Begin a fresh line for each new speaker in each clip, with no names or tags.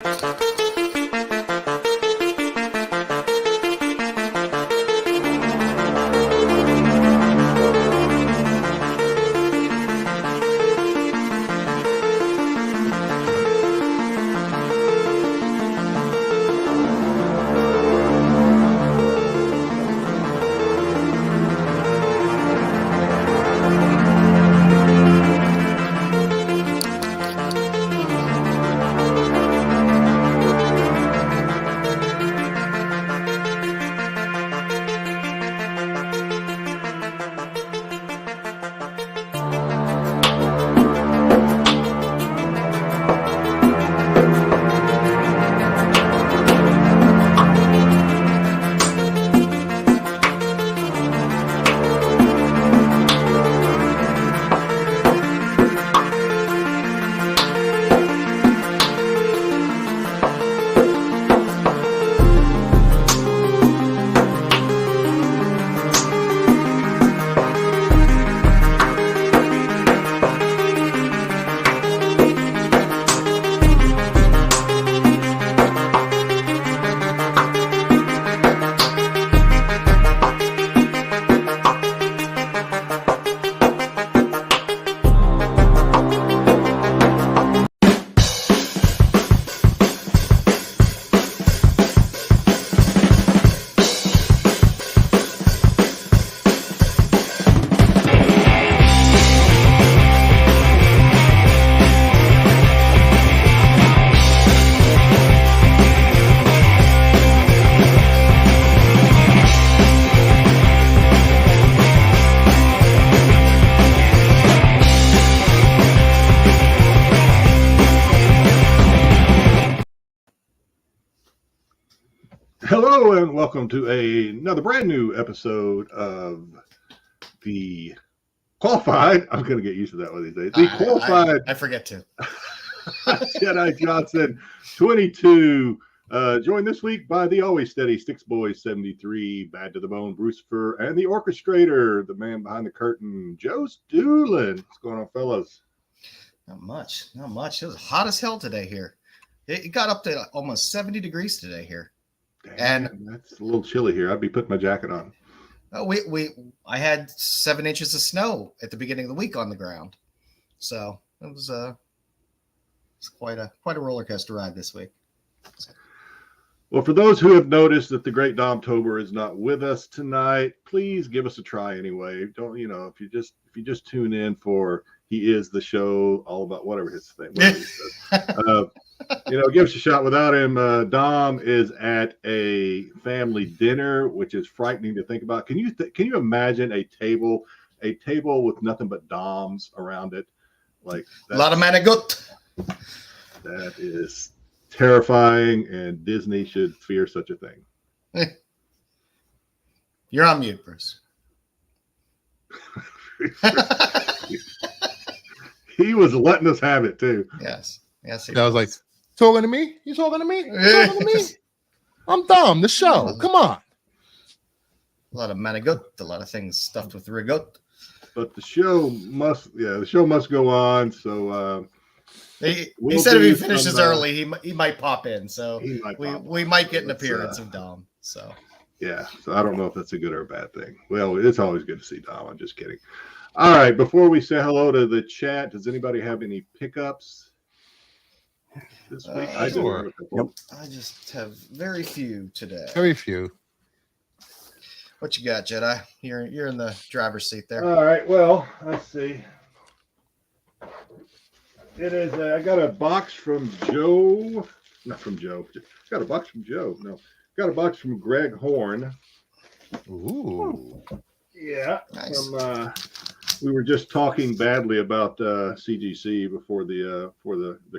Hello and welcome to another brand new episode of the Qualified. I'm going to get used to that one these days. The Qualified.
I forget to.
Jedi Johnson 22. Joined this week by the always steady Styx Boys 73, Bad to the Bone Brucifer, and the orchestrator, the man behind the curtain, joesduelin. What's going on, fellas?
Not much. It was hot as hell today here. It got up to almost 70 degrees today here.
Damn,
and
that's a little chilly here. I'd be putting my jacket on.
I had 7 inches of snow at the beginning of the week on the ground, so it was quite a roller coaster ride this week.
Well, for those who have noticed that the great Domtober is not with us tonight, please give us a try anyway. Don't if you just tune in for he is the show all about whatever his thing. Give us a shot. Without him, Dom is at a family dinner, which is frightening to think about. Can you imagine a table with nothing but Doms around it? Like
a lot of manigut.
That is terrifying, and Disney should fear such a thing.
You're on mute, Bruce.
He was letting us have it too.
Yes.
I was like, talking to me? You talking to me? Talking to me? I'm Dom, the show. Come on.
A lot of manigut, a lot of things stuffed with rigot.
But the show must go on. So
he said if he finishes early, he might pop in. So we might get an appearance of Dom. So
yeah. So I don't know if that's a good or a bad thing. Well, it's always good to see Dom. I'm just kidding. All right. Before we say hello to the chat, does anybody have any pickups this week?
I do.
Yep. I just have very few today.
Very few.
What you got, Jedi? You're in the driver's seat there.
All right. Well, let's see. It is. I got a box from Joe. Not from Joe. Got a box from Joe. No. Got a box from Greg Horn.
Ooh.
Yeah.
Nice.
We were just talking badly about CGC before the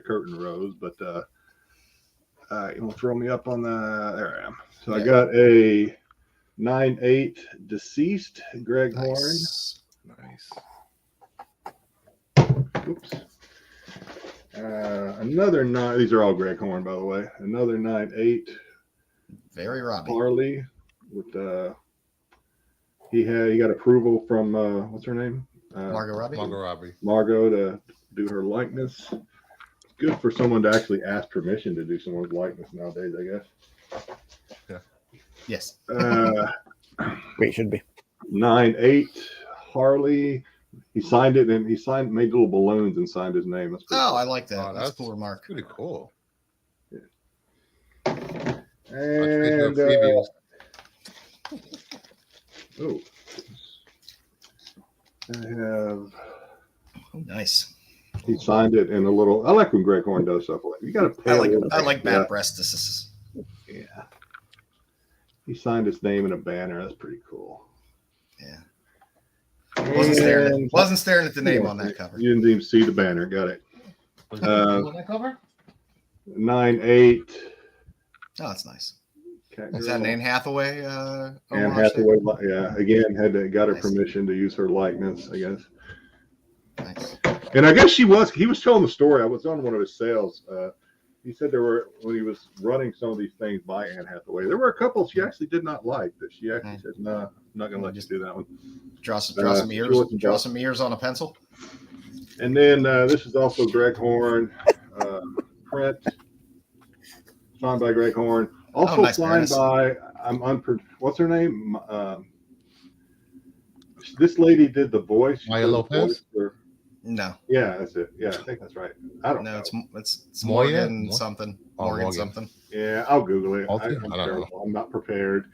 curtain rose, but you want to throw me up on the? There I am. So yeah. I got a 9/8 deceased Greg Horn.
Nice.
Oops. Another 9. These are all Greg Horn, by the way. Another 9/8.
Very Robbie.
Harley with he got approval from what's her name?
Margot Robbie.
Margot Robbie.
Margot to do her likeness. good for someone to actually ask permission to do someone's likeness nowadays, I guess.
Yes.
Wait, should be
9/8 Harley. He signed it and made little balloons and signed his name. That's pretty
Oh,
cool.
I like that.
Oh,
That's a cool remark.
Pretty cool.
And oh, I have.
Oh, nice.
He signed it in a little. I like when Greg Horn does stuff like you got to pay.
I like
yeah.
bat breastises.
Yeah. He signed his name in a banner. That's pretty cool.
Yeah. Wasn't staring at the name on that cover.
You didn't even see the banner. Got it.
Was on that cover?
9/8.
Oh, that's nice.
Cat
Is that an
girl.
Anne Hathaway?
Anne
homage there?
Hathaway. Yeah. Again, got her
Nice.
permission to use her likeness, I guess.
Nice.
And I guess he was telling the story. I was on one of his sales. He said when he was running some of these things by Anne Hathaway, there were a couple she actually did not like that she actually said, no, I'm not going to let you do that one.
Draw some ears on a pencil.
And then this is also Greg Horn, print, signed by Greg Horn. Also
nice,
signed by, what's her name? This lady did the voice.
Maya Lopez?
No.
Yeah, that's it. Yeah, I think that's right. I don't know.
It's
Moya?
Morgan something.
Oh,
Morgan
Morgan.
something.
Yeah, I'll Google it.
I
I'm
don't know.
terrible. I'm not prepared.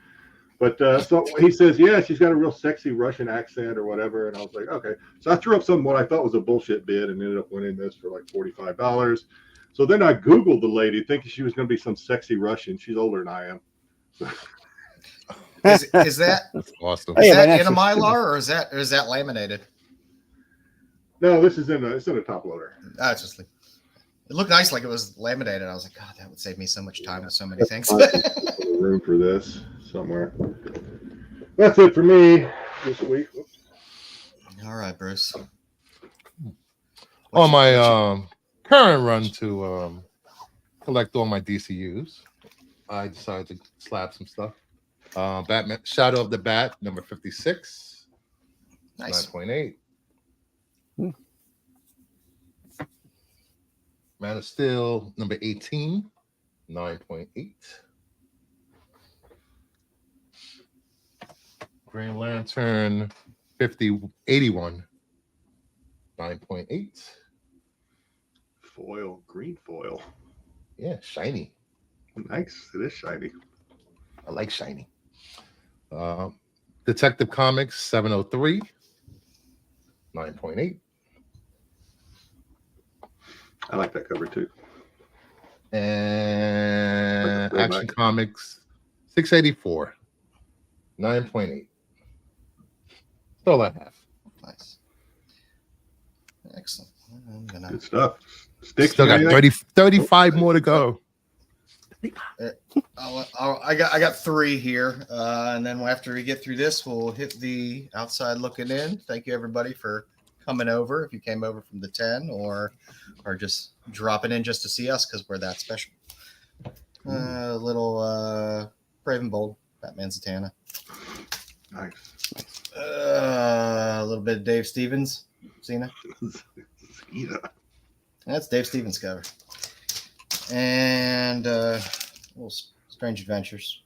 But so he says, yeah, she's got a real sexy Russian accent or whatever. And I was like, okay. So I threw up what I thought was a bullshit bid and ended up winning this for like $45. So then I Googled the lady thinking she was going to be some sexy Russian. She's older than I am.
Is that
That's awesome.
Hey,
is
my
that in a
next one-
Mylar or is that laminated?
No, this is it's in a top loader.
It's just like it looked nice, like it was laminated. I was like, God, that would save me so much time with so many things.
Room for this somewhere. That's it for me this week. Oops.
All right, Bruce.
On my current run to collect all my DCUs, I decided to slap some stuff. Batman Shadow of the Bat, number 56,
Nice.
9.8. Man of Steel, number 18, 9.8. Green Lantern, 81, 9.8.
Foil, green foil.
Yeah, shiny.
Nice. It is shiny.
I like shiny. Detective Comics 703, 9.8.
I like that cover too.
And
Very
Action
nice.
Comics 684, 9.8. That's all I have.
Nice. Excellent. I'm gonna
Good stuff. Styx,
Still got
anything?
35 more to go.
I got 3 here, and then after we get through this, we'll hit the outside looking in. Thank you everybody for coming over. If you came over from the 10 or just dropping in just to see us because we're that special. Little Brave and Bold Batman Zatanna.
Nice.
A little bit of Dave Stevens. Cena.
Yeah.
That's Dave Stevens cover. And little Strange Adventures.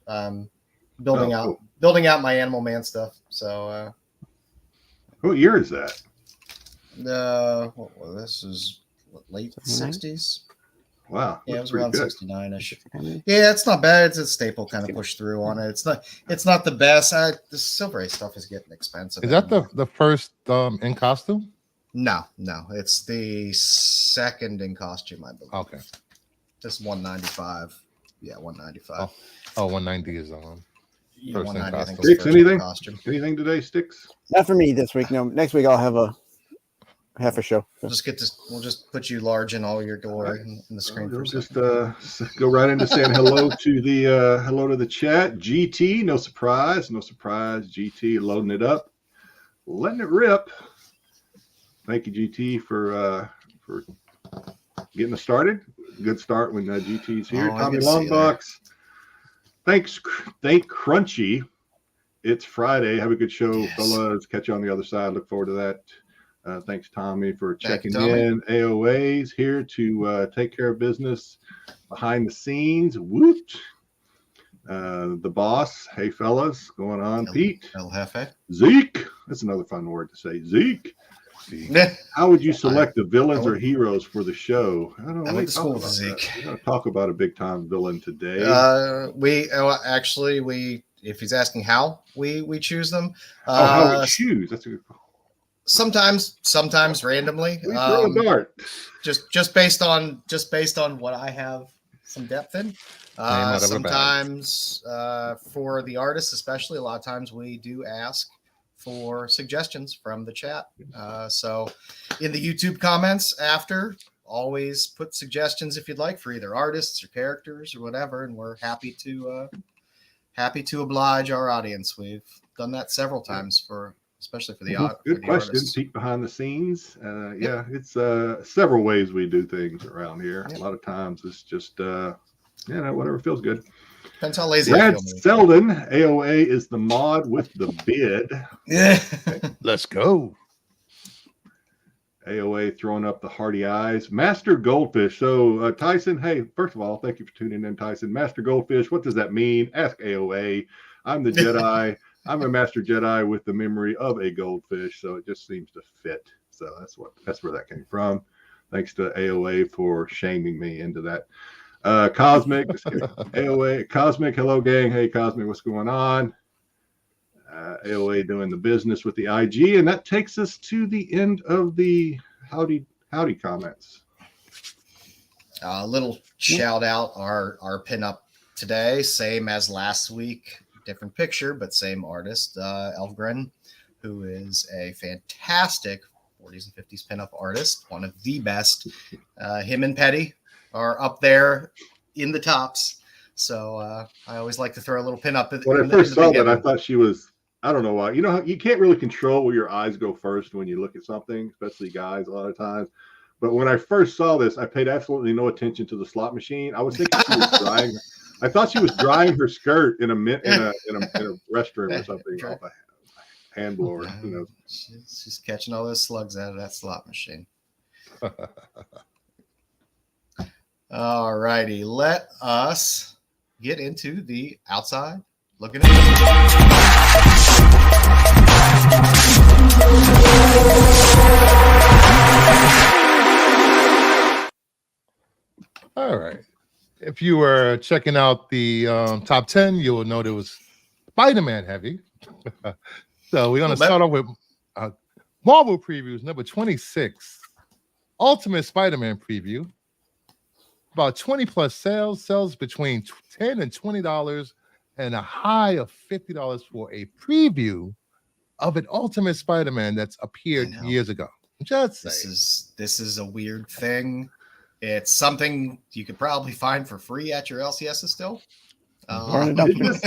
Building out my Animal Man stuff. So
What year is that?
this is late 60s.
Wow.
Yeah, it was
pretty
around
good.
69ish. Yeah, it's not bad. It's a staple kind of push through on it. It's not the best. The Silver Age stuff is getting expensive.
Is that
anymore.
the first in costume?
No, it's the second in costume, I believe.
Okay.
Just 195. Yeah, 195.
Oh, 190 is on.
Yeah,
first in
190, I think,
costume.
was the
Sticks,
first in
anything?
costume.
Anything today, Sticks?
Not for me this week. No, next week I'll have a half a show.
We'll just put you large in all your glory in the screen for a
We'll
second.
just go right into saying hello to the chat. GT, no surprise. GT loading it up, letting it rip. Thank you, GT, for getting us started. Good start when GT's here.
Oh, I
Tommy
can see that.
Longbox. Thank Crunchy. It's Friday. Have a good show,
Yes.
fellas. Catch you on the other side. Look forward to that. Thanks, Tommy, for
Thank you,
checking
Tommy.
in. AOA's here to take care of business behind the scenes. Whoop. The boss. Hey, fellas. Going on? Pete.
El Jefe.
Zeke. That's another fun word to say. Zeke. How would you select the villains or heroes for the show? I don't know.
I went to school with Zeke.
We're going to talk about a big time villain today.
We if he's asking how we choose them.
How we choose? That's a good.
Sometimes randomly.
We throw a dart.
Just based on what I have some depth in. Sometimes for the artists, especially, a lot of times we do ask for suggestions from the chat. So in the YouTube comments after, always put suggestions if you'd like for either artists or characters or whatever, and we're happy to oblige our audience. We've done that several times especially for the
good question.
artists.
Peek behind the scenes. Yeah, it's several ways we do things around here. A lot of times it's just whatever feels good.
Depends how lazy
Brad
I feel.
Selden, AOA is the mod with the bid.
Yeah.
Let's go.
AOA throwing up the hearty eyes. Master Goldfish. So Tyson, hey, first of all, thank you for tuning in, Tyson. Master Goldfish, what does that mean? Ask AOA. I'm the Jedi. I'm a Master Jedi with the memory of a goldfish, so it just seems to fit. So that's where that came from. Thanks to AOA for shaming me into that. Cosmic, AOA, Cosmic, hello gang. Hey Cosmic, what's going on? AOA doing the business with the IG, and that takes us to the end of the howdy comments.
A little shout out our pinup today, same as last week, different picture, but same artist, Elfgren, who is a fantastic 40s and 50s pinup artist, one of the best. Him and Petty are up there in the tops. So I always like to throw a little pinup.
When I first saw that, I thought she was, I don't know why. You know, you can't really control where your eyes go first when you look at something, especially guys a lot of times. But when I first saw this, I paid absolutely no attention to the slot machine. I was thinking she was drying. I thought she was drying her skirt in a restroom or something off a hand blower. You know,
she's catching all those slugs out of that slot machine. All righty, let us get into the outside looking in.
All right. If you were checking out the top 10, you will know there was Spider-Man heavy. So we're going to start off with Marvel previews, number 26. Ultimate Spider-Man preview. About 20 plus sells between $10 and $20 and a high of $50 for a preview of an Ultimate Spider-Man that's appeared years ago. Just saying.
This is a weird thing. It's something you could probably find for free at your LCSs still.
This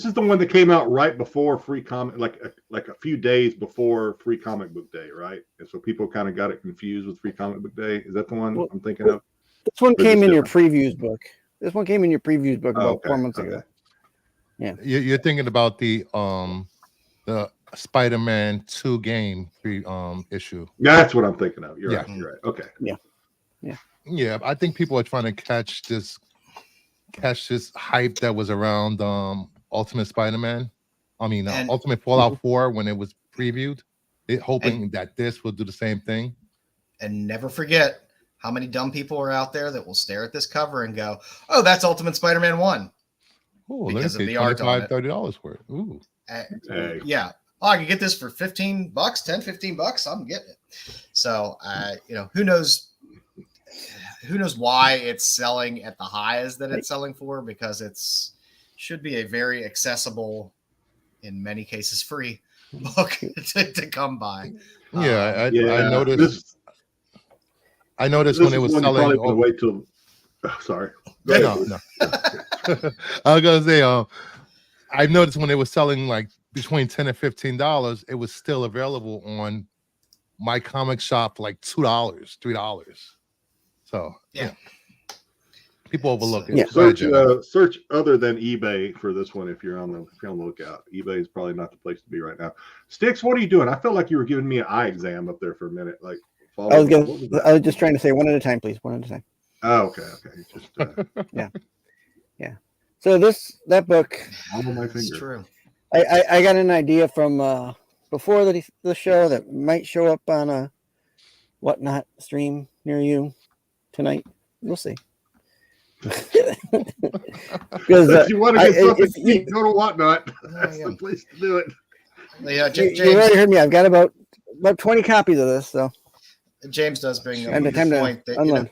is the one that came out right before free comic, like a few days before free comic book day, right? And so people kind of got it confused with free comic book day. Is that the one I'm thinking of?
This one came in your previews book. This one came in your previews book about 4 months ago. Yeah,
you're thinking about the Spider-Man 2 game issue.
That's what I'm thinking of. You're right. You're right. Okay.
Yeah. I think people are trying to catch this hype that was around Ultimate Spider-Man. I mean, Ultimate Fallout 4 when it was previewed, hoping that this will do the same thing.
And never forget how many dumb people are out there that will stare at this cover and go, "Oh, that's Ultimate Spider-Man 1."
Oh,
because of the art on it.
$25, $30 for it. Ooh.
Yeah. Oh, I can get this for $15, $10-15. I'm getting it. So, who knows why it's selling at the highs that it's selling for, because it's should be a very accessible, in many cases free book to come by.
I noticed. I noticed when it was selling.
Wait till. Oh, sorry.
No. I was gonna say, I noticed when it was selling like between $10 and $15, it was still available on my comic shop for like $2, $3. So People overlook it.
Yeah.
Go ahead,
Search
Jedi.
search other than eBay for this one if you're on the lookout. eBay is probably not the place to be right now. Styx, what are you doing? I felt like you were giving me an eye exam up there for a minute. Like,
I was just trying to say one at a time, please. One at a time.
Oh, okay. Just
Yeah. So that book,
on my
It's
finger.
true.
I got an idea from before the show that might show up on a whatnot stream near you tonight. We'll see. Because
If you want to get something
if you-
cheap, go to Whatnot. That's
yeah.
the place to do it.
Yeah,
you
James,
already heard me. I've got about 20 copies of this, so
James does bring up
and
a
the
good
time to
point that
unload.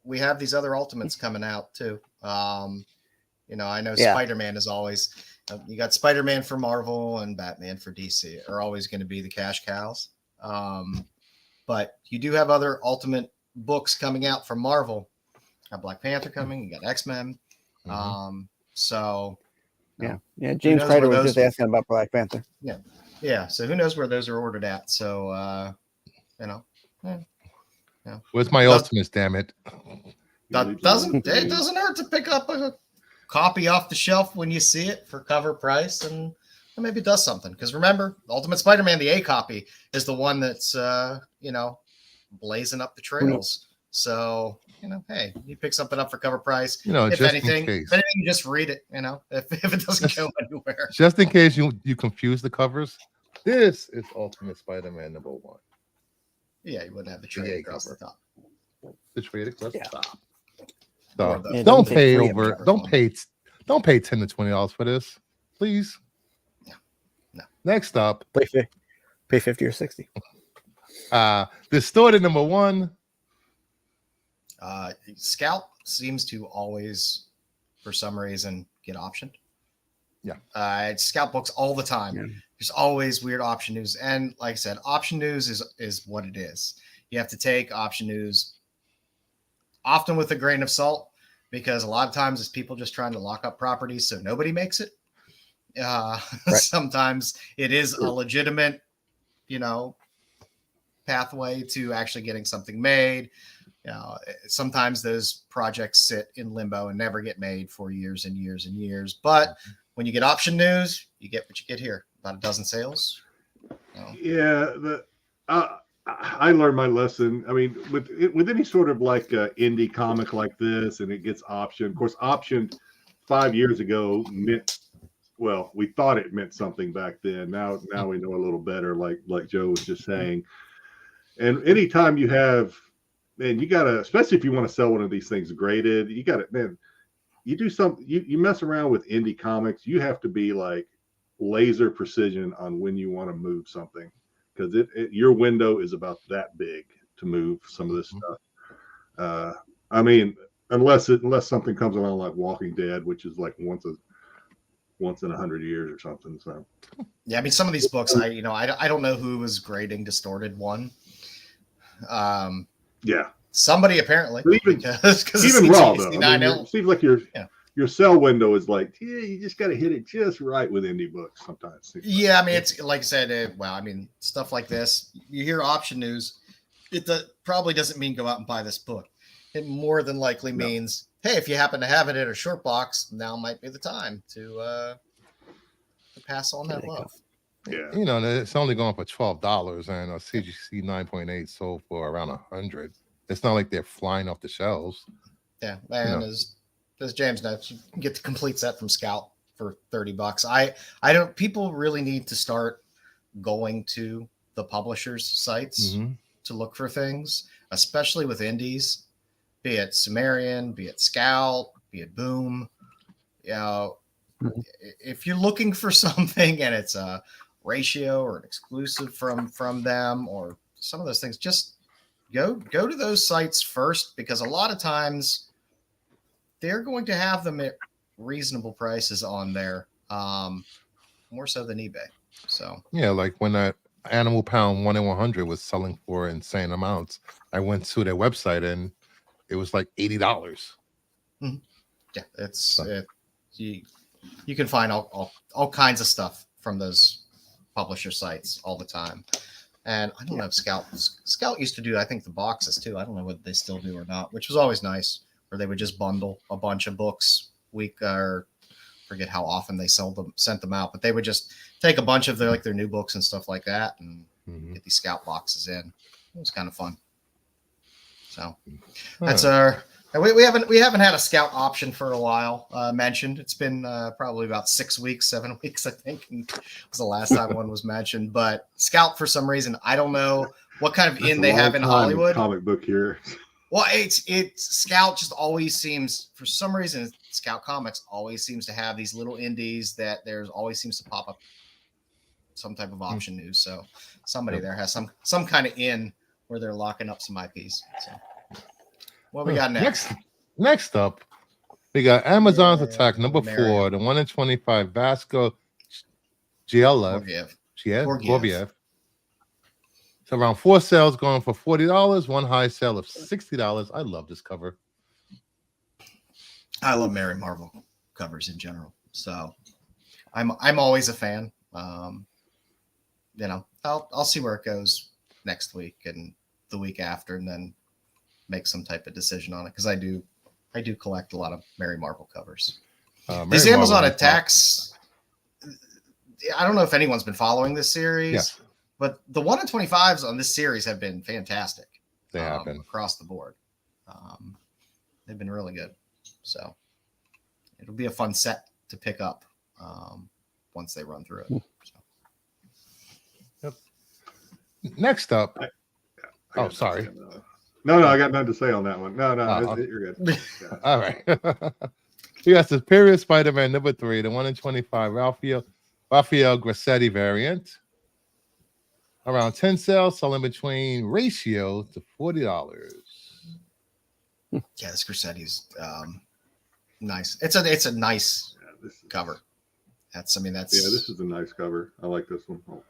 we have these other Ultimates coming out too. I know
Yeah.
Spider-Man is always you got Spider-Man for Marvel and Batman for DC are always going to be the cash cows. But you do have other Ultimate books coming out from Marvel. You got Black Panther coming. You got X-Men. So
Yeah.
knows
James
where
Kreider was
those-
just asking about Black Panther.
yeah. So who knows where those are ordered at? So
Where's my
Does-
Ultimates? Damn it!
it doesn't hurt to pick up a copy off the shelf when you see it for cover price, and maybe it does something. Because remember, Ultimate Spider-Man, the A copy, is the one that's blazing up the trails. So hey, you pick something up for cover price. If
Just
anything,
in case.
you just read it. If it doesn't go anywhere.
Just in case you confuse the covers, this is Ultimate Spider-Man #1.
Yeah, you wouldn't have the
The
trade
A
across
cover.
the top.
The trade across the
Yeah.
top.
Or
So
the-
Yeah, it
don't
doesn't say
pay
free
over.
cover.
Don't pay $10 to $20 for this, please.
No.
Next up,
Pay 50 or 60.
Distorted #1.
Scout seems to always, for some reason, get optioned.
Yeah.
Scout books all the time.
Yeah.
There's always weird option news, and like I said, option news is what it is. You have to take option news often with a grain of salt, because a lot of times it's people just trying to lock up properties so nobody makes it. Sometimes it is a legitimate, pathway to actually getting something made. Sometimes those projects sit in limbo and never get made for years and years and years. But when you get option news, you get what you get here. About a dozen sales.
Yeah, I learned my lesson. I mean, with any sort of like indie comic like this, and it gets optioned. Of course, optioned 5 years ago meant, well, we thought it meant something back then. Now we know a little better, like Joe was just saying. And anytime you have, man, you gotta, especially if you want to sell one of these things graded, you gotta, man, you do something. You mess around with indie comics, you have to be like laser precision on when you want to move something, because your window is about that big to move some of this stuff. I mean, unless something comes along like Walking Dead, which is like once in 100 years or something. So
yeah, I mean, some of these books, I don't know who was grading Distorted 1.
Yeah,
somebody apparently,
but even raw though. I mean, it seems like your sell window is like, yeah, you just got to hit it just right with indie books sometimes.
Yeah, I mean, it's like I said, I mean, stuff like this, you hear option news, it probably doesn't mean go out and buy this book. It more than likely means, hey, if you happen to have it in a short box, now might be the time to pass on that love.
Yeah,
it's only going for $12, and a CGC 9.8 sold for around $100. It's not like they're flying off the shelves.
Yeah, and as James knows, you can get the complete set from Scout for $30. I don't. People really need to start going to the publishers' sites to look for things, especially with indies, be it Sumerian, be it Scout, be it Boom. If you're looking for something and it's a ratio or an exclusive from them or some of those things, just go to those sites first, because a lot of times they're going to have them at reasonable prices on there, more so than eBay. So
yeah, like when that Animal Pound 1 in 100 was selling for insane amounts, I went to their website and it was like $80.
yeah, you can find all kinds of stuff from those publisher sites all the time. And I don't know if Scout used to do, I think, the boxes too. I don't know whether they still do or not, which was always nice, where they would just bundle a bunch of books week, or forget how often they sent them out, but they would just take a bunch of their new books and stuff like that and get these scout boxes in. It was kind of fun. So that's we haven't had a scout option for a while mentioned. It's been probably about 6 weeks, 7 weeks, I think, and it was the last time one was mentioned. But scout, for some reason, I don't know what kind of in they have in Hollywood.
Comic book here.
Well, it's Scout just always seems, for some reason, Scout Comics always seems to have these little indies that there's always seems to pop up some type of option news. So somebody there has some kind of in where they're locking up some IPs. So what we got next?
Next up, we got Amazon's Attack number 4, the 1 in 25 Vasco GLF. Gorgiev. It's around 4 sales going for $40, one high sale of $60. I love this cover.
I love Mary Marvel covers in general, so I'm always a fan. I'll see where it goes next week and the week after, and then make some type of decision on it, because I do collect a lot of Mary Marvel covers. These Amazon Attacks, I don't know if anyone's been following this series.
Yes.
But the 1 in 25s on this series have been fantastic.
They have been
across the board. They've been really good. So it'll be a fun set to pick up once they run through it. So.
Yep. Next up. Sorry.
No, I got nothing to say on that one. No, you're good. Yeah.
All right. We got Superior Spider-Man number 3, the 1 in 25 Raphael Grassetti variant. Around 10 sales, selling between ratio to $40.
Yeah, this Grassetti's nice. It's a nice cover. This
is a nice cover. I like this one. Oh.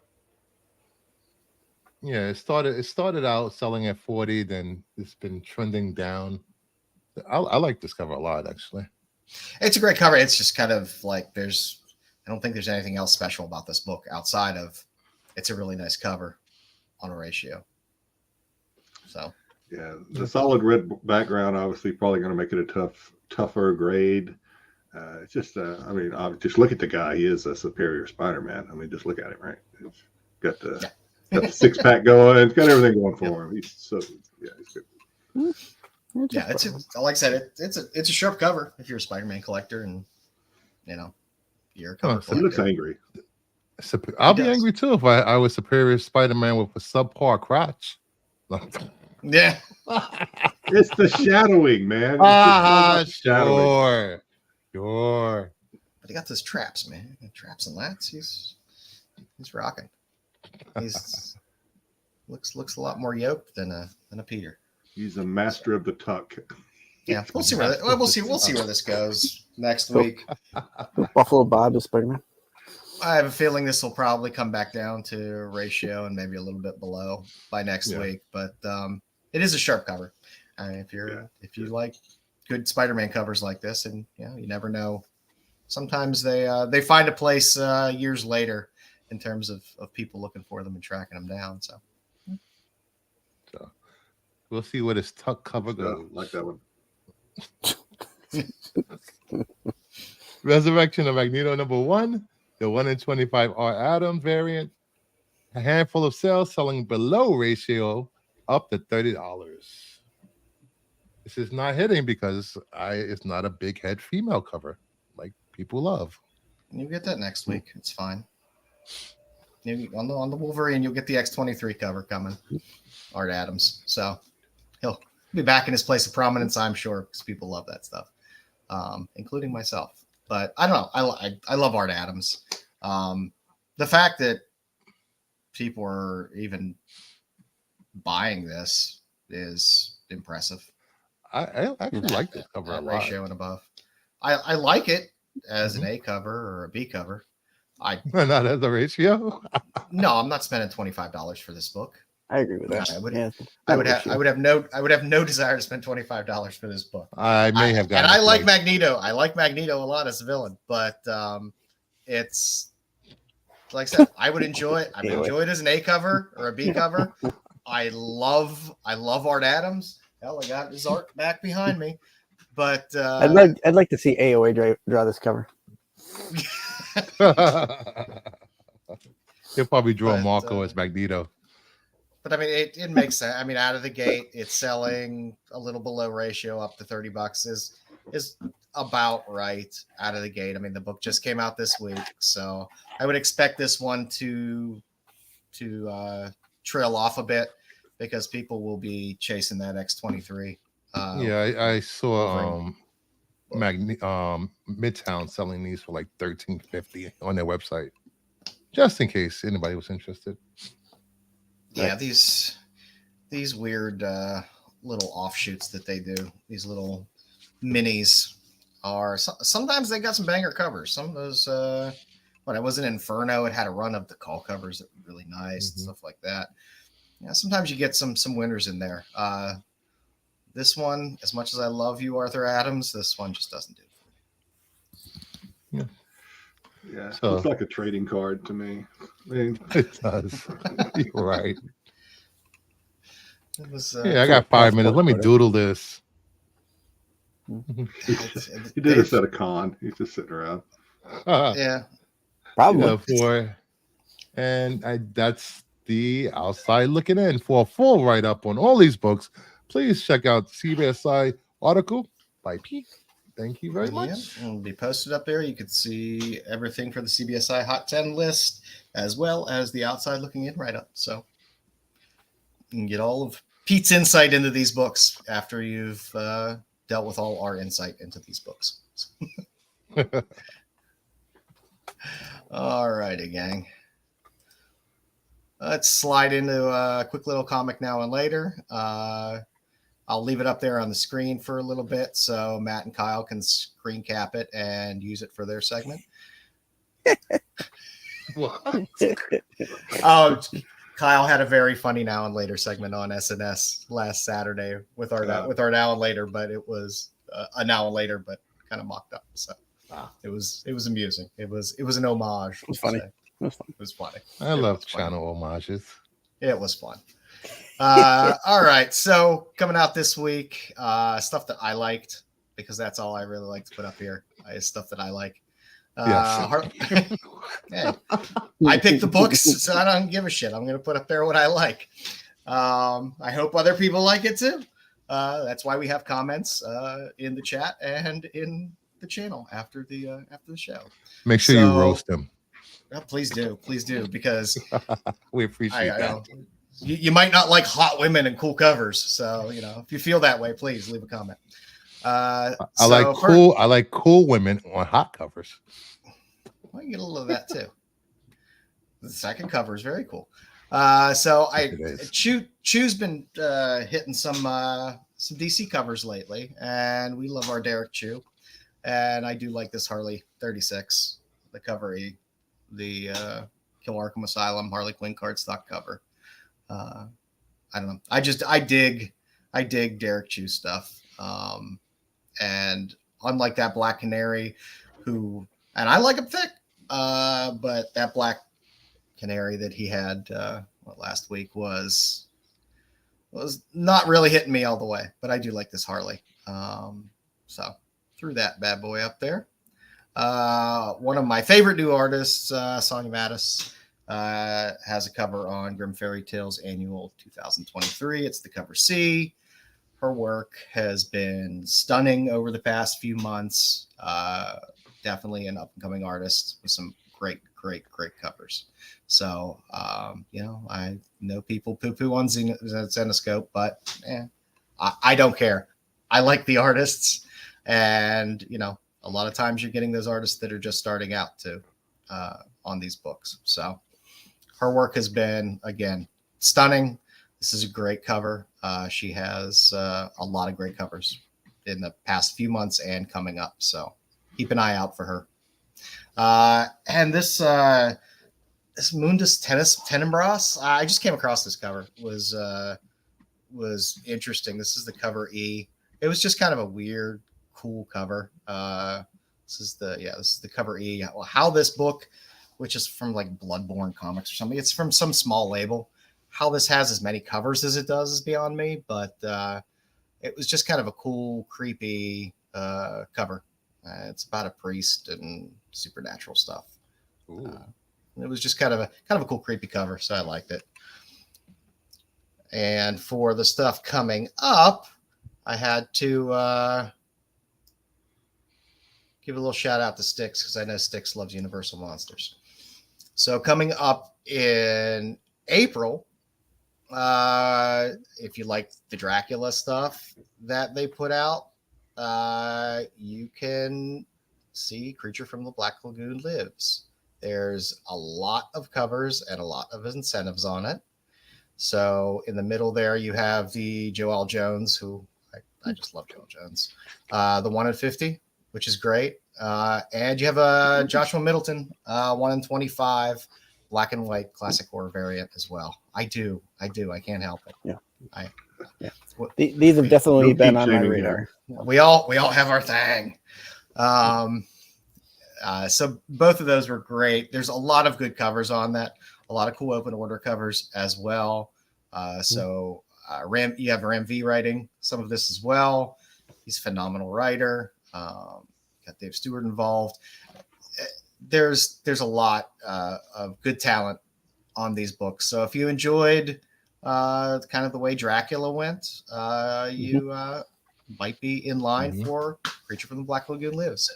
Yeah, it started out selling at 40, then it's been trending down. I like this cover a lot, actually.
It's a great cover. It's just kind of like I don't think there's anything else special about this book outside of it's a really nice cover on a ratio. So
yeah, the solid red background obviously probably going to make it a tougher grade. It's just just look at the guy. He is a superior Spider-Man. I mean, just look at him, right? He's got the 6-pack going. It's got everything going for him. He's good.
Yeah, like I said, it's a sharp cover if you're a Spider-Man collector, and you're a cover collector.
He looks angry.
I'll be angry too if I was Superior Spider-Man with a subpar crotch.
Yeah.
It's the shadowing, man.
Sure.
But he got those traps, man. Traps and lats. He's rocking. He's looks a lot more yoked than a Peter.
He's a master of the tuck.
Yeah, we'll see where this goes next week.
Buffalo Bob is Spider-Man.
I have a feeling this will probably come back down to ratio and maybe a little bit below by next week. But it is a sharp cover. If you like good Spider-Man covers like this, and you never know. Sometimes they find a place years later in terms of people looking for them and tracking them down. So
we'll see where this tuck cover goes.
Like that one.
Resurrection of Magneto number 1. The 1 in 25 R. Adams variant. A handful of sales selling below ratio up to $30. This is not hitting because it's not a big head female cover like people love.
You get that next week. It's fine. On the Wolverine, you'll get the X-23 cover coming. Art Adams. So he'll be back in his place of prominence, I'm sure, because people love that stuff, including myself. But I don't know. I love Art Adams. The fact that people are even buying this is impressive.
I actually like this cover a lot.
Ratio and above. I like it as an A cover or a B cover.
Not as a ratio.
No, I'm not spending $25 for this book.
I agree with that.
I would have no desire to spend $25 for this book.
I may have gotten.
And I like Magneto. I like Magneto a lot as a villain, but it's like I said, I would enjoy it. I would enjoy it as an A cover or a B cover. I love Art Adams. Hell, I got his art back behind me, But
I'd like to see AOA draw this cover.
He'll probably draw
But,
Marco as Magneto.
But I mean, it makes sense. I mean, out of the gate, it's selling a little below ratio up to $30 is about right out of the gate. I mean, the book just came out this week, so I would expect this one to trail off a bit because people will be chasing that X-23.
Yeah, I saw Midtown selling these for like $13.50 on their website, just in case anybody was interested.
Yeah, these weird little offshoots that they do, these little minis are sometimes they got some banger covers. Some of those when I was in Inferno, it had a run of the call covers that were really nice and stuff like that. Yeah, sometimes you get some winners in there. This one, as much as I love you, Arthur Adams, this one just doesn't do it.
Yeah,
So,
looks like a trading card to me. I mean,
it does. You're right.
It was,
Yeah, I got 5 minutes. Let me doodle this.
he did this at a con. He's just sitting around.
Yeah,
Probably.
That's the Outside Looking In. For a full write-up on all these books, please check out CBSI article by Pete. Thank you very much.
It'll be posted up there. You could see everything for the CBSI Hot 10 list, as well as the Outside Looking In write-up. So you can get all of Pete's insight into these books after you've dealt with all our insight into these books. All righty, gang. Let's slide into a quick little comic now and later. I'll leave it up there on the screen for a little bit so Matt and Kyle can screen cap it and use it for their segment.
What?
Oh, Kyle had a very funny now and later segment on SNS last Saturday with our now and later, but it was a now and later, but kind of mocked up. So it was amusing. It was an homage.
It was funny.
It was funny.
I love channel homages.
It was fun. All right. So coming out this week, stuff that I liked, because that's all I really like to put up here is stuff that I like. Hey, I picked the books, so I don't give a shit. I'm going to put up there what I like. I hope other people like it too. That's why we have comments in the chat and in the channel after the show.
Make sure you roast them.
Please do, because
we appreciate that.
You might not like hot women and cool covers, so if you feel that way, please leave a comment.
I like cool women on hot covers.
Well, you get a little of that too. The second cover is very cool. Chew's been hitting some DC covers lately, and we love our Derek Chew. And I do like this Harley 36, the cover E, the Kill Arkham Asylum Harley Quinn cardstock cover. I don't know. I dig Derek Chew stuff. And unlike that Black Canary, and I like him thick, but that Black Canary that he had last week was not really hitting me all the way, but I do like this Harley. So threw that bad boy up there. One of my favorite new artists, Sonia Mattis, has a cover on Grim Fairy Tales Annual 2023. It's the cover C. Her work has been stunning over the past few months. Definitely an up-and-coming artist with some great covers. So, I know people poo-poo on Zenoscope, but I don't care. I like the artists, and a lot of times you're getting those artists that are just starting out too on these books. So her work has been, again, stunning. This is a great cover. She has a lot of great covers in the past few months and coming up. So keep an eye out for her. And this Mundus Tenebras, I just came across this cover. Was interesting. This is the cover E. It was just kind of a weird, cool cover. This is the cover E. How this book, which is from like Bloodborne Comics or something, it's from some small label. How this has as many covers as it does is beyond me, but it was just kind of a cool, creepy cover. It's about a priest and supernatural stuff. It was just kind of a cool, creepy cover, so I liked it. And for the stuff coming up, I had to give a little shout out to Styx, because I know Styx loves Universal Monsters. So coming up in April, if you like the Dracula stuff that they put out, you can see Creature from the Black Lagoon Lives. There's a lot of covers and a lot of incentives on it. So in the middle there, you have the Joel Jones, who I just love Joel Jones. The 1 in 50, which is great. And you have a Joshua Middleton, 1 in 25, black and white classic horror variant as well. I do. I can't help it.
Yeah. These have definitely been on my radar.
We all have our thing. So both of those were great. There's a lot of good covers on that. A lot of cool open order covers as well. You have Ram V writing some of this as well. He's a phenomenal writer. Got Dave Stewart involved. There's a lot of good talent on these books. So if you enjoyed kind of the way Dracula went, you might be in line for Creature from the Black Lagoon Lives.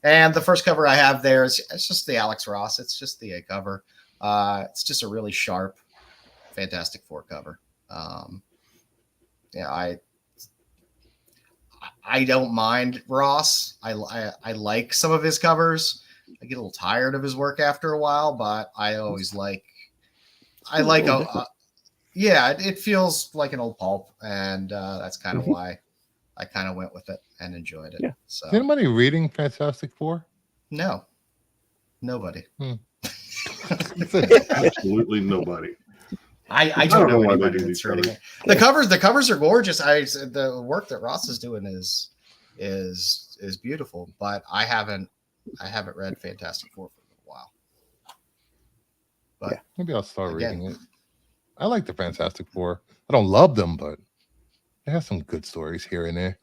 And the first cover I have there it's just the Alex Ross. It's just the A cover. It's just a really sharp Fantastic Four cover. I don't mind Ross. I like some of his covers. I get a little tired of his work after a while, but I always it feels like an old pulp, and that's kind of why I kind of went with it and enjoyed it.
Yeah.
So
Is anybody reading Fantastic Four?
no, nobody.
Absolutely nobody.
I don't know
why they
anybody
do
that's
these
reading
covers.
it. The covers are gorgeous. The work that Ross is doing is beautiful, but I haven't read Fantastic Four for a while. But
Maybe I'll start
again,
reading it. I like the Fantastic Four. I don't love them, but they have some good stories here and there.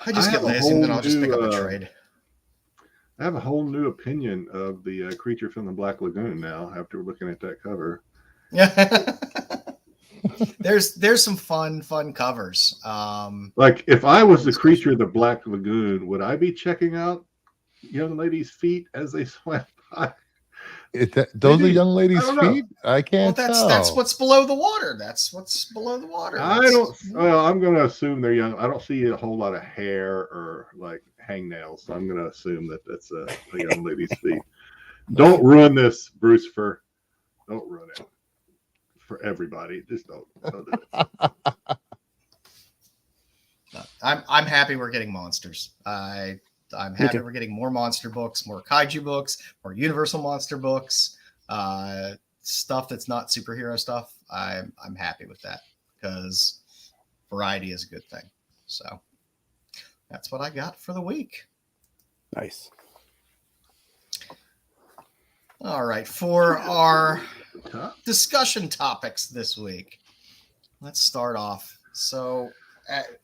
I just get lazy and then I'll just pick up a trade.
I have a whole new opinion of the Creature from the Black Lagoon now after looking at that cover.
Yeah. There's some fun covers.
Like if I was the Creature of the Black Lagoon, would I be checking out young ladies' feet as they swam by?
Those are young ladies'
I don't know.
feet? I can't tell.
That's what's below the water. That's what's below the water.
I'm going to assume they're young. I don't see a whole lot of hair or like hangnails, so I'm going to assume that that's a young lady's feet. Don't ruin this, Bruce. Don't ruin it for everybody. Just don't do it.
I'm happy we're getting monsters. I'm happy we're getting more monster books, more kaiju books, more Universal monster books, stuff that's not superhero stuff. I'm happy with that because variety is a good thing. So that's what I got for the week.
Nice.
All right, for our discussion topics this week, let's start off. So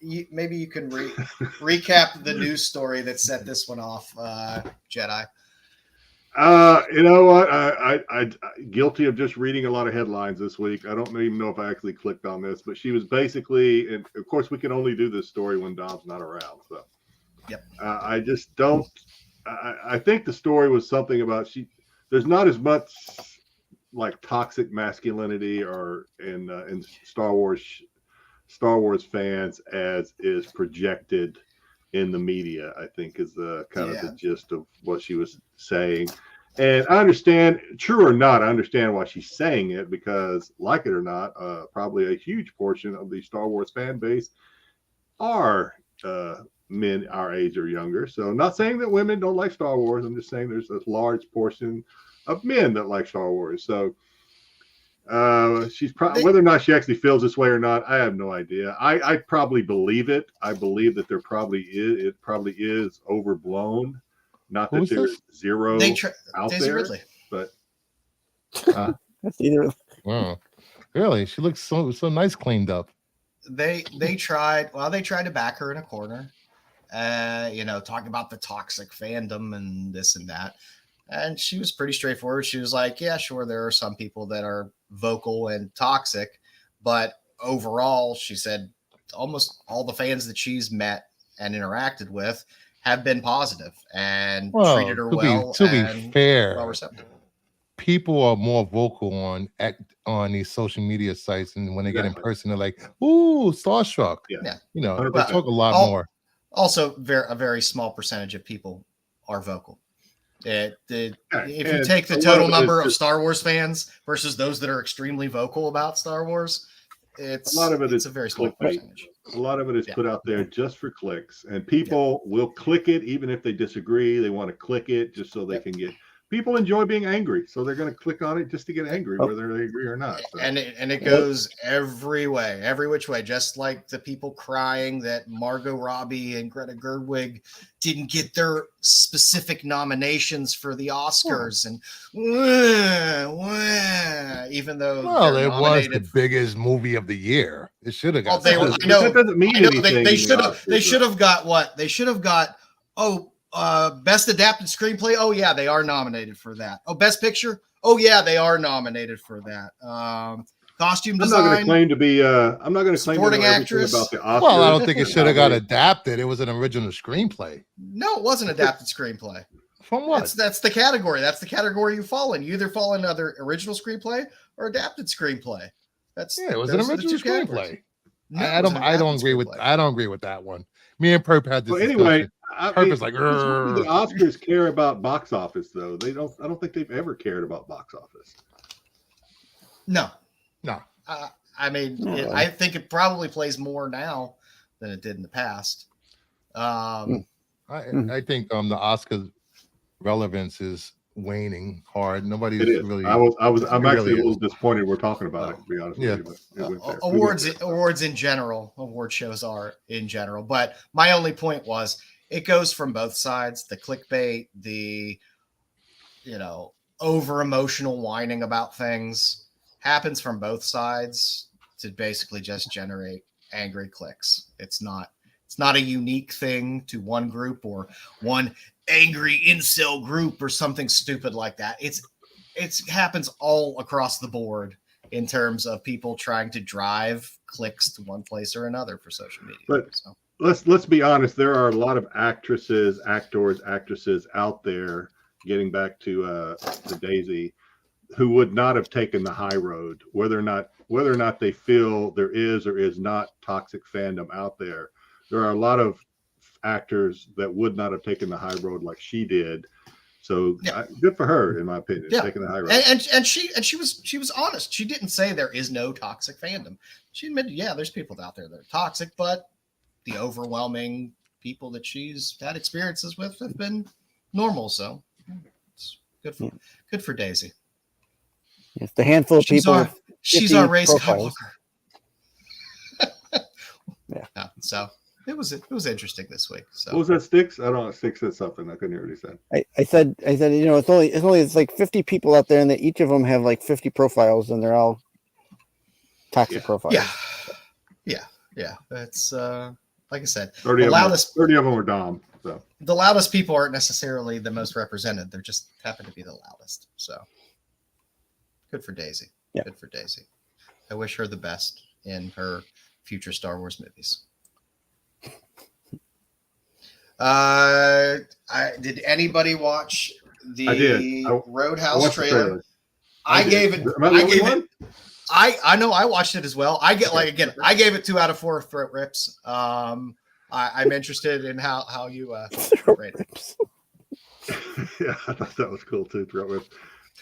maybe you can recap the news story that set this one off, Jedi.
You know what? I guilty of just reading a lot of headlines this week. I don't even know if I actually clicked on this, but she was basically, and of course we can only do this story when Dom's not around. So,
yep.
I just don't. I think the story was something about there's not as much like toxic masculinity or in Star Wars fans as is projected in the media, I think is the kind of the gist of what she was saying. And I understand, true or not, I understand why she's saying it because, like it or not, probably a huge portion of the Star Wars fan base are men our age or younger. So not saying that women don't like Star Wars. I'm just saying there's a large portion of men that like Star Wars. So she's probably, whether or not she actually feels this way or not, I have no idea. I probably believe it. I believe that it probably is overblown. Not that there's zero out
Daisy
there,
Ridley.
but
That's either.
Wow. Really? She looks so nice cleaned up.
They tried to back her in a corner, talking about the toxic fandom and this and that. And she was pretty straightforward. She was like, yeah, sure, there are some people that are vocal and toxic, but overall, she said almost all the fans that she's met and interacted with have been positive and treated her well.
To be fair,
well receptive.
People are more vocal on these social media sites, and when they get in person, they're like, "Ooh, starstruck."
Yeah.
They talk a lot more.
Also, a very small percentage of people are vocal. If you take the total number of Star Wars fans versus those that are extremely vocal about Star Wars, it's a very small percentage.
A lot of it is put out there just for clicks, and people will click it even if they disagree. They want to click it just so they can get. People enjoy being angry, so they're going to click on it just to get angry, whether they agree or not. So.
And it goes every which way. Just like the people crying that Margot Robbie and Greta Gerwig didn't get their specific nominations for the Oscars, and even though
it was the biggest movie of the year, it should have got.
That doesn't mean anything.
They should have got what they should have got. Best adapted screenplay. Oh yeah, they are nominated for that. Oh, best picture. Oh yeah, they are nominated for that. Costume design.
I'm not going to claim to be. I'm not going to claim to know
actress
about the Oscars.
Well, I don't think it should have got adapted. It was an original screenplay.
No, it wasn't adapted screenplay.
From what?
That's the category. That's the category you fall in. You either fall in either original screenplay or adapted screenplay.
It was an original screenplay.
No,
I don't agree with. I don't agree with that one. Me and Perp had this.
Well, anyway.
Purpose like
the Oscars care about box office, though. They don't. I don't think they've ever cared about box office.
No.
I
think it probably plays more now than it did in the past.
I think the Oscars relevance is waning hard. Nobody's really.
I'm actually a little disappointed we're talking about it, to be honest with you.
Awards in general, award shows are in general. But my only point was it goes from both sides. The clickbait, the over emotional whining about things happens from both sides to basically just generate angry clicks. It's not a unique thing to one group or one angry incel group or something stupid like that. It happens all across the board in terms of people trying to drive clicks to one place or another for social media.
But let's be honest, there are a lot of actors out there, getting back to Daisy, who would not have taken the high road, whether or not they feel there is or is not toxic fandom out there. There are a lot of actors that would not have taken the high road like she did. So good for her, in my opinion, taking the high road.
And she was honest. She didn't say there is no toxic fandom. She admitted, there's people out there that are toxic, but the overwhelming people that she's had experiences with have been normal. So it's good for Daisy.
It's the handful of people.
She's our Rey Skywalker. So it was interesting this week. So
what was that, Styx? I don't know. Styx said something. I couldn't hear what he said.
I said it's like 50 people out there, and that each of them have like 50 profiles, and they're all toxic profiles.
Yeah. That's like I said,
30 of them are Dom. So
the loudest people aren't necessarily the most represented. They're just happen to be the loudest. So good for Daisy.
Yeah.
Good for Daisy. I wish her the best in her future Star Wars movies. Did anybody watch the Roadhouse trailer? I gave it. I know I watched it as well. I gave it 2 out of 4 throat rips. I'm interested in how you rate it.
Yeah, I thought that was cool too. Throat rips.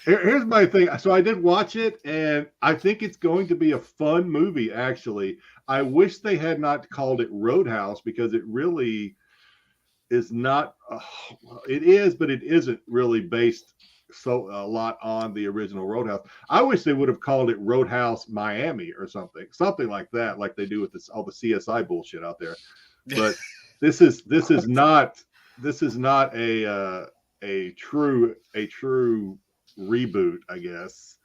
Here's my thing. So I did watch it, and I think it's going to be a fun movie. Actually, I wish they had not called it Roadhouse, because it really is not. It is, but it isn't really based a lot on the original Roadhouse. I wish they would have called it Roadhouse Miami or something like that, like they do with all the CSI bullshit out there. But this is not a true reboot, I guess.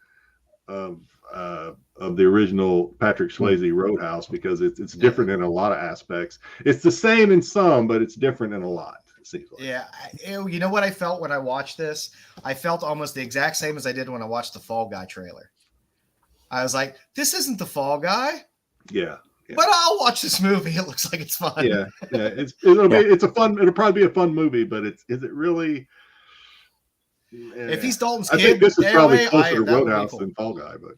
of the original Patrick Swayze Roadhouse, because it's different in a lot of aspects. It's the same in some, but it's different in a lot. It seems like.
Yeah, you know what I felt when I watched this? I felt almost the exact same as I did when I watched the Fall Guy trailer. I was like, "This isn't the Fall Guy."
Yeah.
But I'll watch this movie. It looks like it's fun.
Yeah. It'll probably be a fun movie, but is it really?
If he's Dalton's
I
kid,
think this is probably
anyway,
closer to
that would be
Roadhouse
cool.
than Fall Guy, but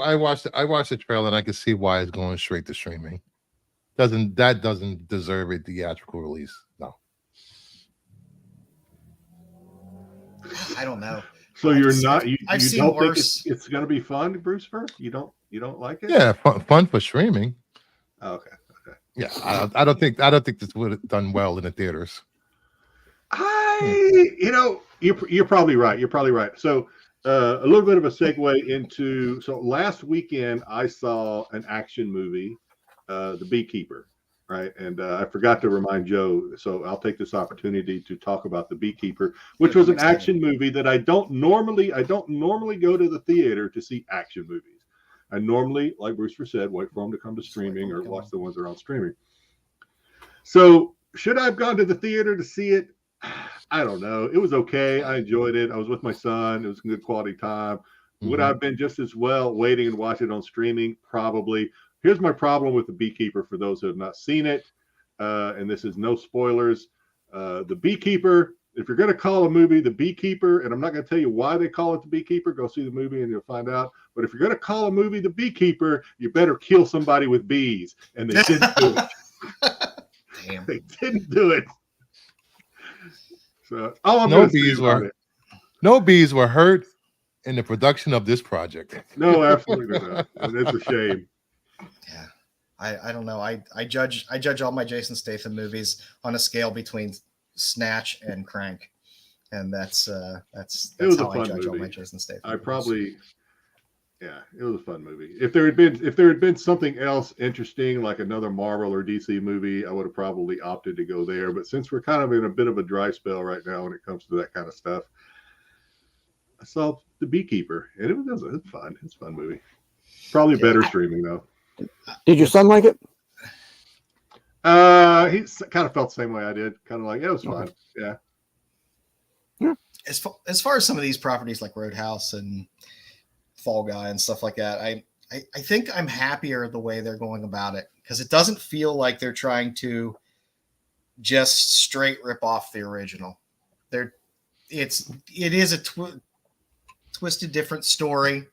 I watched the trailer and I can see why it's going straight to streaming. Doesn't deserve a theatrical release. No.
I don't know.
so you're not you
I've seen
don't think
worse.
it's going to be fun, Brucefer? You don't like it?
Yeah, fun for streaming.
Oh, okay.
Yeah, I don't think this would have done well in the theaters.
You're probably right. You're probably right. So a little bit of a segue into, so last weekend I saw an action movie, The Beekeeper, right? And I forgot to remind Joe, so I'll take this opportunity to talk about The Beekeeper, which was an action movie that I don't normally go to the theater to see action movies. I normally, like Brewster said, wait for them to come to streaming or watch the ones that are on streaming. So should I have gone to the theater to see it? I don't know. It was okay. I enjoyed it. I was with my son. It was a good quality time. Would I have been just as well waiting and watching it on streaming? Probably. Here's my problem with The Beekeeper for those who have not seen it. And this is no spoilers. The Beekeeper, if you're going to call a movie The Beekeeper, and I'm not going to tell you why they call it The Beekeeper, go see the movie and you'll find out. But if you're going to call a movie The Beekeeper, you better kill somebody with bees. And they didn't do it.
Damn.
They didn't do it. So all
No bees were hurt in the production of this project.
No, absolutely not. And it's a shame.
Yeah. I don't know. I judge all my Jason Statham movies on a scale between Snatch and Crank. And that's
It was
how
a fun
I judge all
movie.
my Jason Statham
I
movies.
probably, yeah, it was a fun movie. If there had been something else interesting, like another Marvel or DC movie, I would have probably opted to go there. But since we're kind of in a bit of a dry spell right now when it comes to that kind of stuff, I saw The Beekeeper, and it was fun. It's a fun movie. Probably better streaming though.
Did your son like it?
He kind of felt the same way I did. Kind of like, yeah, it was fun. Yeah.
As far as some of these properties like Roadhouse and Fall Guy and stuff like that, I think I'm happier the way they're going about it, because it doesn't feel like they're trying to just straight rip off the original. It is a twisted different story.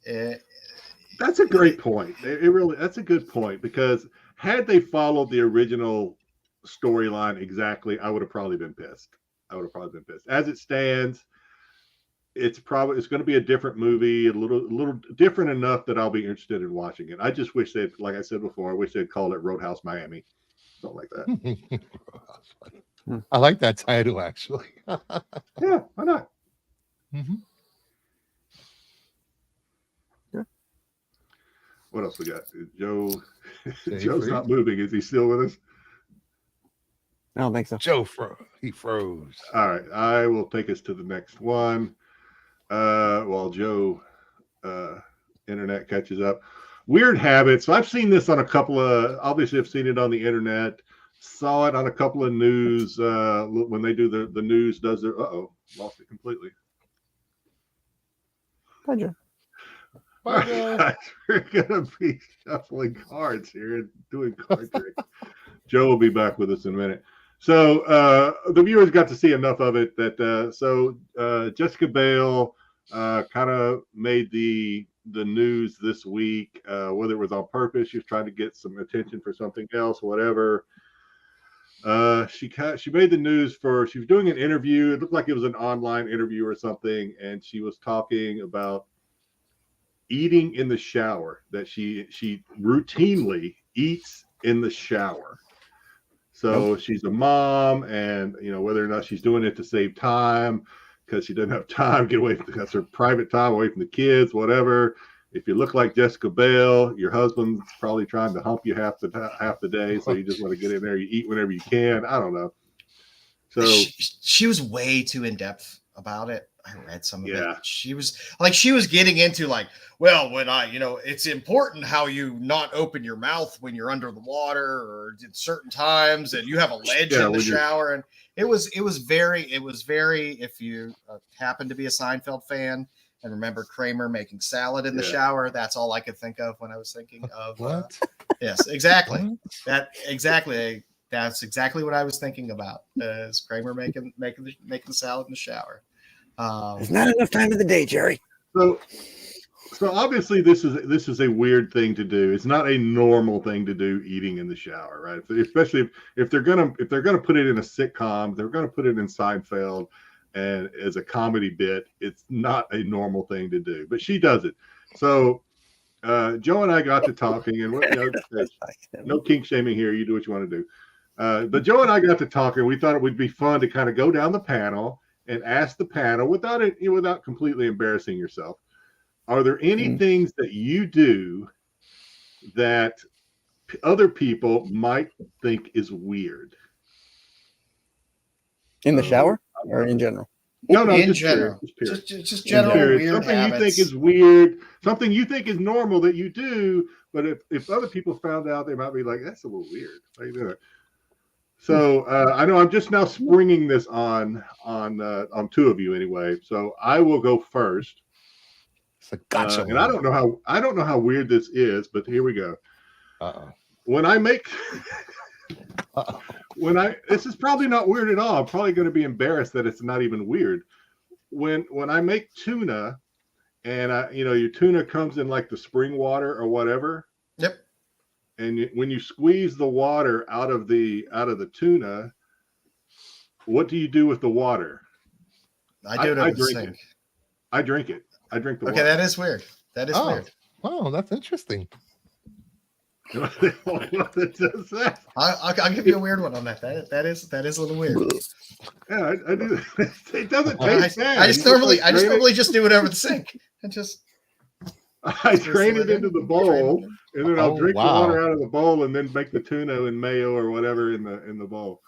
That's a great point. That's a good point, because had they followed the original storyline exactly, I would have probably been pissed. As it stands, it's going to be a different movie, a little different enough that I'll be interested in watching it. I just wish they'd, like I said before, I wish they'd call it Roadhouse Miami, something like that.
I like that title actually.
Yeah, why not?
Mm-hmm.
Yeah.
What else we got? Joe's
free.
not moving. Is he still with us?
I don't think so.
Joe he froze.
All right, I will take us to the next one. While Joe internet catches up. Weird Habits. So I've seen this on a couple of, obviously I've seen it on the internet, saw it on a couple of news when they do the news does their lost it completely.
Hi, Joe.
We're gonna be shuffling cards here and doing card tricks. Joe will be back with us in a minute. So the viewers got to see enough of it that Jessica Biel kind of made the news this week, whether it was on purpose, she was trying to get some attention for something else, whatever. She made the news she was doing an interview. It looked like it was an online interview or something, and she was talking about eating in the shower, that she routinely eats in the shower. So she's a mom, and whether or not she's doing it to save time because she doesn't have time to get away from, that's her private time away from the kids, whatever. If you look like Jessica Biel, your husband's probably trying to hump you half the day, so you just want to get in there. You eat whenever you can. I don't know. So
she was way too in depth about it. I read some of
Yeah.
it. She was getting into like, well, when it's important how you not open your mouth when you're under the water or at certain times, and you have a ledge in the shower. And it was very, if you happen to be a Seinfeld fan and remember Kramer making salad in the shower, that's all I could think of when I was thinking of
What?
Yes, exactly.
What?
That's exactly what I was thinking about. Is Kramer making the salad in the shower?
There's not enough time in the day, Jerry.
So obviously this is a weird thing to do. It's not a normal thing to do, eating in the shower, right? Especially if they're gonna put it in a sitcom, they're gonna put it in Seinfeld, and as a comedy bit, it's not a normal thing to do. But she does it. So Joe and I got to talking, and no kink shaming here. You do what you want to do. But Joe and I got to talking. We thought it would be fun to kind of go down the panel and ask the panel without completely embarrassing yourself. Are there any things that you do that other people might think is weird?
In the shower or in general?
No,
in
just
general.
Period.
Just general weird
something
habits.
you think is weird, something you think is normal that you do, but if other people found out, they might be like, that's a little weird. How you doing? So I know I'm just now springing this on two of you anyway. So I will go first.
It's a gotcha.
And I don't know how weird this is, but here we go. When I make this is probably not weird at all. I'm probably going to be embarrassed that it's not even weird. When I make tuna, and your tuna comes in like the spring water or whatever.
Yep.
And when you squeeze the water out of the tuna, what do you do with the water?
I do it over the sink.
I drink it. I drink the water.
Okay, that is weird. That is weird.
Oh, that's interesting.
What does that?
I'll give you a weird one on that. That is a little weird.
Yeah, I do. It doesn't taste bad.
I just normally just do it over the sink.
I drain it into the bowl, and then I'll drink the water out of the bowl, and then make the tuna and mayo or whatever in the bowl.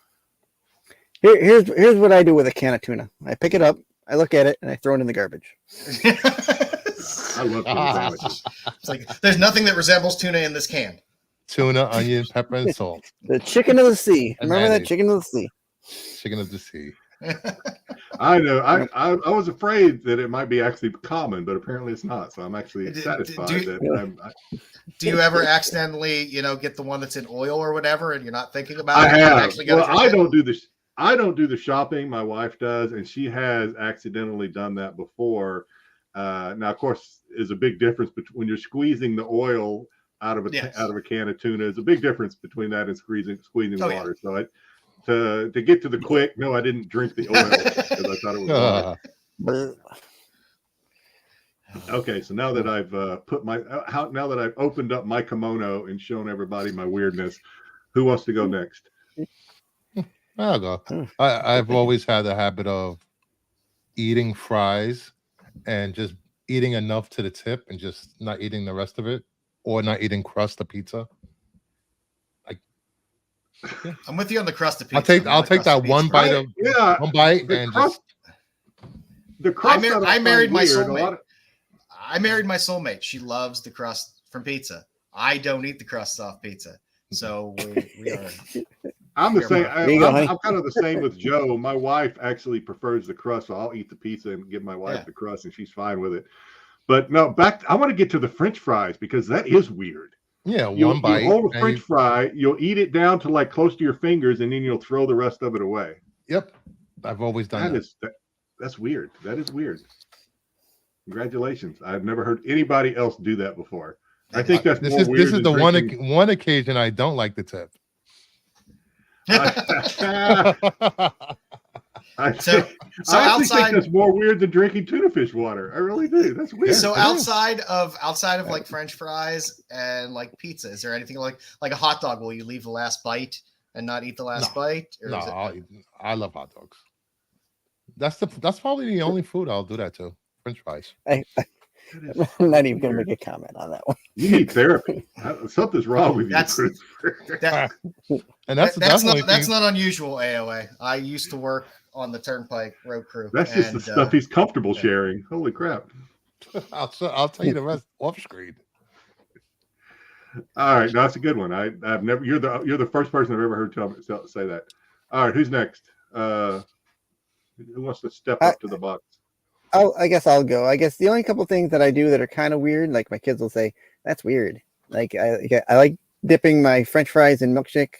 Here's what I do with a can of tuna. I pick it up, I look at it, and I throw it in the garbage.
I love tuna sandwiches.
It's like there's nothing that resembles tuna in this can.
Tuna, onion, pepper, and salt.
The chicken of the sea. Remember that chicken of the sea?
Chicken of the sea.
I know. I was afraid that it might be actually common, but apparently it's not. So I'm actually satisfied
do you ever accidentally, get the one that's in oil or whatever, and you're not thinking about it?
I have. Well, I don't do this. I don't do the shopping. My wife does, and she has accidentally done that before. Now, of course, there's a big difference between when you're squeezing the oil out of a can of tuna. There's a big difference between that and squeezing water. Yeah. So to get to the quick, no, I didn't drink the oil because I thought it was water. Okay, so now that I've now that I've opened up my kimono and shown everybody my weirdness, who wants to go next?
I'll go. I've always had the habit of eating fries and just eating enough to the tip and just not eating the rest of it, or not eating crust of pizza.
Yeah. I'm with you on the crust of pizza.
I'll take that one bite of one bite
the
and
crust, just the crust.
I married my soulmate. I married my soulmate. She loves the crust from pizza. I don't eat the crust off pizza, so we are.
I'm the same. I'm kind of the same with Joe. My wife actually prefers the crust, so I'll eat the pizza and give my wife the crust, and she's fine with it. But no, I want to get to the French fries because that is weird.
Yeah, one bite.
You hold a French fry, you'll eat it down to like close to your fingers, and then you'll throw the rest of it away.
Yep, I've always done that.
That's weird. That is weird. Congratulations! I've never heard anybody else do that before. I think that's
this is the one occasion I don't like the tip.
I actually think that's more weird than drinking tuna fish water. I really do. That's weird.
So outside of like French fries and like pizza, is there anything like a hot dog? Will you leave the last bite and not eat the last bite?
No, I love hot dogs. That's probably the only food I'll do that to. French fries.
I'm not even going to make a comment on that one.
You need therapy. Something's wrong with you,
That's-
Christopher.
That,
And that's
that's not unusual, AOA. I used to work on the Turnpike road crew.
That's just the stuff he's comfortable sharing. Holy crap!
I'll tell you the rest off screen.
All right, no, that's a good one. I've never. You're the first person I've ever heard say that. All right, who's next? Who wants to step up to the box?
I guess I'll go. I guess the only couple things that I do that are kind of weird, like my kids will say, "That's weird." Like I like dipping my French fries in milkshake.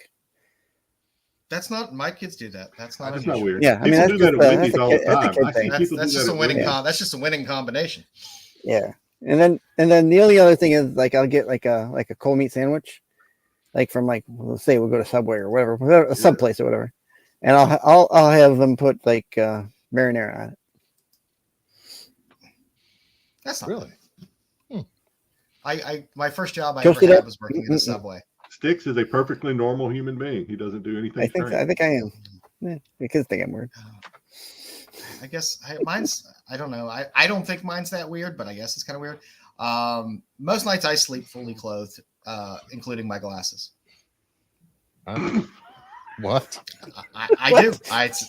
That's not my kids do that. That's not
That's
unusual.
not weird.
Yeah, I mean,
People
that's
do that at
just a-
Wendy's
that's a
all
kid-
the
that's a
time.
kid
I see
thing.
people
That's
do
just
that
a
at
winning
Wendy's.
that's just a winning combination.
Yeah, and then the only other thing is like I'll get like a cold meat sandwich, like from like let's say we'll go to Subway or whatever, a sub place or whatever, and I'll have them put like marinara on it.
That's not
Really?
I my first job I
Toasted
ever had
up?
was working at a Subway.
Styx is a perfectly normal human being. He doesn't do anything.
I think
strange.
I am. Yeah, the kids think I'm weird.
I guess mine's I don't know. I don't think mine's that weird, but I guess it's kind of weird. Most nights I sleep fully clothed, including my glasses.
What?
I do.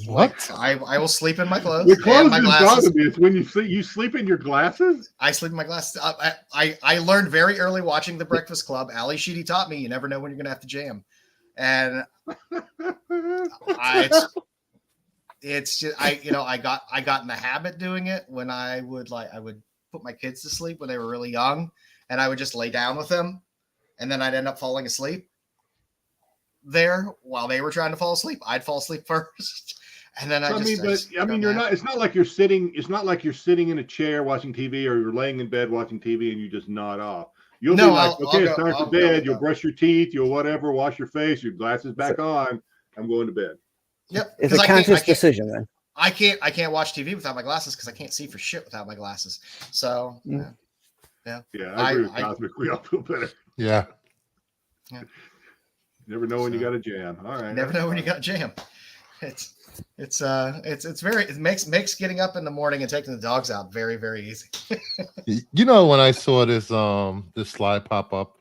What?
I will sleep in my clothes.
The
and
clothes
my
is
glasses.
bothering me. It's when you sleep in your glasses.
I sleep in my glasses. I learned very early watching The Breakfast Club. Ali Sheedy taught me you never know when you're going to have to jam, and it's just I got in the habit doing it when I would put my kids to sleep when they were really young, and I would just lay down with them, and then I'd end up falling asleep there while they were trying to fall asleep. I'd fall asleep first, and then
you're not. It's not like you're sitting. It's not like you're sitting in a chair watching TV, or you're laying in bed watching TV, and you just nod off. You'll be like, okay, it's time for bed. You'll brush your teeth. You'll whatever, wash your face. Your glasses back on. I'm going to bed.
Yep,
It's a conscious decision then.
I can't watch TV without my glasses because I can't see for shit without my glasses. So yeah.
I agree with Cosmic. We all feel better.
Yeah.
You never know when you got a jam. All right.
Never know when you got a jam. It makes getting up in the morning and taking the dogs out very, very easy.
You know, when I saw this slide pop up,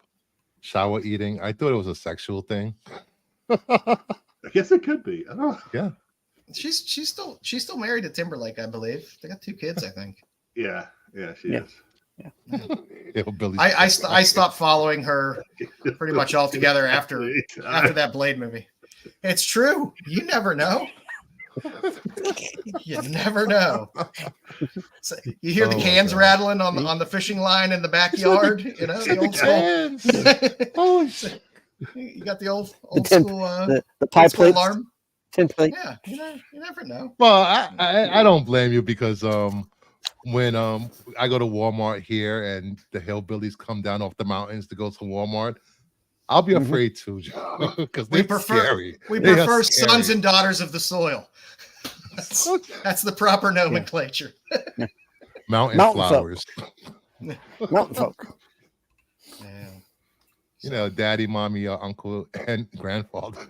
shower eating, I thought it was a sexual thing.
I guess it could be. I don't know.
Yeah.
She's still married to Timberlake, I believe. They got 2 kids, I think.
Yeah, she is.
Yeah, Billy.
I stopped following her pretty much altogether after that Blade movie. It's true. You never know. You never know. So you hear the cans rattling on the fishing line in the backyard. You know the old school. You got the old school
the pie plate
alarm.
Tin plate.
Yeah, you never know.
Well, I don't blame you because when I go to Walmart here and the hillbillies come down off the mountains to go to Walmart, I'll be afraid too, Joe, because they're scary.
We prefer sons and daughters of the soil. That's the proper nomenclature.
Mountain flowers.
Mountain folk.
Yeah.
You know, daddy, mommy, uncle, and grandfather.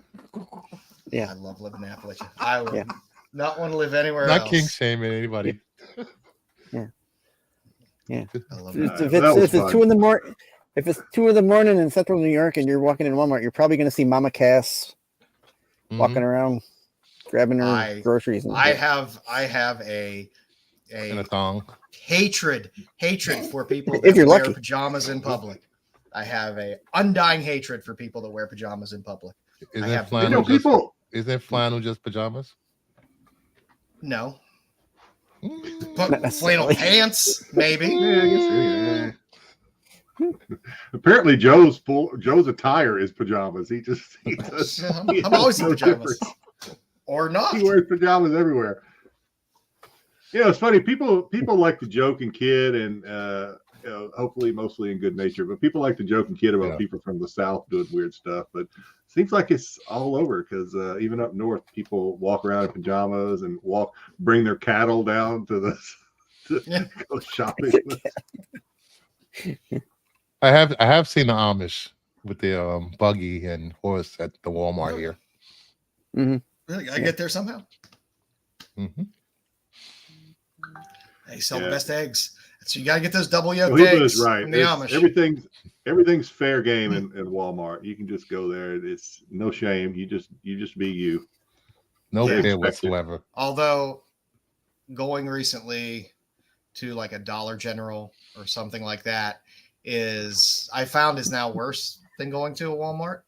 Yeah.
I love living in Appalachia. I would not want to live anywhere
Not
else.
king shaming anybody.
Yeah.
I love
If
that.
it's 2 in the morning, if it's 2 in the morning in central New York and you're walking in Walmart, you're probably going to see Mama Cass walking around, grabbing her groceries. And
I have a
thong.
hatred for people
If you're
wear
lucky.
pajamas in public. I have a undying hatred for people that wear pajamas in public.
Isn't flannel just pajamas?
No.
Not
But flannel
necessarily.
pants, maybe.
Yeah. Apparently, Joe's attire is pajamas. He does.
I'm always in pajamas. Or not.
He wears pajamas everywhere. It's funny. People like to joke and kid, and hopefully mostly in good nature. But people like to joke and kid about people from the South doing weird stuff. But it seems like it's all over because even up north, people walk around in pajamas and bring their cattle down to go shopping.
I have seen the Amish with the buggy and horse at the Walmart here.
Really? I get there somehow.
Mm-hmm.
They sell the best eggs. So you got to get those double yolk
Huba
eggs
is right.
from the Amish.
Everything's fair game in Walmart. You can just go there. It's no shame. You just be you.
No
They
fear
expect it.
whatsoever.
Although going recently to like a Dollar General or something like that is now worse than going to a Walmart.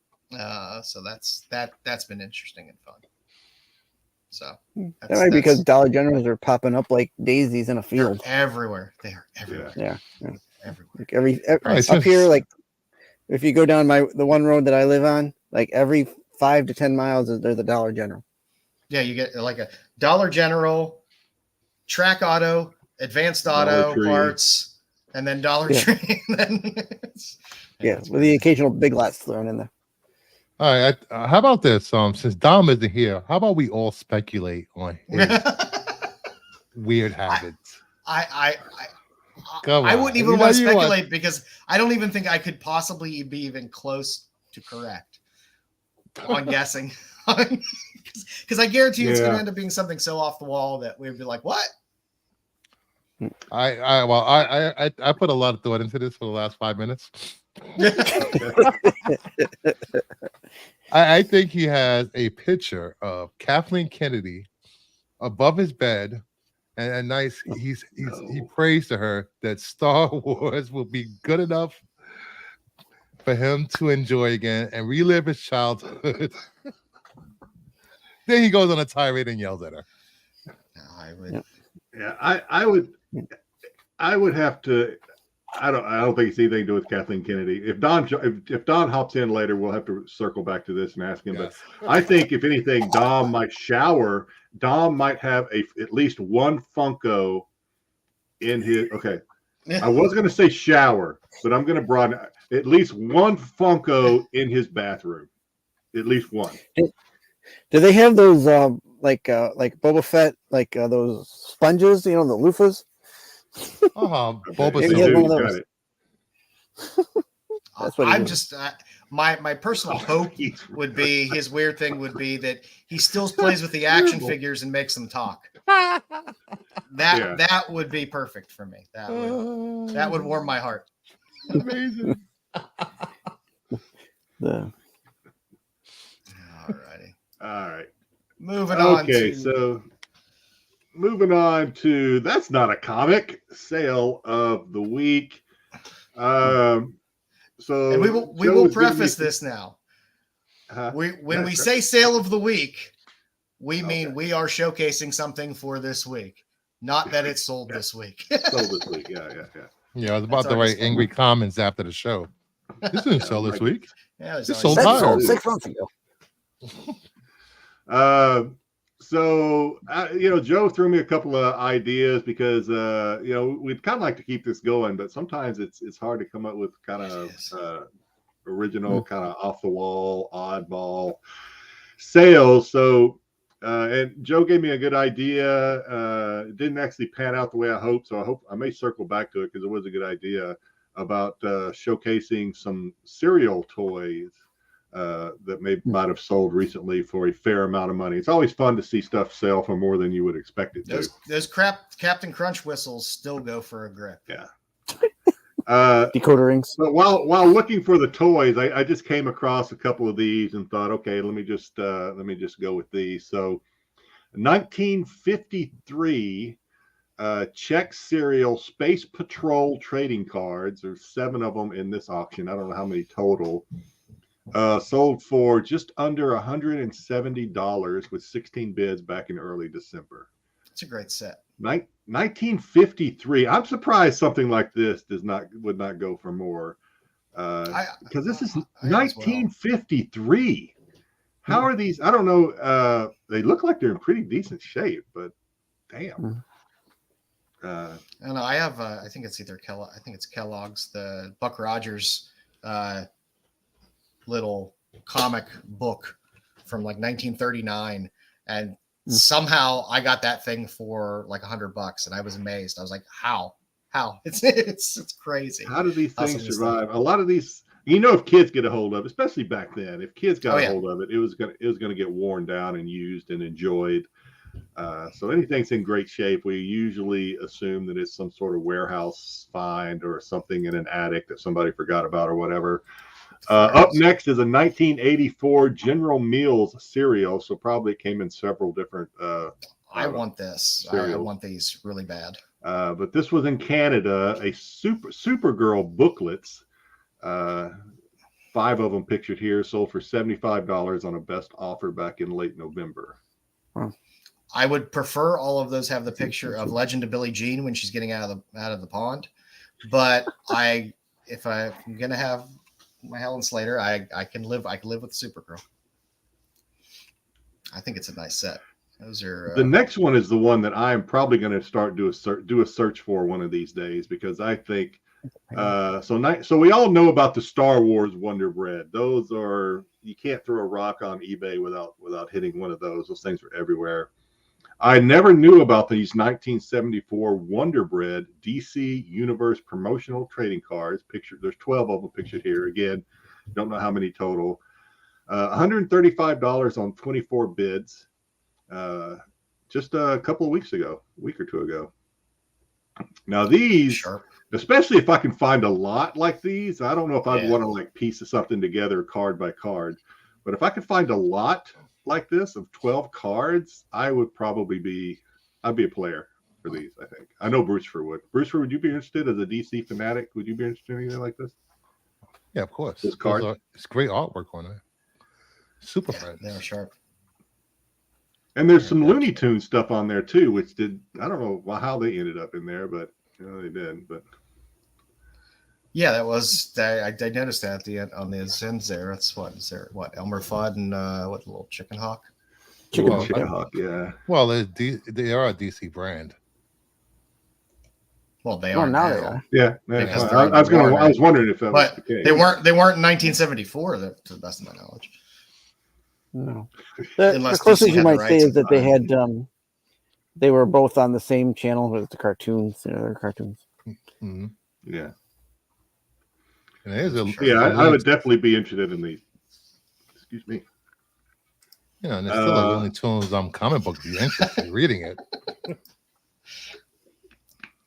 So that's been interesting and fun. So
That might be because Dollar Generals are popping up like daisies in a field.
everywhere. They are everywhere.
Yeah.
Everywhere.
Like every
Right,
up here, like if you go down the one road that I live on, like every 5 to 10 miles, there's a Dollar General.
Yeah, you get like a Dollar General, Track Auto, Advanced Auto Parts, and then Dollar Tree.
With the occasional Big Lots thrown in there.
All right. How about this? Since Dom isn't here, how about we all speculate on his weird habits?
I wouldn't even want to speculate because I don't even think I could possibly be even close to correct on guessing. Because I guarantee you it's going to end up being something so off the wall that we'd be like, what?
I put a lot of thought into this for the last 5 minutes. I think he has a picture of Kathleen Kennedy above his bed, and he prays to her that Star Wars will be good enough for him to enjoy again and relive his childhood. Then he goes on a tirade and yells at her.
I would have to. I don't think it's anything to do with Kathleen Kennedy. If Don hops in later, we'll have to circle back to this and ask him. Yes. But I think if anything, Dom might shower. Dom might have at least one Funko in his. Okay, I was going to say shower, but I'm going to broaden at least one Funko in his bathroom. At least one.
Do they have those like Boba Fett, those sponges? The loofahs.
Boba
Fett.
That's what I'm just my personal hope would be his weird thing would be that he still plays with the action figures and makes them talk. That would be perfect for me. That would warm my heart.
Amazing.
Alrighty.
All right.
Moving on.
Okay, so moving on to that's not a comic sale of the week. So
and we will preface this now. When we say sale of the week, we mean we are showcasing something for this week, not that it's sold this week.
Sold this week, yeah.
Yeah, I was about to write angry comments after the show. This didn't sell this week.
Yeah,
it sold
6 months ago.
So Joe threw me a couple of ideas because we'd kind of like to keep this going, but sometimes it's hard to come up with kind of original, kind of off the wall, oddball sales. So and Joe gave me a good idea. It didn't actually pan out the way I hoped, so I may circle back to it because it was a good idea about showcasing some cereal toys that might have sold recently for a fair amount of money. It's always fun to see stuff sell for more than you would expect it to.
Those Captain Crunch whistles still go for a grip.
Yeah.
Decoder rings.
But while looking for the toys, I just came across a couple of these and thought, okay, let me just go with these. So 1953 Czech cereal Space Patrol trading cards. There's 7 of them in this auction. I don't know how many total. Sold for just under $170 with 16 bids back in early December.
It's a great set.
1953. I'm surprised something like this would not go for more. Because this is 1953. How are these? I don't know. They look like they're in pretty decent shape, but damn.
I don't know. I have. I think it's either Kellogg. I think it's Kellogg's. The Buck Rogers little comic book from like 1939, and somehow I got that thing for like $100, and I was amazed. I was like, how? It's crazy.
How do these things survive? A lot of these, if kids get a hold of, especially back then, if kids got a hold of it, it was gonna get worn down and used and enjoyed. So anything's in great shape. We usually assume that it's some sort of warehouse find or something in an attic that somebody forgot about or whatever. Up next is a 1984 General Mills cereal. So probably came in several different.
I want this. I want these really bad.
But this was in Canada, a Supergirl booklets. 5 of them pictured here, sold for $75 on a best offer back in late November.
Wow.
I would prefer all of those have the picture of Legend of Billie Jean when she's getting out of the pond. But if I'm gonna have my Helen Slater, I can live with Supergirl. I think it's a nice set. Those are
the next one is the one that I'm probably going to start do a search for one of these days, because I think so we all know about the Star Wars Wonder Bread. Those are, you can't throw a rock on eBay without hitting one of those. Those things are everywhere. I never knew about these 1974 Wonder Bread DC Universe promotional trading cards. Pictured, there's 12 of them pictured here. Again, don't know how many total. $135 on 24 bids. Just a couple of weeks ago, a week or two ago. Now these, especially if I can find a lot like these, I don't know if I'd want to like piece something together card by card, but if I could find a lot like this of 12 cards, I'd be a player for these. I think I know Brewster would. Brewster, would you be interested as a DC fanatic? Would you be interested in anything like this?
Yeah, of course.
This card,
it's great artwork on it. Super friends.
They're sharp.
And there's some Looney Tunes stuff on there too, which I don't know how they ended up in there, but they did. But
yeah, that was I noticed that at the end on the ends there. That's what Elmer Fudd and what the little Chicken Hawk.
Chicken Hawk, yeah.
Well, they are a DC brand.
Well, they are now. They are.
Yeah, I was wondering if that was the case.
They weren't in 1974, to the best of my knowledge.
No, the closest you might say is that they had they were both on the same channel with the cartoons. Their cartoons.
Mm-hmm.
Yeah.
And
I would definitely be interested in these. Excuse me.
Yeah, and it's still a Looney Tunes comic book. If you're interested in reading it.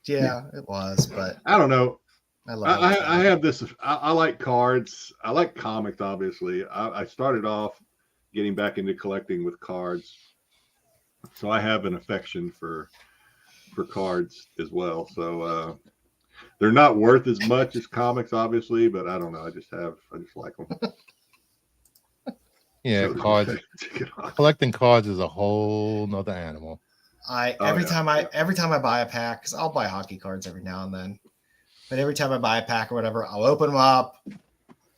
Yeah, it was, but
I don't know.
I
have this. I like cards. I like comics. Obviously, I started off getting back into collecting with cards, so I have an affection for cards as well. So they're not worth as much as comics, obviously, but I don't know. I just like them.
Yeah, cards. Collecting cards is a whole nother animal.
Every time I buy a pack, because I'll buy hockey cards every now and then, but every time I buy a pack or whatever, I'll open them up,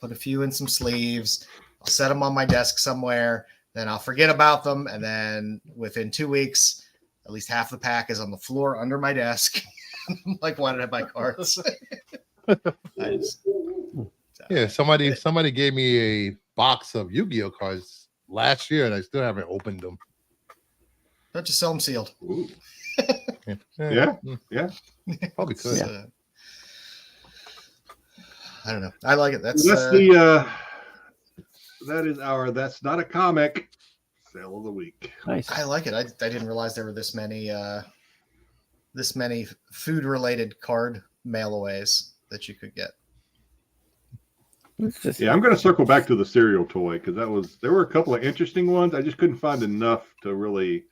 put a few in some sleeves, I'll set them on my desk somewhere, then I'll forget about them, and then within 2 weeks, at least half the pack is on the floor under my desk. I'm like, why did I buy cards?
Yeah, somebody gave me a box of Yu-Gi-Oh cards last year, and I still haven't opened them.
Don't just sell them sealed.
Yeah.
Probably could.
Yeah. I don't know. I like it. That's
that's not a comic sale of the week.
Nice.
I like it. I didn't realize there were this many food related card mailaways that you could get.
I'm going to circle back to the cereal toy, because there were a couple of interesting ones. I just couldn't find enough to really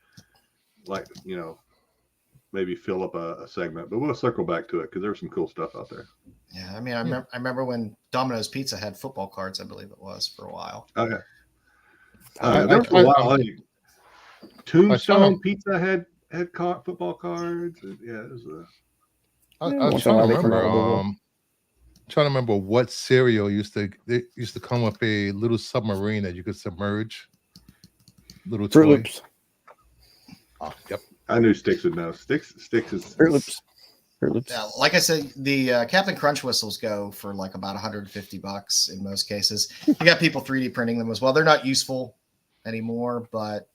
maybe fill up a segment, but we'll circle back to it because there's some cool stuff out there.
Yeah, I mean, I remember when Domino's Pizza had football cards, I believe it was, for a while.
Okay. Tombstone Pizza had football cards. Yeah, it was
I'm trying to remember what cereal used to come with a little submarine that you could submerge. Little
Fruit
toy.
Loops.
Oh, yep.
I knew Styx would know. Styx is
Fruit Loops. Fruit Loops.
Yeah, like I said, the Captain Crunch whistles go for like about $150 in most cases. You got people 3D printing them as well. They're not useful anymore, but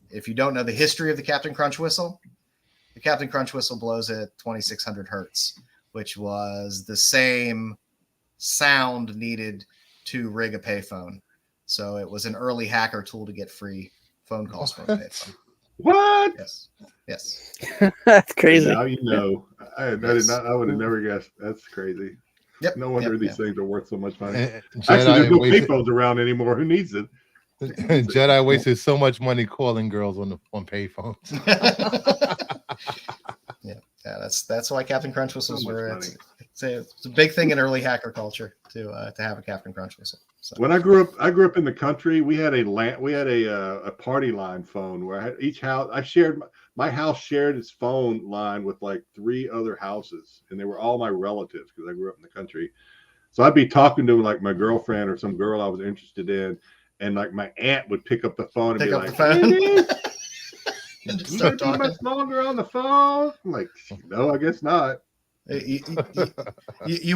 if you don't know the history of the Captain Crunch whistle, the Captain Crunch whistle blows at 2600 hertz, which was the same sound needed to rig a payphone. So it was an early hacker tool to get free phone calls from a payphone.
What?
Yes. Yes.
That's crazy.
Now you know. I would
Yes.
have never guessed. That's crazy.
Yep.
No wonder
yep,
these
yep.
things are worth so much money.
Jedi
Actually, there's no
wasted,
payphones around anymore. Who needs it?
Jedi wasted so much money calling girls on payphones.
Yeah, that's why Captain Crunch whistles
So much
were.
money.
It's a big thing in early hacker culture to have a Captain Crunch whistle. So.
When I grew up in the country. We had a party line phone where I had each house. My house shared its phone line with like 3 other houses, and they were all my relatives because I grew up in the country. So I'd be talking to like my girlfriend or some girl I was interested in, and like my aunt would pick up the phone and
Pick
be
up
like,
the phone.
"Hey,
And just
you
start
gonna be
talking.
much longer on the phone?" I'm like, "No, I guess not."
You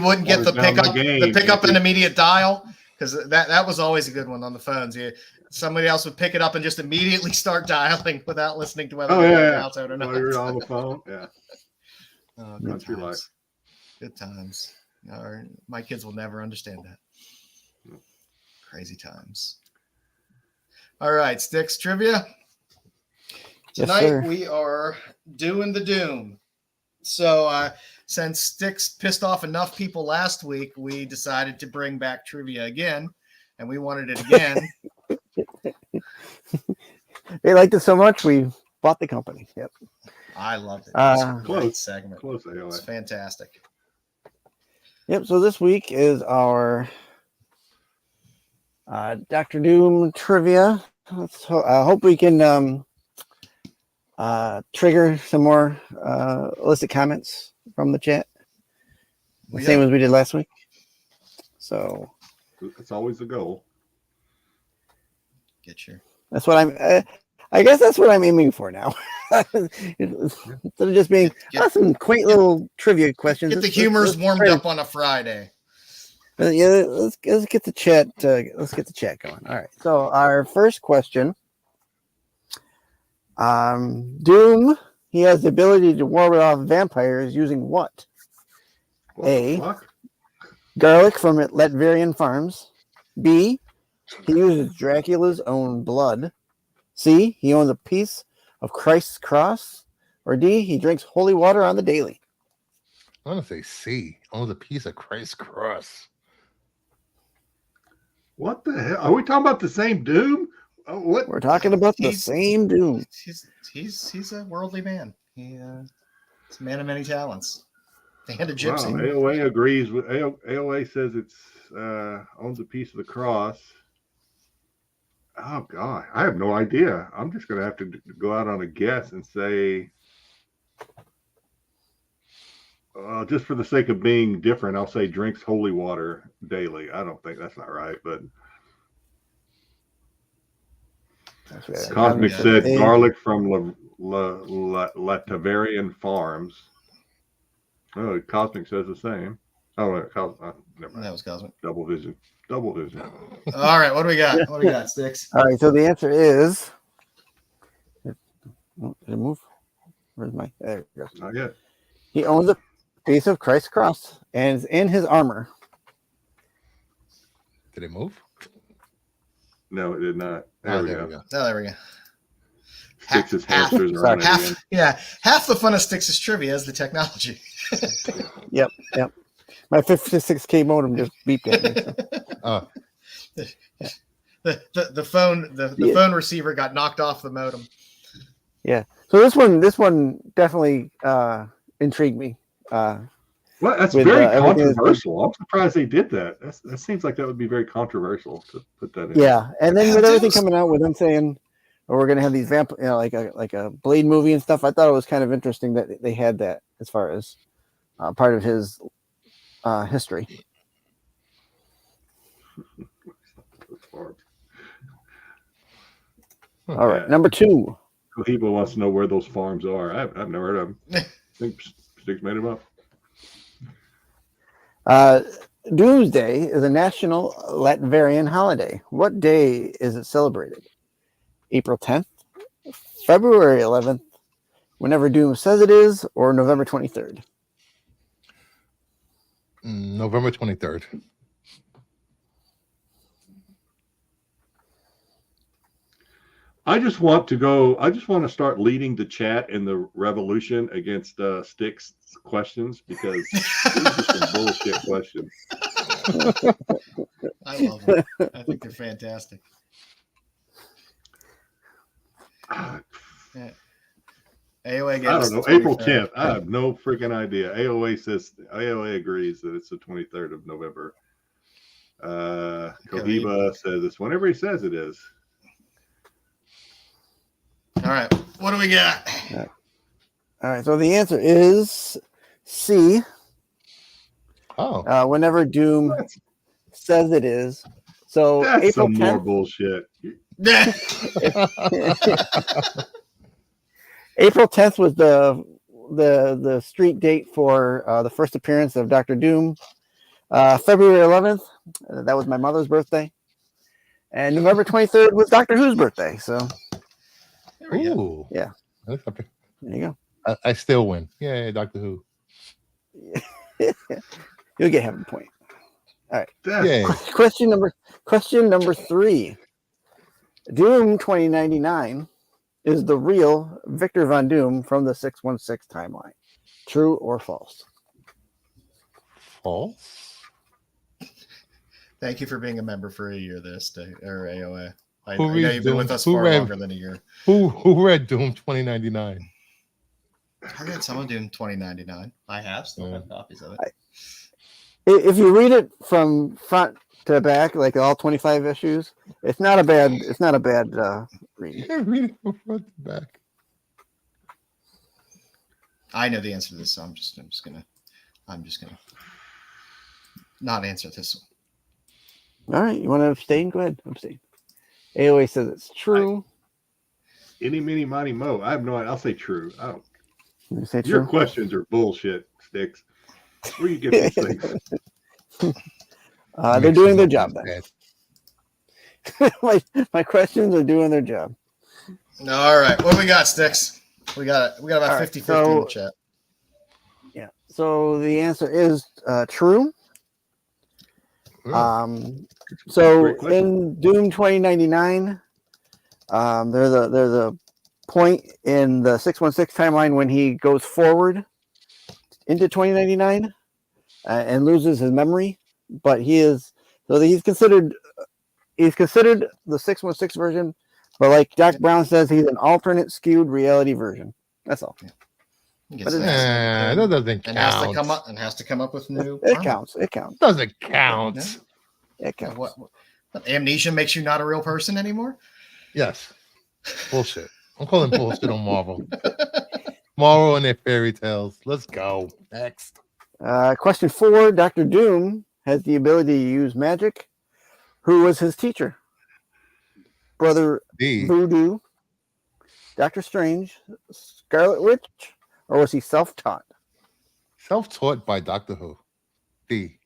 wouldn't get the
Always down my
pickup,
game,
and
Andy.
immediate dial, because that was always a good one on the phones. Somebody else would pick it up and just immediately start dialing without listening to whether
Oh
they got
yeah,
the outside or not.
while you're on the phone, yeah.
Oh, good
Country life.
times. Good times. My kids will never understand that. Crazy times. All right, Styx trivia.
Yes,
Tonight
sir.
we are doing the Doom. So since Styx pissed off enough people last week, we decided to bring back trivia again, and we wanted it again.
They liked it so much, we bought the company. Yep.
I loved it. It was a great
Close.
segment.
Close AOA.
It's fantastic.
Yep. So this week is our Dr. Doom trivia. Let's hope we can trigger some more illicit comments from the chat, the same as we did last week. So
It's always the goal.
Get your
that's what I guess that's what I'm aiming for now. Instead of just being some quaint little trivia questions.
get the humors warmed up on a Friday.
Yeah, let's get the chat. Let's get the chat going. All right. So our first question. Doom. He has the ability to ward off vampires using what?
What
A.
the fuck?
Garlic from Latvian farms. B. He uses Dracula's own blood. C. He owns a piece of Christ's cross. Or D. He drinks holy water on the daily.
I want to say C. Owns a piece of Christ's cross.
What the hell? Are we talking about the same Doom? Oh, what?
We're talking about the
He's-
same Doom.
He's a worldly man. He's a man of many talents. And a
Wow,
gypsy.
AOA agrees with AOA says it's owns a piece of the cross. Oh god, I have no idea. I'm just gonna have to go out on a guess and say, just for the sake of being different, I'll say drinks holy water daily. I don't think that's not right, but
That's right.
Cosmic
Yeah.
said
A.
garlic from Latvian farms. Oh, Cosmic says the same. Oh, never mind.
That was Cosmic.
Double vision. Double vision.
All right, what do we got? What do we got, Styx?
All right, so the answer is. Oh, did it move? Where's my? There we go.
Not yet.
He owns a piece of Christ's cross and is in his armor.
Did it move?
No, it did not. There we go.
Oh, there we go.
Styx's
Half-
hamsters are on it again.
Half the fun of Styx's trivia is the technology.
Yep. My 56K modem just beeped at me. So.
The phone receiver got knocked off the modem.
Yeah. So this one definitely intrigued me.
Well, that's
With,
very
everything that's
controversial. I'm surprised they did that. That seems like that would be very controversial to put that in.
Yeah, and then
Yeah,
with everything
dudes.
coming out with them saying, "Oh, we're gonna have these like a Blade movie and stuff," I thought it was kind of interesting that they had that as far as part of his history. All right,
Yeah.
number 2.
Cohiba wants to know where those farms are. I've never heard of them. I think Styx made them up.
Doomsday is a national Latvian holiday. What day is it celebrated? April 10th, February 11th, whenever Doom says it is, or November 23rd?
November 23rd.
I just want to start leading the chat in the revolution against Styx questions because these are some bullshit questions.
I love them. I think they're fantastic. Yeah. AOA
I
gets
don't know.
the
April
23rd.
10th. I have no freaking idea. AOA agrees that it's the 23rd of November. Cohiba says it's whenever he says it is.
All right. What do we got?
All right. So the answer is C.
Oh,
Whenever Doom says it is. So
That's
April
some more
10th.
bullshit.
April 10th was the street date for the first appearance of Dr. Doom. February 11th, that was my mother's birthday. And November 23rd was Doctor Who's birthday. So
There we go.
ooh,
Yeah.
there
you go.
I still win. Yeah, Doctor Who.
You'll get half a point.
That's
Yay.
Question number 3. Doom 2099 is the real Victor Von Doom from the 616 timeline. True or false?
False.
Thank you for being a member for a year this day, or AOA. I
Who
know
reads
you've been with
Doom?
us
Who
far
read-
longer than a year.
Who read Doom 2099?
I read some of Doom 2099. I have still have copies of it.
If you read it from front to back, like all 25 issues, it's not a bad read.
Read it from front to back.
I know the answer to this, so I'm just gonna not answer this one.
All right, you want to abstain? Go ahead, abstain. AOA says it's true.
any, mini, money, mo. I have no idea. I'll say true. I don't.
You say
Your
true?
questions are bullshit, Styx. Where do you get these things?
They're doing their job then. my questions are doing their job.
All right, what do we got, Styx? We got about
All right,
50-50 in
so-
the chat.
Yeah. So the answer is true.
Oh,
So
Great question.
in Doom 2099, there's a point in the 616 timeline when he goes forward into 2099 and loses his memory, but he's considered the 616 version, but like Doc Brown says, he's an alternate skewed reality version. That's all.
He gets
But it's-
that.
that doesn't
and has to
count.
come up with new.
It
armor.
counts. It counts.
Doesn't count.
Yeah.
It counts.
What amnesia makes you not a real person anymore?
Yes. Bullshit. I'm calling bullshit on Marvel. Marvel and their fairy tales. Let's go. Next.
Question 4. Dr. Doom has the ability to use magic. Who was his teacher? Brother
D.
Voodoo, Doctor Strange, Scarlet Witch, or was he self-taught?
Self-taught by Doctor Who. D.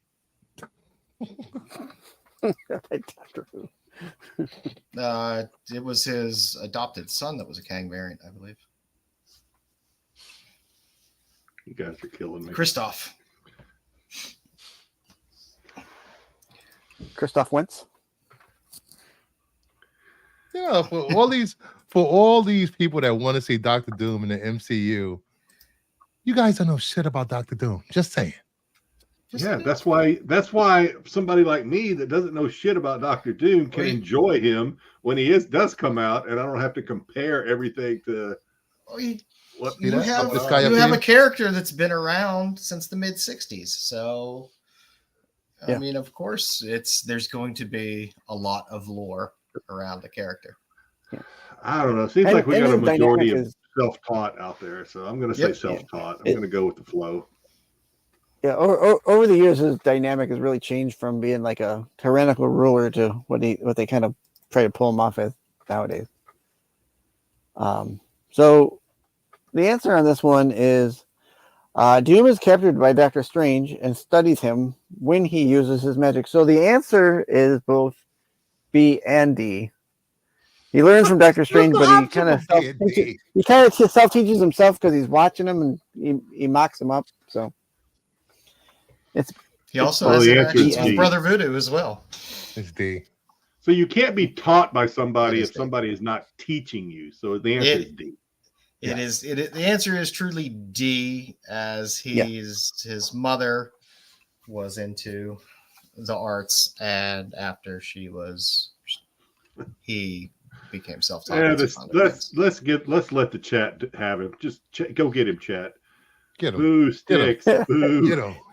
Doctor Who.
It was his adopted son that was a Kang variant, I believe.
You guys are killing me.
Christoph.
Christoph Wentz.
Yeah, for all these people that want to see Doctor Doom in the MCU, you guys don't know shit about Doctor Doom. Just saying.
Yeah, that's why somebody like me that doesn't know shit about Doctor Doom can enjoy him when he does come out, and I don't have to compare everything to what
You
that?
have,
This guy up
you have
here?
a character that's been around since the mid 60s. So,
Yeah.
I mean, of course, there's going to be a lot of lore around the character.
I don't know. Seems
And-
like we
and
got a
his
majority
dynamic
of
is-
self-taught out there, so I'm going to say
Yep.
self-taught. I'm
It-
going to go with the flow.
Yeah, over the years, his dynamic has really changed from being like a tyrannical ruler to what they kind of try to pull him off as nowadays. So the answer on this one is Doom is captured by Doctor Strange and studies him when he uses his magic. So the answer is both B and D. He learns from Doctor Strange, but he kind of self-teaches himself because he's watching him and he mocks him up. So
He also
Well,
has
the answer
interactions
is
with
D.
Brother Voodoo as well.
It's D.
So you can't be taught by
It
somebody
is
if somebody is not teaching you. So the answer is D.
It is. The answer is truly D, as his mother was into the arts, and after he became self-taught.
Yeah, let's let the chat have him. Just go get him, chat.
Get him.
Boo, Styx. Boo.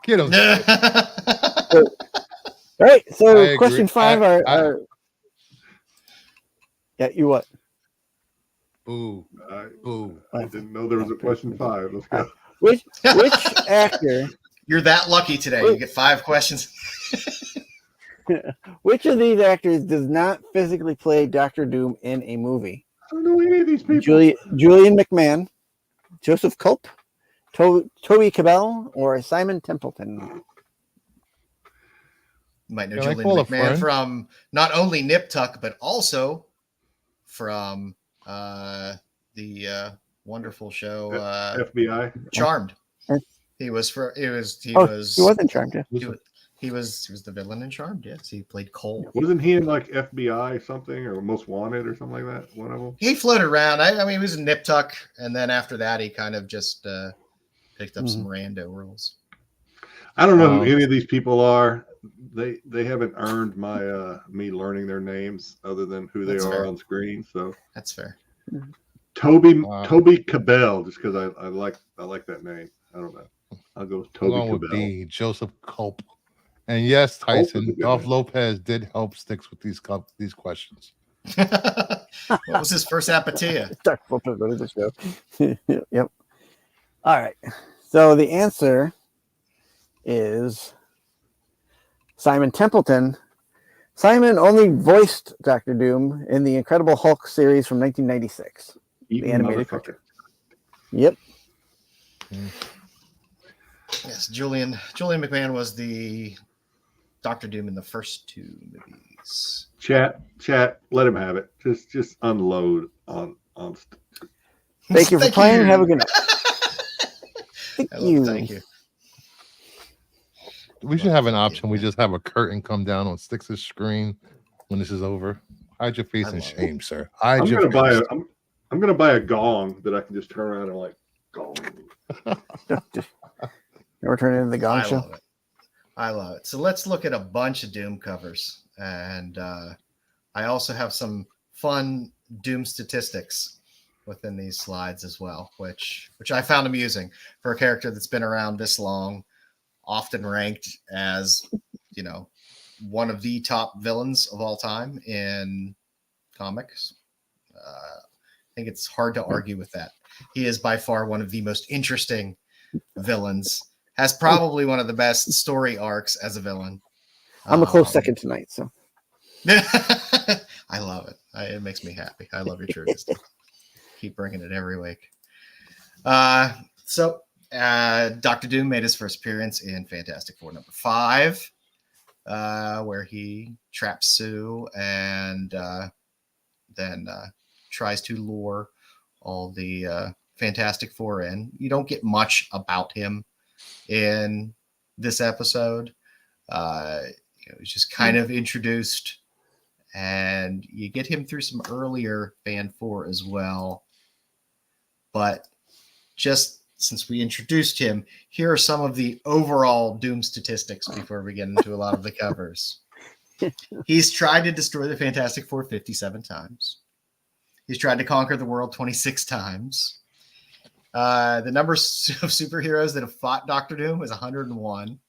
Get him.
All right.
I
So
agree.
question 5 are yeah. You what?
Boo. Boo.
I didn't know there was a question 5. Let's go.
Which actor?
You're that lucky today. You get 5 questions.
Which of these actors does not physically play Doctor Doom in a movie?
I don't know any of these people.
Julian McMahon, Joseph Culp, Toby Cabell, or Simon Templeton?
You might know
Can I
Julian
call a
McMahon
friend?
from not only Nip Tuck, but also from the wonderful show
FBI.
Charmed.
Eh.
He was
He wasn't Charmed. Yeah.
He was the villain in Charmed. Yes, he played Cole.
Wasn't he in like FBI something or Most Wanted or something like that? One of them.
He floated around. I mean, he was in Nip Tuck, and then after that, he kind of just picked up some rando roles.
I don't know who any of these people are. They haven't earned my me learning their names other than who they
That's
are
fair.
on screen. So
That's fair.
Toby Cabell, just because I like that name. I don't know. I'll go with Toby
Along with
Cabell.
B, Joseph Culp. And yes,
Culp is a
Tyson,
good
Dolph
name.
Lopez did help Styx with these questions.
What was his first apatia?
Dark Flipper, what is the show? Yep. All right. So the answer is Simon Templeton. Simon only voiced Doctor Doom in the Incredible Hulk series from 1996.
Eating
The animated
motherfucker.
Yep.
Yes, Julian McMahon was the Doctor Doom in the first 2 movies.
Chat, let him have it. Just unload on.
Thank you for playing. Have a good night. Thank you.
Thank you.
We should have an option. We just have a curtain come down on Styx's screen when this is over. Hide your face in shame, sir.
I'm gonna buy a gong that I can just turn around and like gong.
Never turn into the Gong Show.
I love it. So let's look at a bunch of Doom covers, and I also have some fun Doom statistics within these slides as well, which I found amusing for a character that's been around this long, often ranked as, one of the top villains of all time in comics. I think it's hard to argue with that. He is by far one of the most interesting villains, has probably one of the best story arcs as a villain.
I'm a close second tonight, so.
I love it. It makes me happy. I love your trueness. Keep bringing it every week. So Dr. Doom made his first appearance in Fantastic Four #5, where he traps Sue and then tries to lure all the Fantastic Four in. You don't get much about him in this episode. He's just kind of introduced, and you get him through some earlier Fan 4 as well. But just since we introduced him, here are some of the overall Doom statistics before we get into a lot of the covers. He's tried to destroy the Fantastic Four 57 times. He's tried to conquer the world 26 times. The number of superheroes that have fought Doctor Doom is 101.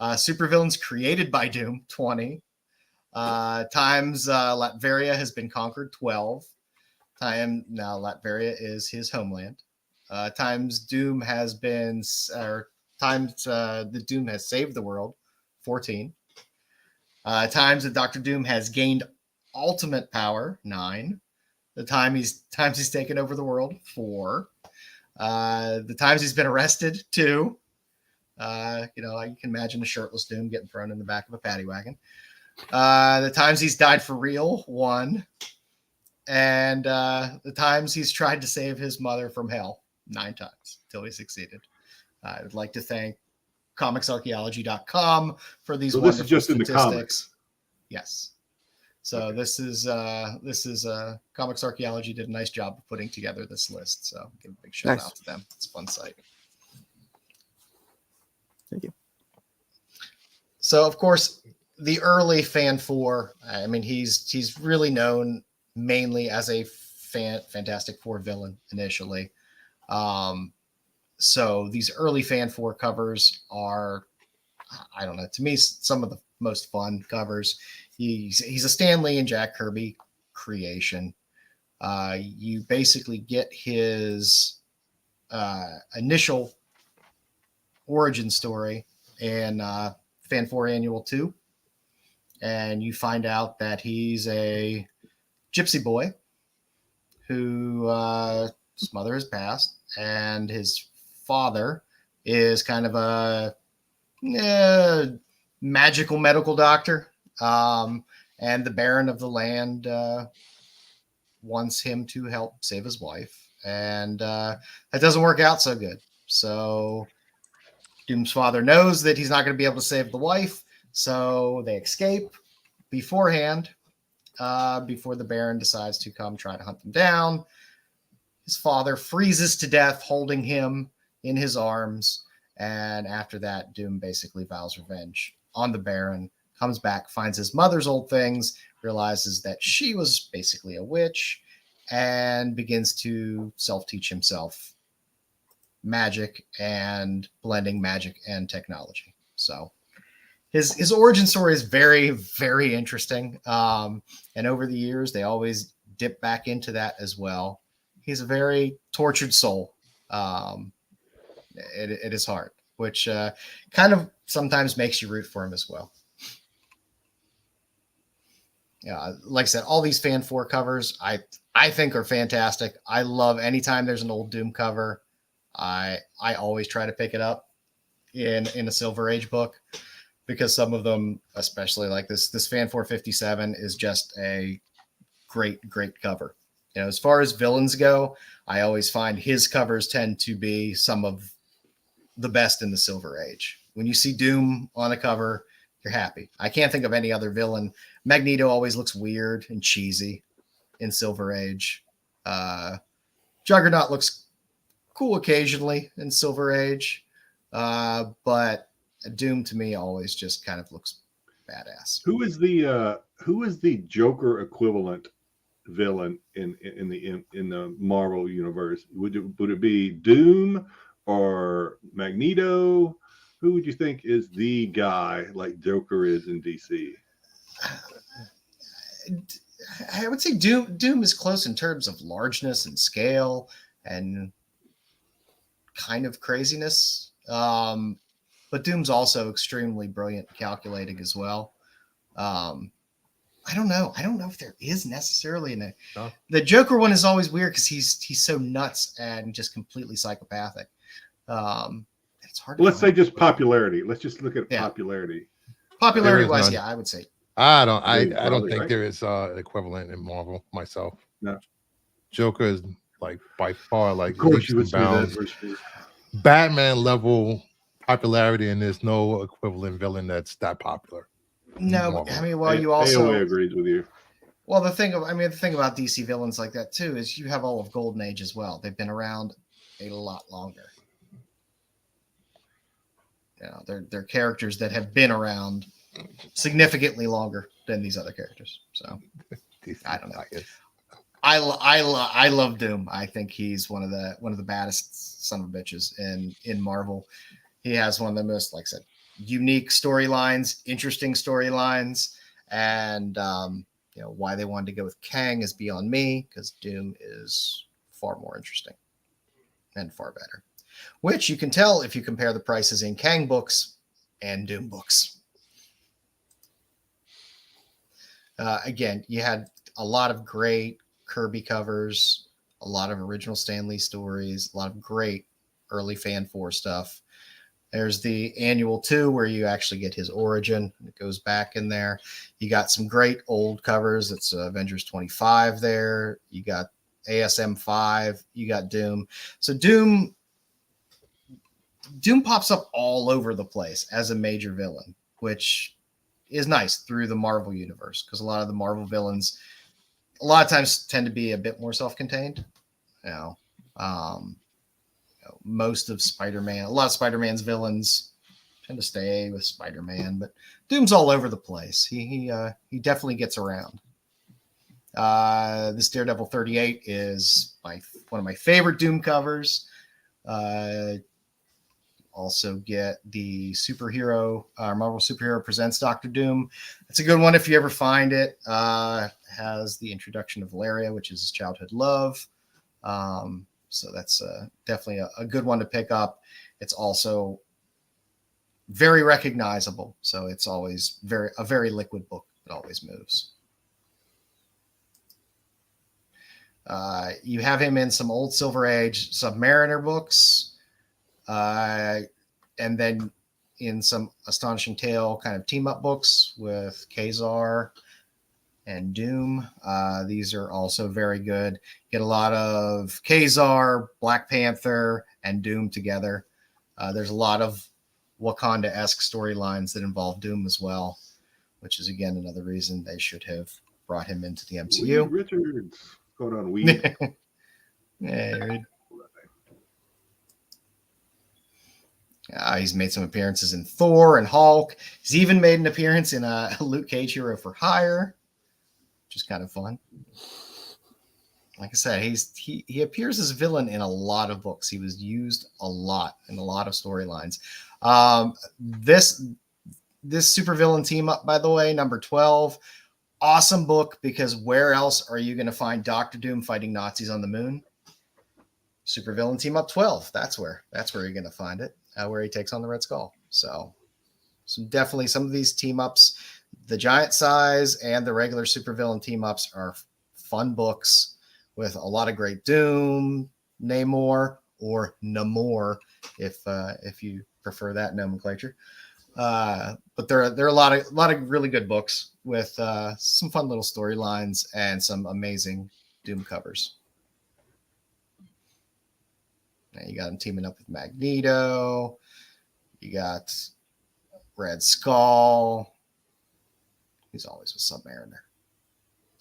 Supervillains created by Doom, 20. Times Latveria has been conquered, 12. Now Latveria is his homeland. Times Doom has been, the Doom has saved the world, 14. Times that Doctor Doom has gained ultimate power, 9. The times he's taken over the world, 4. The times he's been arrested, 2. I can imagine a shirtless Doom getting thrown in the back of a paddy wagon. The times he's died for real, 1. And the times he's tried to save his mother from hell, 9 times until he succeeded. I would like to thank comicsarchaeology.com for these
So
wonderful
this is just
statistics.
in the comics.
Yes. So
Okay.
this is Comics Archaeology did a nice job of putting together this list. So give a big shout
Nice.
out to them. It's a fun site.
Thank you.
So of course, the early Fan 4, I mean, he's really known mainly as a Fantastic Four villain initially. So these early Fan 4 covers are, I don't know, to me, some of the most fun covers. He's a Stan Lee and Jack Kirby creation. You basically get his initial origin story in Fan 4 Annual 2. And you find out that he's a gypsy boy who his mother has passed, and his father is kind of a magical medical doctor. And the Baron of the land wants him to help save his wife. And that doesn't work out so good. So Doom's father knows that he's not going to be able to save the wife. So they escape beforehand, before the Baron decides to come try to hunt them down. His father freezes to death, holding him in his arms. And after that, Doom basically vows revenge on the Baron, comes back, finds his mother's old things, realizes that she was basically a witch, and begins to self-teach himself magic and blending magic and technology. So his origin story is very, very interesting. And over the years, they always dip back into that as well. He's a very tortured soul. It is hard, which kind of sometimes makes you root for him as well. Yeah, like I said, all these Fan 4 covers I think are fantastic. I love anytime there's an old Doom cover. I always try to pick it up in a Silver Age book, because some of them, especially like this Fan 457, is just a great cover. You know, as far as villains go, I always find his covers tend to be some of the best in the Silver Age. When you see Doom on a cover, you're happy. I can't think of any other villain. Magneto always looks weird and cheesy in Silver Age. Juggernaut looks cool occasionally in Silver Age, but Doom to me always just kind of looks badass.
Who is the Joker equivalent villain in the Marvel universe? Would it be Doom or Magneto? Who would you think is the guy like Joker is in DC?
I would say Doom is close in terms of largeness and scale and kind of craziness. But Doom's also extremely brilliant and calculating as well. I don't know if there is necessarily the Joker one is always weird because he's so nuts and just completely psychopathic. It's hard.
Let's say just popularity. Let's just look at popularity.
Popularity wise, yeah, I would say.
I don't think
right?
there is an equivalent in Marvel myself.
No.
Joker is like by far like
Of course you would
leaps
say
and
that.
bounds. Batman level popularity, and there's no equivalent villain that's that popular.
No,
Marvel.
I mean, well, you also
AOA agrees with you.
Well, the thing about DC villains like that too is you have all of Golden Age as well. They've been around a lot longer. You know, they're characters that have been around significantly longer than these other characters. So I don't know. I love Doom. I think he's one of the baddest son of bitches in Marvel. He has one of the most, like I said, unique storylines, interesting storylines, and you know, why they wanted to go with Kang is beyond me, because Doom is far more interesting and far better. Which you can tell if you compare the prices in Kang books and Doom books. Again, you had a lot of great Kirby covers, a lot of original Stan Lee stories, a lot of great early Fan 4 stuff. There's the Annual 2 where you actually get his origin. It goes back in there. You got some great old covers. It's Avengers 25 there. You got ASM 5. You got Doom. So Doom pops up all over the place as a major villain, which is nice through the Marvel universe, because a lot of the Marvel villains a lot of times tend to be a bit more self-contained. Most of Spider-Man, a lot of Spider-Man's villains tend to stay with Spider-Man, but Doom's all over the place. He definitely gets around. This Daredevil 38 is one of my favorite Doom covers. Also get the Marvel Superhero Presents Doctor Doom. It's a good one if you ever find it. Has the introduction of Valeria, which is his childhood love. So that's definitely a good one to pick up. It's also very recognizable. So it's always a very liquid book that always moves. You have him in some old Silver Age Submariner books. And then in some Astonishing Tale kind of team up books with Kazar and Doom. These are also very good. Get a lot of Kazar, Black Panther, and Doom together. There's a lot of Wakanda-esque storylines that involve Doom as well, which is, again, another reason they should have brought him into the MCU.
Reed Richards. Going on Weed.
Yeah, Reed. He's made some appearances in Thor and Hulk. He's even made an appearance in a Luke Cage Hero for Hire, which is kind of fun. Like I said, he appears as a villain in a lot of books. He was used a lot in a lot of storylines. This supervillain team up, by the way, number 12, awesome book, because where else are you going to find Doctor Doom fighting Nazis on the moon? Supervillain team up 12. That's where you're going to find it. Where he takes on the Red Skull. So definitely some of these team ups, the giant size and the regular supervillain team ups, are fun books with a lot of great Doom, Namor, or Namor, if you prefer that nomenclature. But there are a lot of really good books with some fun little storylines and some amazing Doom covers. Now you got him teaming up with Magneto. You got Red Skull. He's always with Submariner.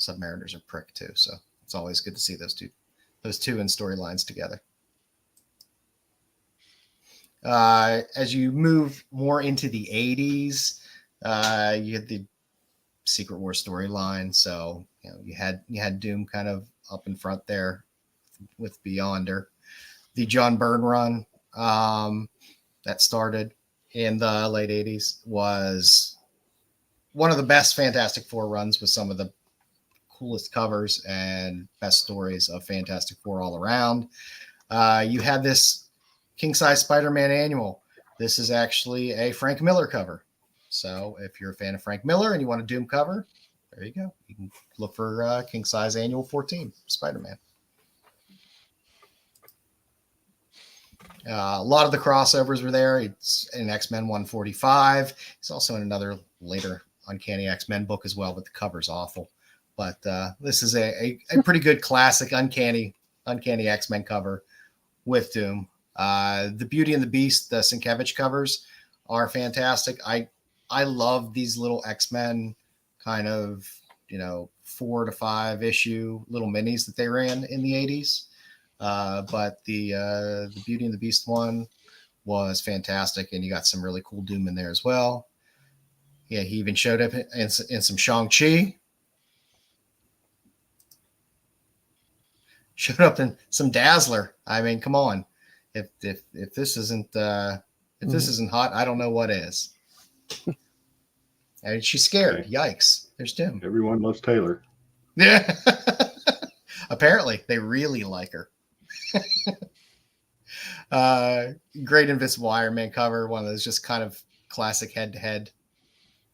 Submariner's a prick too, so it's always good to see those two in storylines together. As you move more into the 80s, you had the Secret War storyline. So you had Doom kind of up in front there with Beyonder. The John Byrne run that started in the late 80s was one of the best Fantastic Four runs, with some of the coolest covers and best stories of Fantastic Four all around. You had this king-size Spider-Man annual. This is actually a Frank Miller cover. So if you're a fan of Frank Miller and you want a Doom cover, there you go. You can look for king-size annual 14 Spider-Man. A lot of the crossovers were there. It's in X-Men 145. He's also in another later Uncanny X-Men book as well, but the cover's awful. But this is a pretty good classic Uncanny X-Men cover with Doom. The Beauty and the Beast, the Sienkiewicz covers are fantastic. I love these little X-Men kind of 4 to 5 issue little minis that they ran in the 80s. But the Beauty and the Beast one was fantastic, and you got some really cool Doom in there as well. Yeah, he even showed up in some Shang-Chi. Showed up in some Dazzler. I mean, come on. If this isn't this isn't hot, I don't know what is. And she's scared. Okay. Yikes! There's Doom.
Everyone loves Taylor.
Yeah. Apparently, they really like her. Great Invincible Iron Man cover, one of those just kind of classic head-to-head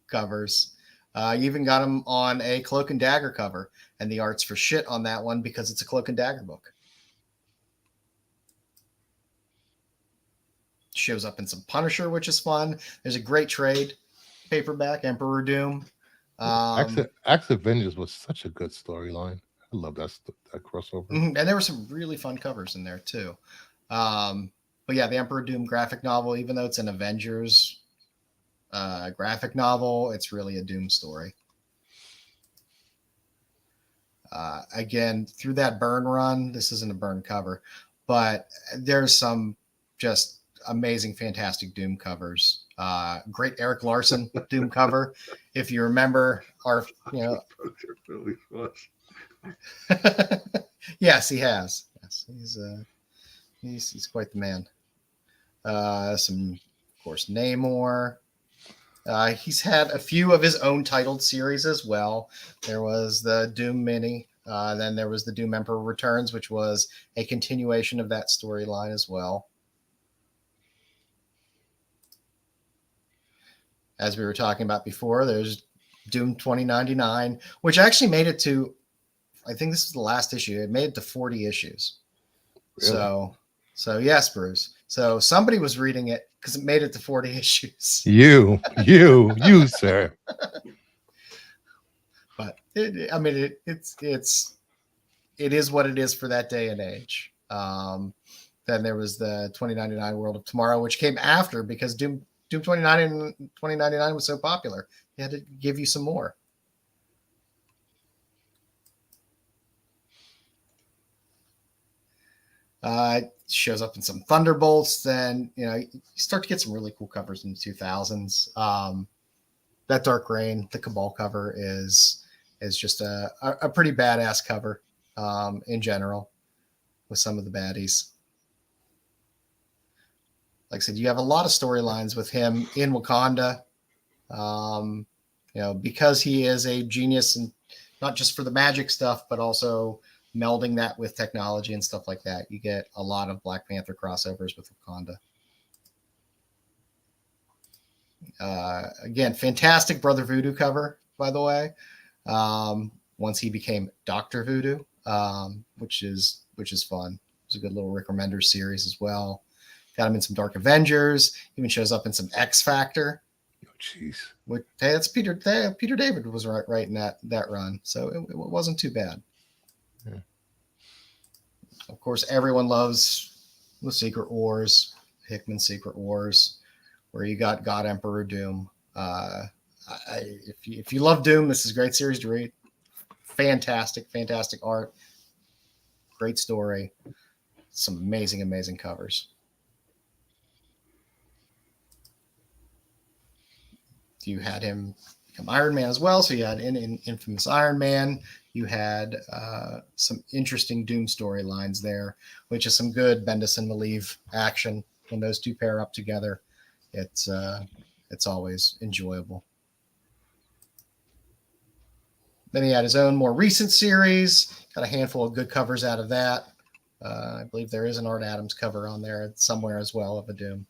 covers. You even got him on a Cloak and Dagger cover, and the art's for shit on that one because it's a Cloak and Dagger book. Shows up in some Punisher, which is fun. There's a great trade paperback, Emperor Doom.
Acts of Vengeance was such a good storyline. I love that crossover.
Mm-hmm. And there were some really fun covers in there too. But yeah, the Emperor Doom graphic novel, even though it's an Avengers graphic novel. It's really a Doom story. Again, through that burn run, this isn't a burn cover, but there's some just amazing, fantastic Doom covers. Great Eric Larson Doom cover. If you remember our,
Really fun.
yes, he has. Yes, he's quite the man. Some, of course, Namor. He's had a few of his own titled series as well. There was the Doom Mini. Then there was the Doom Emperor Returns, which was a continuation of that storyline as well. As we were talking about before, there's Doom 2099, which actually made it to, I think this is the last issue. It made it to 40 issues. Really? So yes, Bruce. So somebody was reading it because it made it to 40 issues.
You, sir.
But it is what it is for that day and age. Then there was the 2099 World of Tomorrow, which came after because Doom 2099 was so popular. They had to give you some more. It shows up in some Thunderbolts. Then, you start to get some really cool covers in the 2000s. That Dark Reign, the Cabal cover is just a pretty badass cover in general with some of the baddies. Like I said, you have a lot of storylines with him in Wakanda. Because he is a genius, and not just for the magic stuff, but also melding that with technology and stuff like that. You get a lot of Black Panther crossovers with Wakanda. Again, fantastic Brother Voodoo cover, by the way. Once he became Dr. Voodoo, which is fun. It's a good little Rick Remender series as well. Got him in some Dark Avengers. Even shows up in some X Factor.
Oh, jeez.
Hey, that's Peter David was writing that run, so it wasn't too bad.
Yeah.
Of course, everyone loves the Secret Wars, Hickman's Secret Wars, where you got God Emperor Doom. If you love Doom, this is a great series to read. Fantastic art, great story, some amazing covers. You had him become Iron Man as well, so you had in Infamous Iron Man. You had some interesting Doom storylines there, which is some good Bendis and Malieve action. When those two pair up together, it's always enjoyable. Then he had his own more recent series. Got a handful of good covers out of that. I believe there is an Art Adams cover on there somewhere as well of a Doom.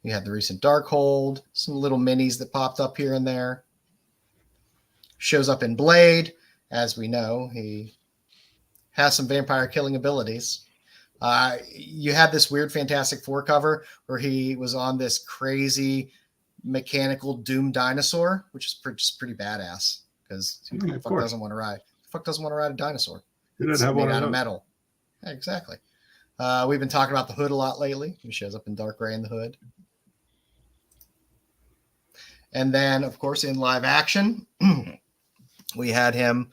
You had the recent Darkhold, some little minis that popped up here and there. Shows up in Blade. As we know, he has some vampire killing abilities. You had this weird Fantastic Four cover where he was on this crazy mechanical Doom dinosaur, which is just pretty badass because who the fuck doesn't want to ride? The fuck doesn't want to ride a dinosaur? It's made out of metal. Yeah, exactly. We've been talking about the Hood a lot lately. He shows up in Dark Gray in the Hood. And then, of course, in live action, we had him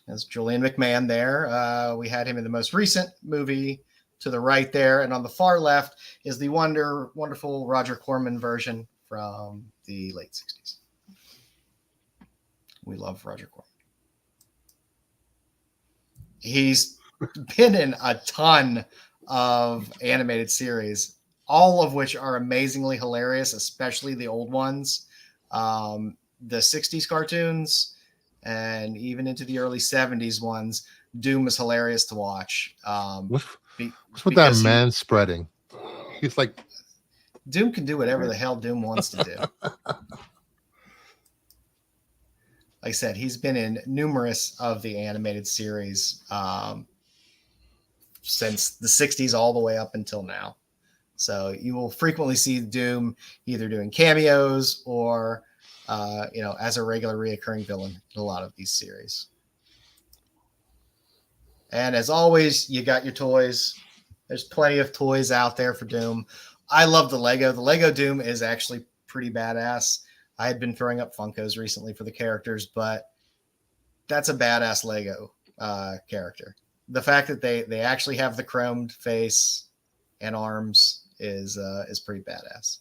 as Julian McMahon there. We had him in the most recent movie to the right there. And on the far left is the wonderful Roger Corman version from the late 60s. We love Roger Corman. He's been in a ton of animated series, all of which are amazingly hilarious, especially the old ones. The 60s cartoons and even into the early 70s ones, Doom is hilarious to watch.
What's with that man spreading? He's like,
Doom can do whatever the hell Doom wants to do. Like I said, he's been in numerous of the animated series since the 60s all the way up until now. So you will frequently see Doom either doing cameos or, as a regular reoccurring villain in a lot of these series. And as always, you got your toys. There's plenty of toys out there for Doom. I love the Lego. The Lego Doom is actually pretty badass. I had been throwing up Funkos recently for the characters, but that's a badass Lego character. The fact that they actually have the chromed face and arms is pretty badass.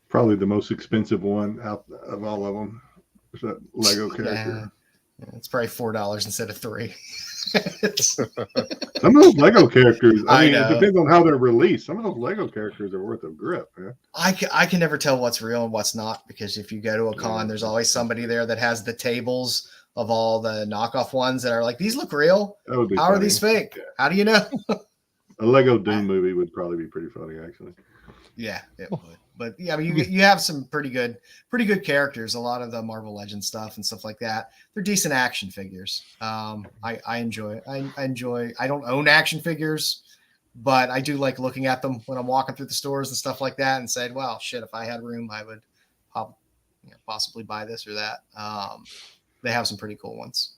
Probably the most expensive one out of all of them. Is that Lego character?
Yeah, it's probably $4 instead of $3.
Some of those Lego characters, I mean,
know.
it depends on how they're released. Some of those Lego characters are worth a grip, man.
I can never tell what's real and what's not, because if you go to a con, there's always somebody there that has the tables of all the knockoff ones that are like, these look real.
That would be
How
funny.
are these fake?
Yeah.
How do you know?
A Lego Doom movie would probably be pretty funny, actually.
Yeah, it would. But yeah, I mean, you have some pretty good characters. A lot of the Marvel Legends stuff and stuff like that. They're decent action figures. I enjoy. I don't own action figures, but I do like looking at them when I'm walking through the stores and stuff like that, and said, "Well, shit, if I had room, I would possibly buy this or that." They have some pretty cool ones.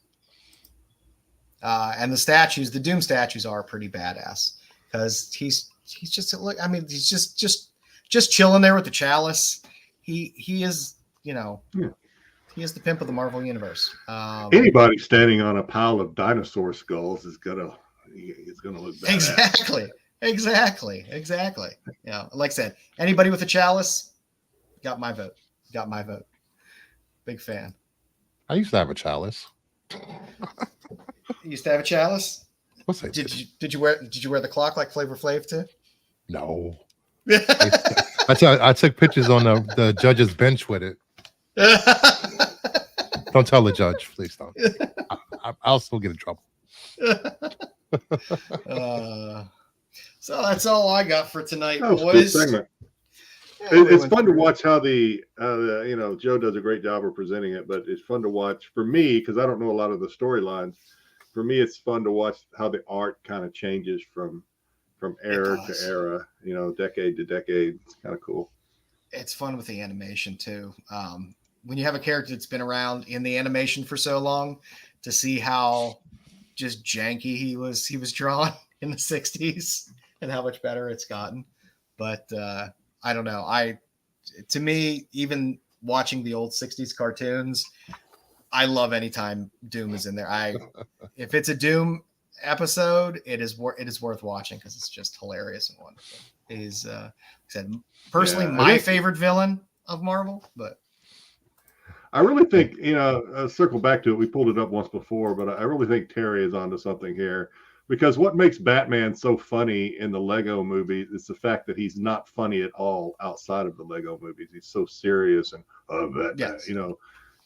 And the statues, the Doom statues, are pretty badass because he's just look. I mean, he's just chilling there with the chalice. He is, he is the pimp of the Marvel universe.
Anybody standing on a pile of dinosaur skulls is gonna look badass.
Exactly. Yeah, like I said, anybody with a chalice, got my vote. Big fan.
I used to have a chalice.
You used to have a chalice?
What's that?
Did you wear the clock like Flavor Flav too?
No. I took pictures on the judge's bench with it. Don't tell the judge, please don't. I'll still get in trouble.
So that's all I got for tonight,
That was a good
boys.
segment.
Yeah,
It's fun to watch how Joe does a great job of presenting it, but it's fun to watch for me because I don't know a lot of the storylines. For me, it's fun to watch how the art kind of changes from era to era, decade to decade. It's kind of cool.
It's fun with the animation too. When you have a character that's been around in the animation for so long, to see how just janky he was drawn in the 60s and how much better it's gotten. But I don't know. To me, even watching the old 60s cartoons, I love anytime Doom is in there. If it's a Doom episode, it is worth watching because it's just hilarious and wonderful. He's said personally my favorite villain of Marvel, but
I really think circle back to it. We pulled it up once before, but I really think Terry is onto something here, because what makes Batman so funny in the Lego movie is the fact that he's not funny at all outside of the Lego movies. He's so serious and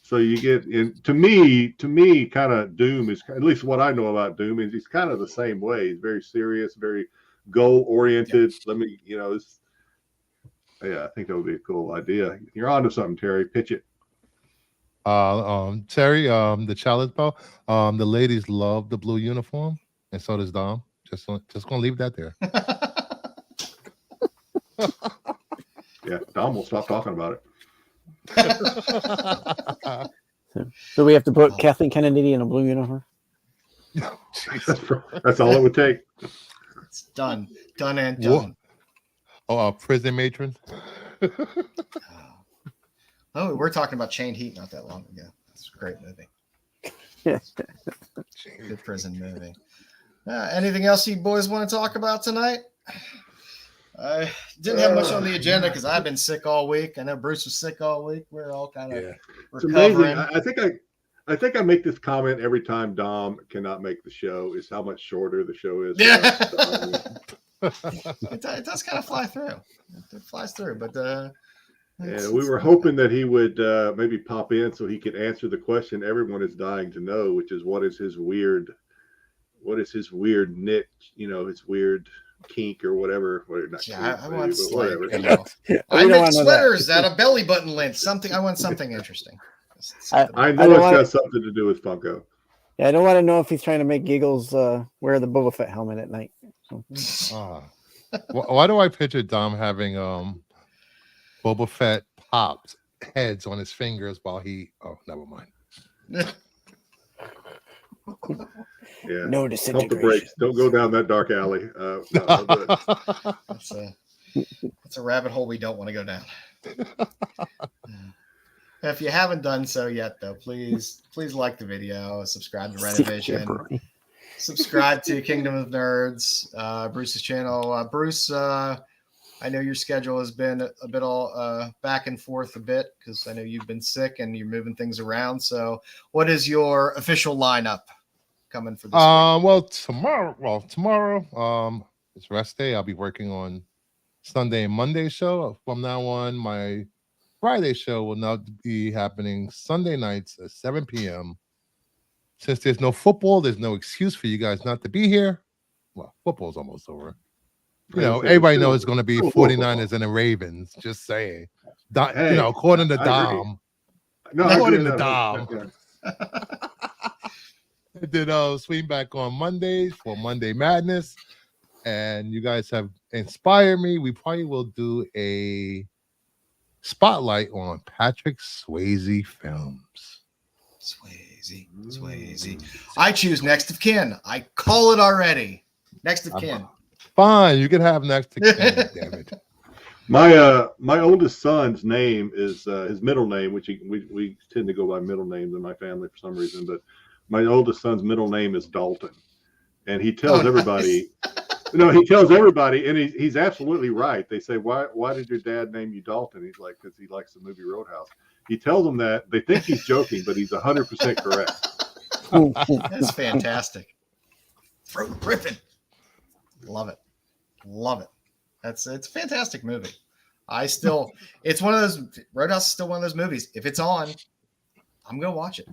So you get to me, kind of Doom is, at least what I know about Doom, is he's kind of the same way. He's very serious, very goal oriented. I think that would be a cool idea. You're onto something, Terry. Pitch it.
Terry, the challenge ball. The ladies love the blue uniform, and so does Dom. Just gonna leave that there.
Yeah, Dom will stop talking about it.
So we have to put Kathleen Kennedy in a blue uniform.
That's all it would take.
it's done and done.
Prison matron.
Oh, we were talking about Chained Heat not that long ago. It's a great movie. Good prison movie. Anything else you boys want to talk about tonight? I didn't have much on the agenda because I've been sick all week. I know Bruce was sick all week. We're all kind of
It's amazing. I think I make this comment every time Dom cannot make the show, is how much shorter the show is.
Yeah. It does kind of fly through. It flies through, but
we were hoping that he would maybe pop in so he could answer the question everyone is dying to know, which is what is his weird niche, his weird kink or whatever.
I want
whatever.
I make sweaters out of belly button lint. I want something interesting.
I know it's got something to do with Funko.
Yeah, I don't want to know if he's trying to make Giggles wear the Boba Fett helmet at night.
Why do I picture Dom having Boba Fett popped heads on his fingers while he? Oh, never mind.
Yeah.
No
Pump the
disintegration.
brakes. Don't go down that dark alley. No, don't do it.
That's a rabbit hole we don't want to go down. If you haven't done so yet, though, please like the video, subscribe to Rennavision, subscribe to Kingdom of Nerds, Bruce's channel. Bruce, I know your schedule has been a bit all back and forth a bit because I know you've been sick and you're moving things around. So, what is your official lineup coming for this week?
Tomorrow, it's rest day. I'll be working on Sunday and Monday show. From now on, my Friday show will now be happening Sunday nights at 7 p.m. Since there's no football, there's no excuse for you guys not to be here. Well, football's almost over. You know, everybody knows it's going to be 49ers and the Ravens. Just saying.
Hey,
according to Dom.
No,
According to Dom. Then swing back on Mondays for Monday Madness. And you guys have inspired me. We probably will do a spotlight on Patrick Swayze films.
Swayze. I choose Next of Kin. I call it already. Next of Kin.
Fine, you can have Next of Kin. Damn it.
My oldest son's name is his middle name, which we tend to go by middle names in my family for some reason. But my oldest son's middle name is Dalton, and he tells everybody. No, he tells everybody, and he's absolutely right. They say, why did your dad name you Dalton? He's like, because he likes the movie Roadhouse. He tells them that. They think he's joking, but he's 100% correct.
That's fantastic. Throat ripping. Love it. It's a fantastic movie. It's one of those, Roadhouse is still one of those movies. If it's on, I'm going to watch it.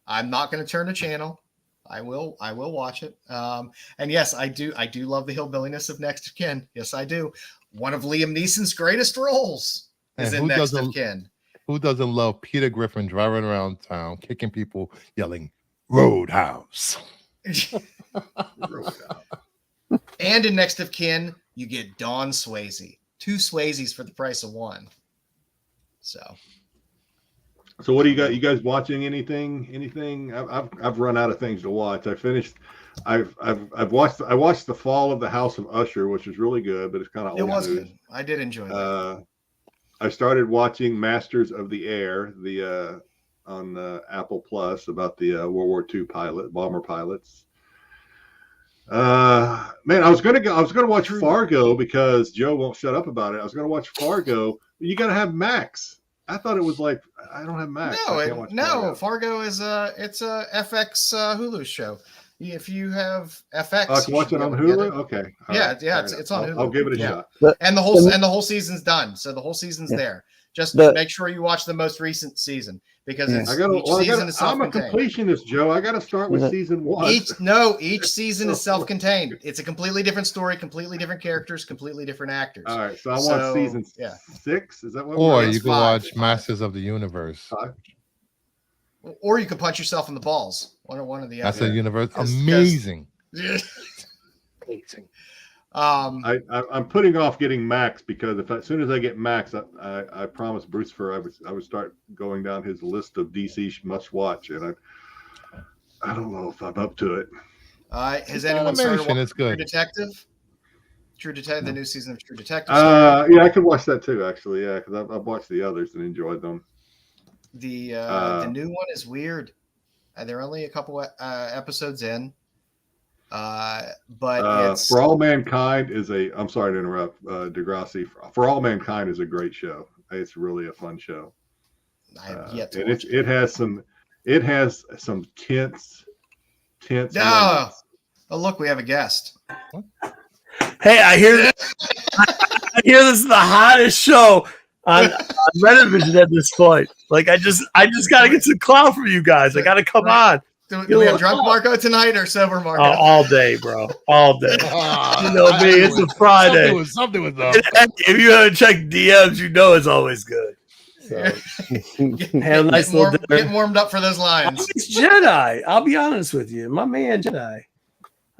I'm not going to turn the channel. I will watch it. And yes, I do love the hillbilliness of Next of Kin. Yes, I do. One of Liam Neeson's greatest roles is in Next of Kin.
Who doesn't love Peter Griffin driving around town, kicking people, yelling, Roadhouse?
And in Next of Kin, you get Dawn Swayze. 2 Swayzes for the price of 1. So
what do you got? You guys watching anything? I've run out of things to watch. I watched The Fall of the House of Usher, which is really good, but it's kind of old news.
Good. I did enjoy that.
I started watching Masters of the Air, on Apple Plus, about the World War II bomber pilots. Man, I was gonna watch Fargo because Joe won't shut up about it. I was gonna watch Fargo. You got to have Max. I thought it was like, I don't have Max.
Fargo is it's a FX Hulu show. If you have FX,
I can watch it on Hulu. Okay.
It's on Hulu.
I'll give it a shot.
And the whole season's done, so the whole season's there. Just make sure you watch the most recent season because each season is self-contained.
I'm a completionist, Joe. I got to start with season 1.
Each season is self-contained. It's a completely different story, completely different characters, completely different actors.
All right, so I want season 6. Is that what?
Or you can watch Masters of the Universe.
5.
Or you can punch yourself in the balls. One of the other.
That's a universe. Amazing.
Amazing.
I'm putting off getting Max because as soon as I get Max, I promised Bruce I would start going down his list of DC must watch, and I don't know if I'm up to it.
Has anyone started watching
it's good.
True Detective, the new season of True Detective?
Yeah, I could watch that too, actually. Yeah, because I've watched the others and enjoyed them.
The new one is weird. They're only a couple episodes in. But it's
For All Mankind is I'm sorry to interrupt, Degrassi. For All Mankind is a great show. It's really a fun show.
I have yet to
and
watch
it has some tense.
Oh, look, we have a guest.
Hey, I hear this is the hottest show on Rennavision at this point. Like I just got to get some clout from you guys. I got to come on.
Do we have drunk Marco tonight or sober Marco?
All day, bro. All day. You know me. It's a Friday.
Something was up.
If you haven't checked DMs, you know it's always good. So, have a nice little dinner.
Getting warmed up for those lines.
It's Jedi. I'll be honest with you. My man Jedi.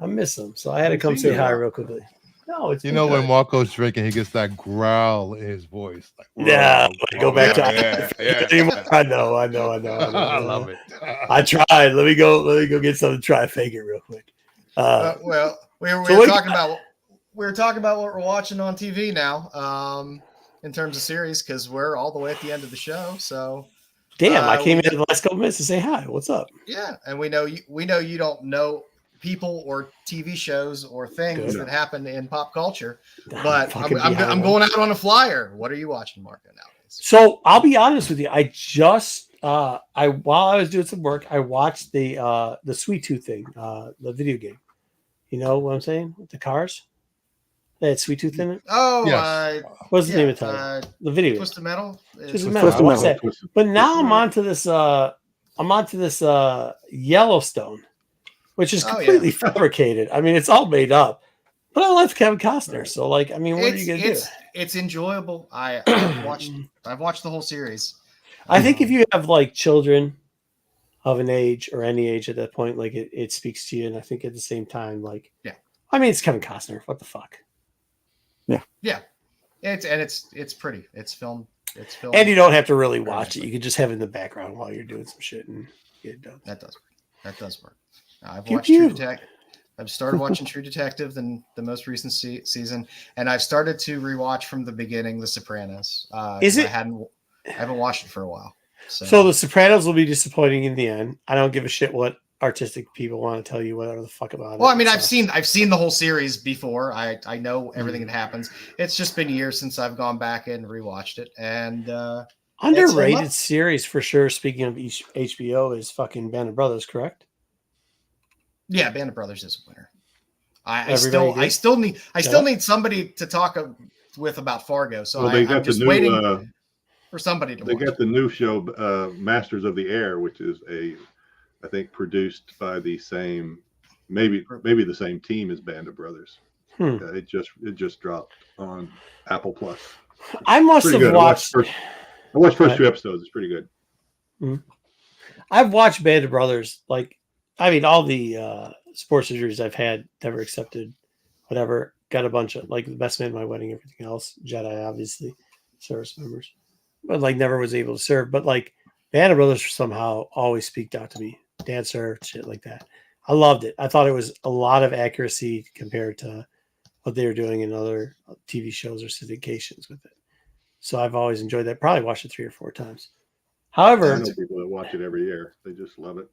I miss him. So I had to come say hi real quickly. No, it's
You
been
know when
good.
Marco's drinking, he gets that growl in his voice. Like,
Yeah,
"Whoa,
go back to
yeah.
anymore. I know.
I love it.
I tried. Let me go get something to try to fake it real quick.
Well, we
so
were
what
talking about what we're watching on TV now, in terms of series, because we're all the way at the end of the show. So
damn, I came
we
in the last couple minutes to say hi. What's up?
yeah, and we know you don't know people or TV shows or things
Good.
that happen in pop culture,
I'm
but
fucking
I'm
behind
going out on a flyer. What are you watching, Marco, nowadays?
So I'll be honest with you. I just while I was doing some work, I watched the Sweet Tooth thing, the video game. You know what I'm saying? With the cars. They had Sweet Tooth in it.
Oh,
Yes.
What's the name of the title? The video game.
Twisted Metal.
Twisted
Metal.
Metal.
Twisted
I watched
Metal.
that. But now I'm onto this Yellowstone, which is completely fabricated. I mean, it's all made up. But I like Kevin Costner, so like, I mean, what are you gonna do?
It's enjoyable. I've watched the whole series.
I think if you have like children of an age or any age at that point, like it speaks to you. And I think at the same time, like,
yeah,
I mean, it's Kevin Costner. What the fuck?
Yeah. It's pretty. It's filmed.
And you don't have to really watch it. You can just have it in the background while you're doing some shit and get it done.
That does work. I've
Pew,
watched
pew.
True Detective. I've started watching True Detective, the most recent season, and I've started to rewatch from the beginning The Sopranos.
Is it?
I haven't watched it for a while.
So The Sopranos will be disappointing in the end. I don't give a shit what artistic people want to tell you whatever the fuck about it.
Well, I mean, I've seen the whole series before. I know everything that happens. It's just been years since I've gone back and rewatched it. And
underrated series for sure. Speaking of HBO, is fucking Band of Brothers, correct?
Yeah, Band of Brothers is a winner. I still need somebody to talk with about Fargo. So I'm just waiting for somebody to watch.
They got the new show, Masters of the Air, which is I think produced by the same, maybe the same team as Band of Brothers. It just dropped on Apple Plus.
I must have watched.
I watched first 2 episodes. It's pretty good.
Mm-hmm. I've watched Band of Brothers. Like, I mean, all the sports injuries I've had, never accepted, whatever. Got a bunch of, like, the best man at my wedding, everything else. Jedi, obviously, service members, but like never was able to serve. But like Band of Brothers somehow always speaked out to me. Dancer, shit like that. I loved it. I thought it was a lot of accuracy compared to what they were doing in other TV shows or syndications with it. So I've always enjoyed that. Probably watched it 3 or 4 times. However,
I know people that watch it every year. They just love it.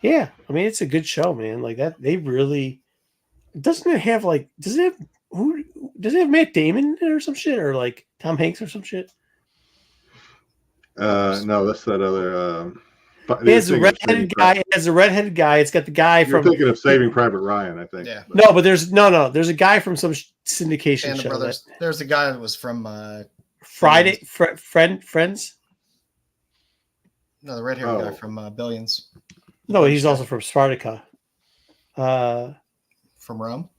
Yeah, I mean, it's a good show, man. Like that, they really. Doesn't it have like? Does it have Matt Damon in it or some shit, or like Tom Hanks or some shit?
No, that's that other.
There's a redheaded guy. It's got the guy
You're
from.
thinking of Saving Private Ryan, I think.
Yeah.
No, but there's a guy from some syndication
Band of
show.
Brothers. There's a guy that was from
Friends.
No, the red-haired guy from Billions.
No, he's also from Spartacus.
From Rome?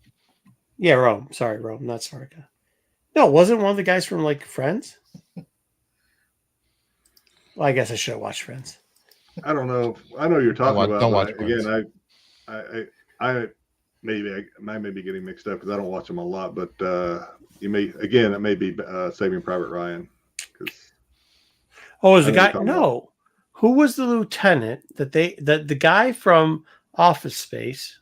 Yeah, Rome. Sorry, Rome, not Spartacus. No, wasn't one of the guys from like Friends? Well, I guess I should have watched Friends.
I don't know. I know you're talking about.
Don't watch
again, I may be getting mixed up because I don't watch them a lot. But it may be Saving Private Ryan.
Oh, is the guy? No, who was the lieutenant that the guy from Office Space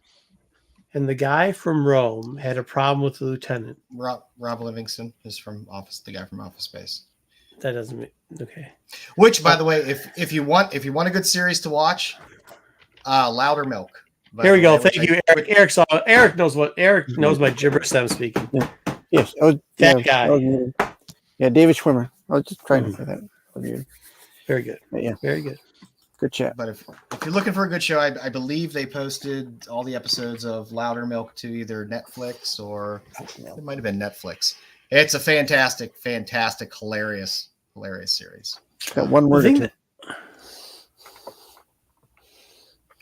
and the guy from Rome had a problem with the lieutenant?
Rob Livingston is from Office. The guy from Office Space.
That doesn't mean okay.
Which, by the way, if you want a good series to watch, Louder Milk.
Here we go. Thank you, Eric. Eric knows my gibberish that I'm speaking.
Yeah. Yes,
that guy.
Yeah, David Schwimmer. I was just trying to say that.
Very good.
But yeah,
very good.
Good chat.
But if you're looking for a good show, I believe they posted all the episodes of Louder Milk to either Netflix or it might have been Netflix. It's a fantastic, hilarious series.
Got one word or two.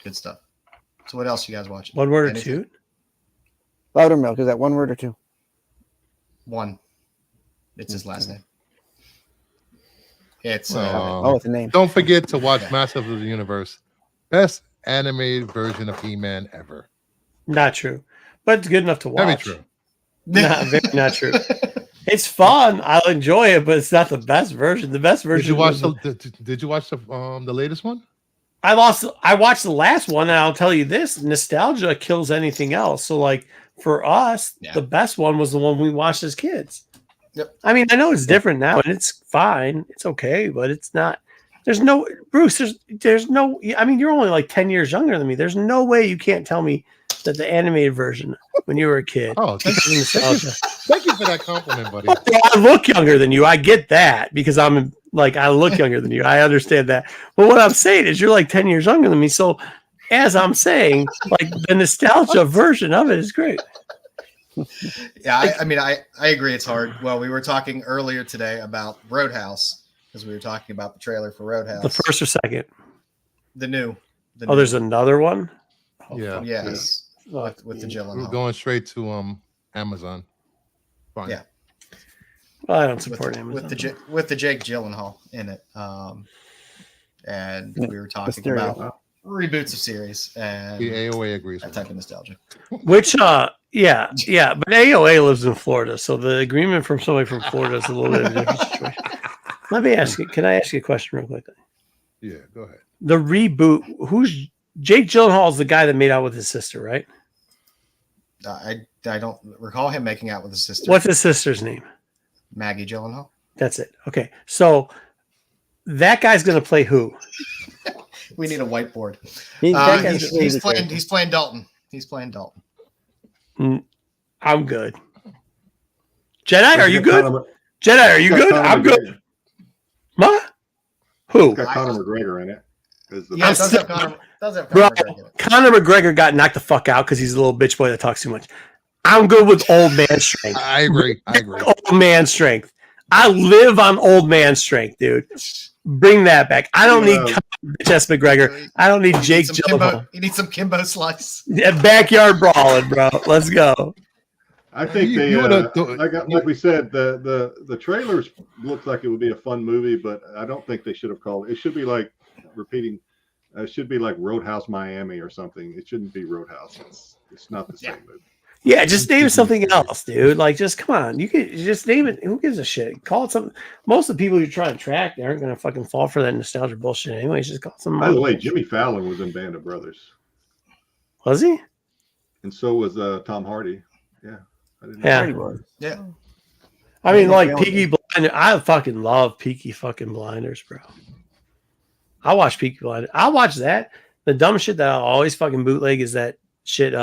Good stuff. So what else you guys watching?
One word or two?
Louder Milk. Is that one word or two?
One. It's his last name. It's
it's a name.
Don't forget to watch Masters of the Universe. Best animated version of He-Man ever.
Not true, but it's good enough to watch.
Very true.
Not true. It's fun. I'll enjoy it, but it's not the best version. The best version.
Did you watch the latest one?
I watched the last one, and I'll tell you this: nostalgia kills anything else. So, like for us, the best one was the one we watched as kids.
Yep.
I mean, I know it's different now, and it's fine. It's okay, but it's not. There's no Bruce. There's no. I mean, you're only like 10 years younger than me. There's no way you can't tell me that the animated version when you were a kid.
Oh, thank you for that compliment, buddy.
I look younger than you. I get that because I look younger than you. I understand that. But what I'm saying is you're like 10 years younger than me. So as I'm saying, like the nostalgia version of it is great.
Yeah, I agree. It's hard. Well, we were talking earlier today about Roadhouse because we were talking about the trailer for Roadhouse.
The first or second?
The new.
There's another one?
Yeah.
Yes. With the Gyllenhaal.
We're going straight to Amazon. Fine.
Yeah.
Well, I don't support Amazon.
With the Jake Gyllenhaal in it. And we were talking about reboots of series and
the AOA agrees.
That type of nostalgia.
Which yeah, but AOA lives in Florida, so the agreement from somebody from Florida is a little bit of a different situation. Let me ask you, can I ask you a question real quick?
Yeah, go ahead.
The reboot, who's Jake Gyllenhaal is the guy that made out with his sister, right?
I don't recall him making out with his sister.
What's his sister's name?
Maggie Gyllenhaal.
That's it. Okay. So that guy's going to play who?
We need a whiteboard. He's playing Dalton. He's playing Dalton.
I'm good. Jedi, are you good? Jedi, are you good? I'm good. What? Who?
It's got Conor McGregor in it.
Yeah, it does have Conor McGregor in it.
Conor McGregor got knocked the fuck out because he's a little bitch boy that talks too much. I'm good with old man strength.
I agree.
Old man strength. I live on old man strength, dude. Bring that back. I don't need bitch ass McGregor. I don't need Jake Gyllenhaal.
You need some Kimbo Slice.
Yeah, backyard brawling, bro. Let's go.
I think like we said, the trailers looked like it would be a fun movie, but I don't think they should have called it. It should be like repeating. It should be like Roadhouse Miami or something. It shouldn't be Roadhouse. It's not the same movie.
Yeah, just name something else, dude. Like, just come on. You could just name it. Who gives a shit? Call it something. Most of the people you're trying to track, they aren't going to fucking fall for that nostalgia bullshit anyways. Just call it something.
By the way, Jimmy Fallon was in Band of Brothers.
Was he?
And so was Tom Hardy. Yeah. I didn't
know.
Yeah.
I mean, like Peaky Blinders. I fucking love Peaky fucking Blinders, bro. I watch Peaky Blinders. I watch that. The dumb shit that I'll always fucking bootleg is that shit.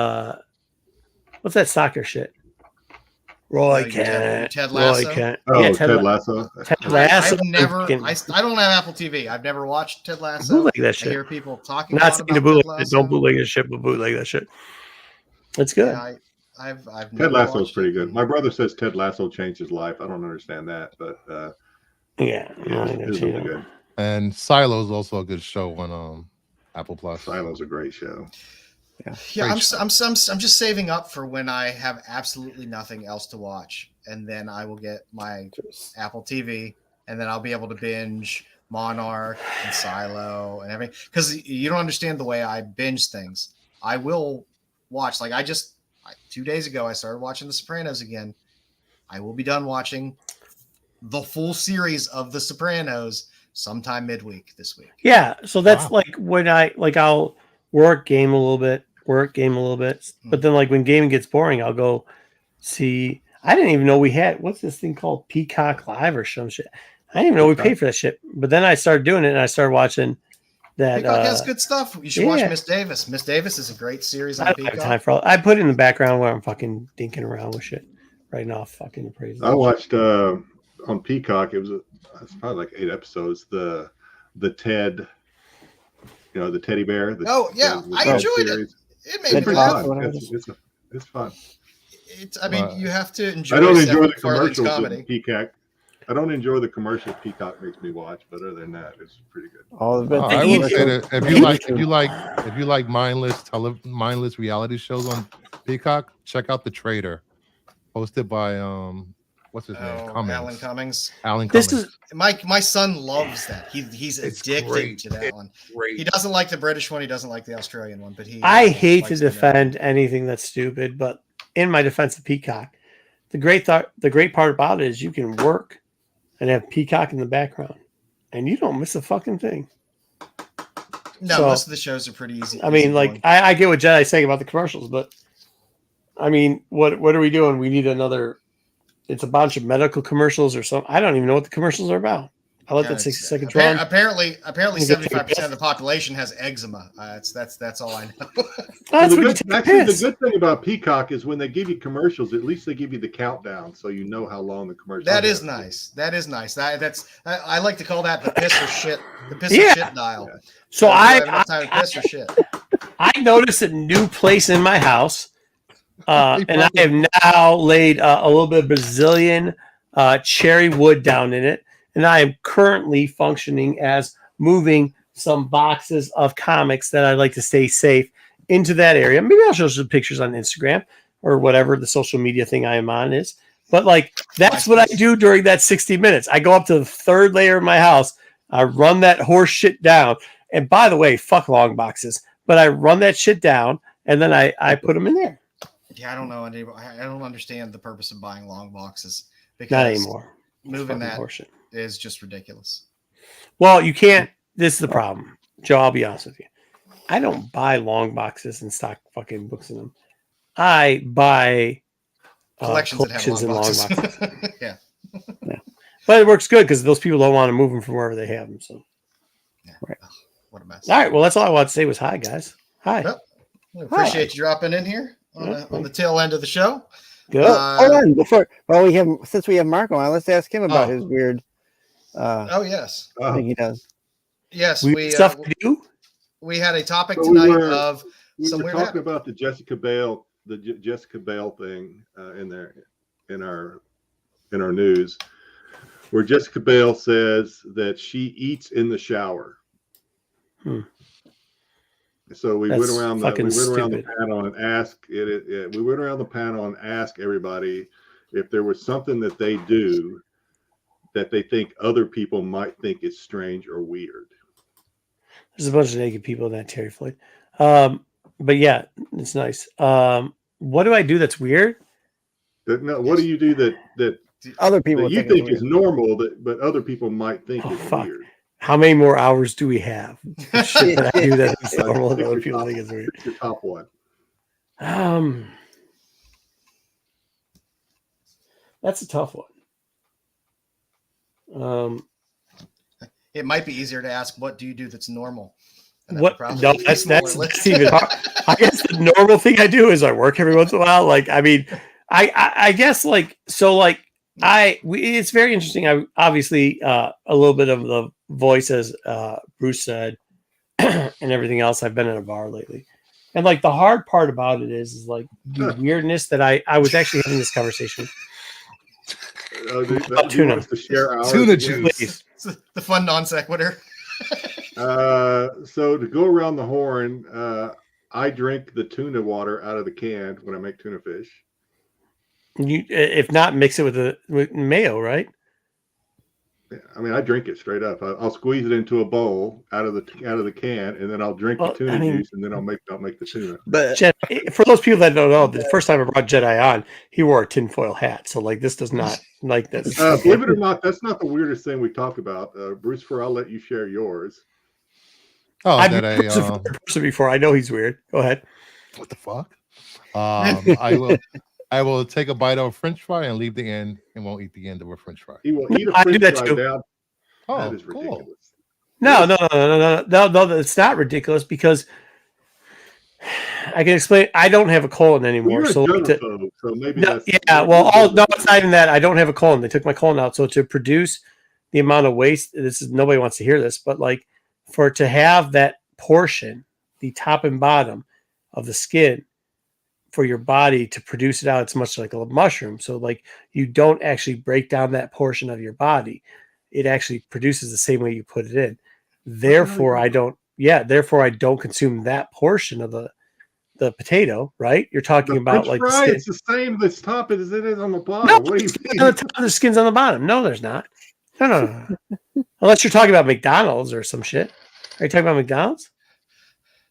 What's that soccer shit? Roy Kent.
Ted Lasso.
Roy Kent.
Oh,
Yeah,
Ted Lasso.
Ted Lasso.
I don't have Apple TV. I've never watched Ted Lasso.
Bootleg that shit.
I hear people talking
Not
about
saying to bootleg it. Don't bootleg that shit, but bootleg that shit. That's good.
Yeah, I've
Ted Lasso is pretty good. My brother says Ted Lasso changed his life. I don't understand that, but
yeah,
it's really good.
And Silo is also a good show on Apple Plus.
Silo's a great show.
Yeah, I'm just saving up for when I have absolutely nothing else to watch, and then I will get my Apple TV, and then I'll be able to binge Monarch and Silo and everything. Because you don't understand the way I binge things. I will watch 2 days ago I started watching The Sopranos again. I will be done watching the full series of The Sopranos sometime midweek this week.
Yeah, so that's like when I'll game a little bit, but then like when gaming gets boring, I'll go see. I didn't even know we had what's this thing called Peacock Live or some shit. I didn't even know we paid for that shit. But then I started doing it and I started watching that.
Peacock has good stuff. You should watch Miss Davis. Miss Davis is a great series on Peacock.
Time for I put it in the background where I'm fucking dinking around with shit, writing off fucking appraisals.
I watched on Peacock. It's probably like 8 episodes. The Ted, the teddy bear.
I enjoyed it. It made me laugh.
It's fun.
You have to enjoy.
I don't enjoy the
MacFarlane's
commercials
comedy.
of Peacock. I don't enjoy the commercials Peacock makes me watch, but other than that, it's pretty good.
I will say that if you like mindless reality shows on Peacock, check out The Trader, hosted by what's his name?
Alan Cummings.
This is
my son loves that. He's addicted to that one.
Great.
He doesn't like the British one. He doesn't like the Australian one. But
I hate to defend anything that's stupid, but in my defense of Peacock, the great part about it is you can work and have Peacock in the background, and you don't miss a fucking thing.
No,
So,
most of the shows are pretty easy.
I mean,
easy
like
going.
I get what Jedi's saying about the commercials, but I mean, what are we doing? We need another. It's a bunch of medical commercials or something. I don't even know what the commercials are about. I let
Yeah,
that 60
it's-
seconds run.
Apparently,
You get
75% of the population has eczema. That's all I know.
That's
Well,
what you take a
actually, the
piss.
good thing about Peacock is when they give you commercials, at least they give you the countdown, so you know how long the commercial.
That is nice. That is nice. I like to call that the piss or shit. The piss
Yeah.
or shit dial.
So
Do I have enough time to piss or shit.
I noticed a new place in my house, and I have now laid a little bit of Brazilian cherry wood down in it, and I am currently functioning as moving some boxes of comics that I'd like to stay safe into that area. Maybe I'll show some pictures on Instagram or whatever the social media thing I am on is. But like that's what I do during that 60 minutes. I go up to the third layer of my house, I run that horse shit down. And by the way, fuck long boxes. But I run that shit down and then I put them in there.
Yeah, I don't know. I don't understand the purpose of buying long boxes because
Not anymore.
moving
Fucking
that
horseshit.
is just ridiculous.
Well, you can't. This is the problem, Joe. I'll be honest with you. I don't buy long boxes and stock fucking books in them. I buy
Collections
in
long boxes.
boxes.
Yeah.
But it works good because those people don't want to move them from wherever they have them. So,
Ugh, what a mess.
all right. Well, that's all I wanted to say was hi, guys. Hi.
Yep. We appreciate you dropping in here on the tail end of the show.
Good.
Hold on, since we have Marco on, let's ask him about his weird
Oh yes,
thing he does.
yes.
stuff to do.
We had a topic
So
tonight
we
of
were
somewhere
talking about the Jessica Biel thing in our news, where Jessica Biel says that she eats in the shower. So we went around the panel and asked we went around the panel and asked everybody if there was something that they do that they think other people might think is strange or weird.
There's a bunch of naked people in that Terry Floyd. But yeah, it's nice. What do I do that's weird?
What do you do that
Other people
that you think is normal, but other people might think is weird?
How many more hours do we have? Shit that I do that is normal and other people think it's weird.
What's your top one?
That's a tough one.
it might be easier to ask, what do you do that's normal? And that
What?
would probably
No,
be a
that's
smaller list.
even hard. I guess the normal thing I do is I work every once in a while. Like, I mean, I guess like, so like it's very interesting. I obviously a little bit of the voice, as Bruce said, and everything else. I've been in a bar lately. And like the hard part about it is like the weirdness that I was actually having this conversation.
Tuna. To share ours
Tuna
again?
juice.
The fun non sequitur.
So to go around the horn, I drink the tuna water out of the can when I make tuna fish.
You, if not, mix it with mayo, right?
I mean, I drink it straight up. I'll squeeze it into a bowl out of the can, and then I'll drink the tuna juice, and then I'll make the tuna.
But
for those people that don't know, the first time I brought Jedi on, he wore a tinfoil hat. So like this does not like this.
Believe it or not, that's not the weirdest thing we talk about. Bruce, I'll let you share yours.
Oh,
I've
that
met a person before. I know he's weird. Go ahead.
what the fuck? I will take a bite of a French fry and leave the end and won't eat the end of a French fry.
He will eat a
I do
French
that
fry
too.
down.
Oh,
That is
cool.
ridiculous.
No, it's not ridiculous because I can explain. I don't have a colon anymore.
Well,
So,
you're a germaphobe, so maybe that's
it's not even that. I don't have a colon. They took my colon out. So to produce the amount of waste, nobody wants to hear this, but like for it to have that portion, the top and bottom of the skin for your body to produce it out, it's much like a mushroom. So like you don't actually break down that portion of your body. It actually produces the same way you put it in. Therefore, I don't consume that portion of the potato, right? You're talking about
French
like
fry, it's the same this top as it is on the bottom.
no,
What do you
the skin's on the bottom. No, there's not. No. Unless you're talking about McDonald's or some shit. Are you talking about McDonald's?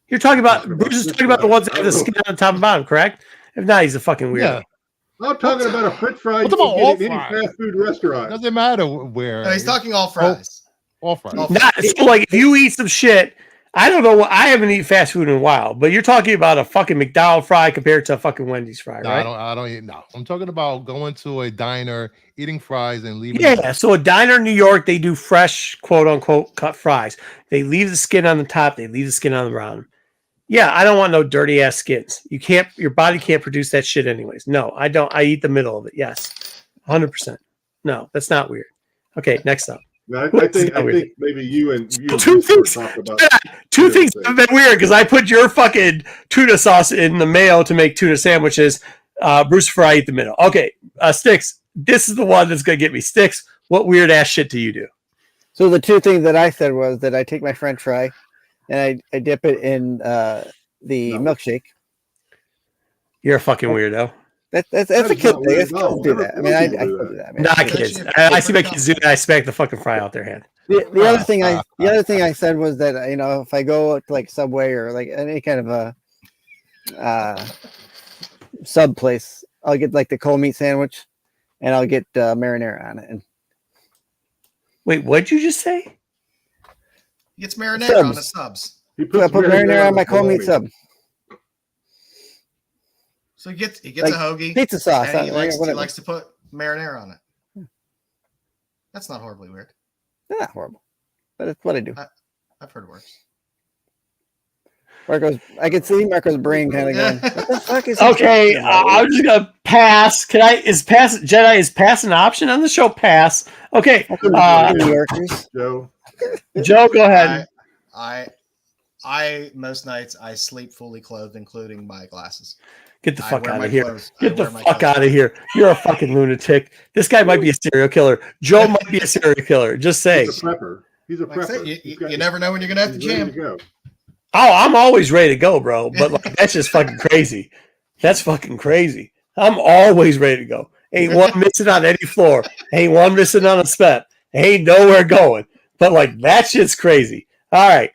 You're talking about Bruce is talking about the ones that have the skin on the top and bottom, correct? If not, he's a fucking weirdo.
I'm talking about a French fry you
What about
can
all
get in any
fries?
fast food restaurant.
Doesn't matter where.
No, he's talking all fries.
All fries.
All
Not so like if you eat some shit. I don't know. I haven't eaten fast food in a while, but you're talking about a fucking McDonald's fry compared to a fucking Wendy's fry,
No,
right?
I don't eat. No, I'm talking about going to a diner, eating fries, and leaving.
Yeah. So a diner in New York, they do fresh, quote unquote, cut fries. They leave the skin on the top. They leave the skin on the bottom. Yeah, I don't want no dirty ass skins. You can't. Your body can't produce that shit anyways. No, I don't. I eat the middle of it. Yes, 100%. No, that's not weird. Okay, next up.
No, I think maybe you and
Two things.
talk about
Two things have been weird because I put your fucking tuna sauce in the mayo to make tuna sandwiches. Bruce Fry eat the middle. Okay, Styx. This is the one that's gonna get me. Styx, what weird ass shit do you do?
So the two things that I said was that I take my French fry and I dip it in the milkshake.
You're a fucking weirdo.
That's a
That is
kid
not
thing.
weird
Kids
at all.
do that. I mean, I still do that. Man.
Not kids. I see my kids do that. I smack the fucking fry out their hand.
The other thing I said was that if I go to like Subway or like any kind of a sub place, I'll get like the cold meat sandwich, and I'll get marinara on it. And
Wait, what'd you just say?
He gets marinara on the subs.
He
I put marinara on my cold meat sub.
So he gets
Like
a hoagie.
Pizza sauce.
And he
whatever.
likes to put marinara on it. That's not horribly weird.
It's not horrible, but it's what I do.
I've heard worse.
I can see Marco's brain kind of going, what the fuck is
Okay, I'm just gonna pass. Is pass an option on the show? Pass. Okay,
New Yorkers.
Joe.
Joe, go ahead.
I most nights I sleep fully clothed, including my glasses.
Get the fuck
wear
out
my
of here.
clothes.
Get
I
the
wear my
fuck
clothes.
out of here. You're a fucking lunatic. This guy might be a serial killer. Joe might be a serial killer. Just say.
He's a prepper. He's a
Like I said,
prepper.
you never know when you're gonna have to
He's ready
jam.
go.
Oh, I'm always ready to go, bro. But like, that's just fucking crazy. That's fucking crazy. I'm always ready to go. Ain't one missing on any floor. Ain't one missing on a step. Ain't nowhere going. But like that shit's crazy. All right.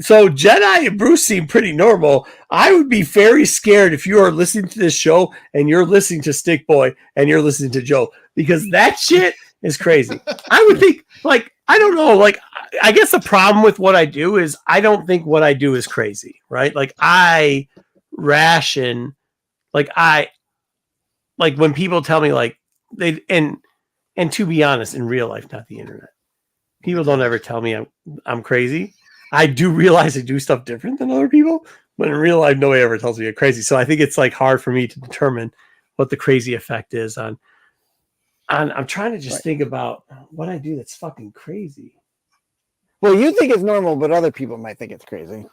So Jedi and Bruce seem pretty normal. I would be very scared if you are listening to this show and you're listening to Stick Boy and you're listening to Joe, because that shit is crazy. I would think, like, I don't know, like, I guess the problem with what I do is I don't think what I do is crazy, right? Like, I ration, like when people tell me, like, and to be honest, in real life, not the internet, people don't ever tell me I'm crazy. I do realize I do stuff different than other people, but in real life, nobody ever tells me I'm crazy. So I think it's like hard for me to determine what the crazy effect is on I'm trying to just think about what I do that's fucking crazy.
Well, you think it's normal, but other people might think it's crazy.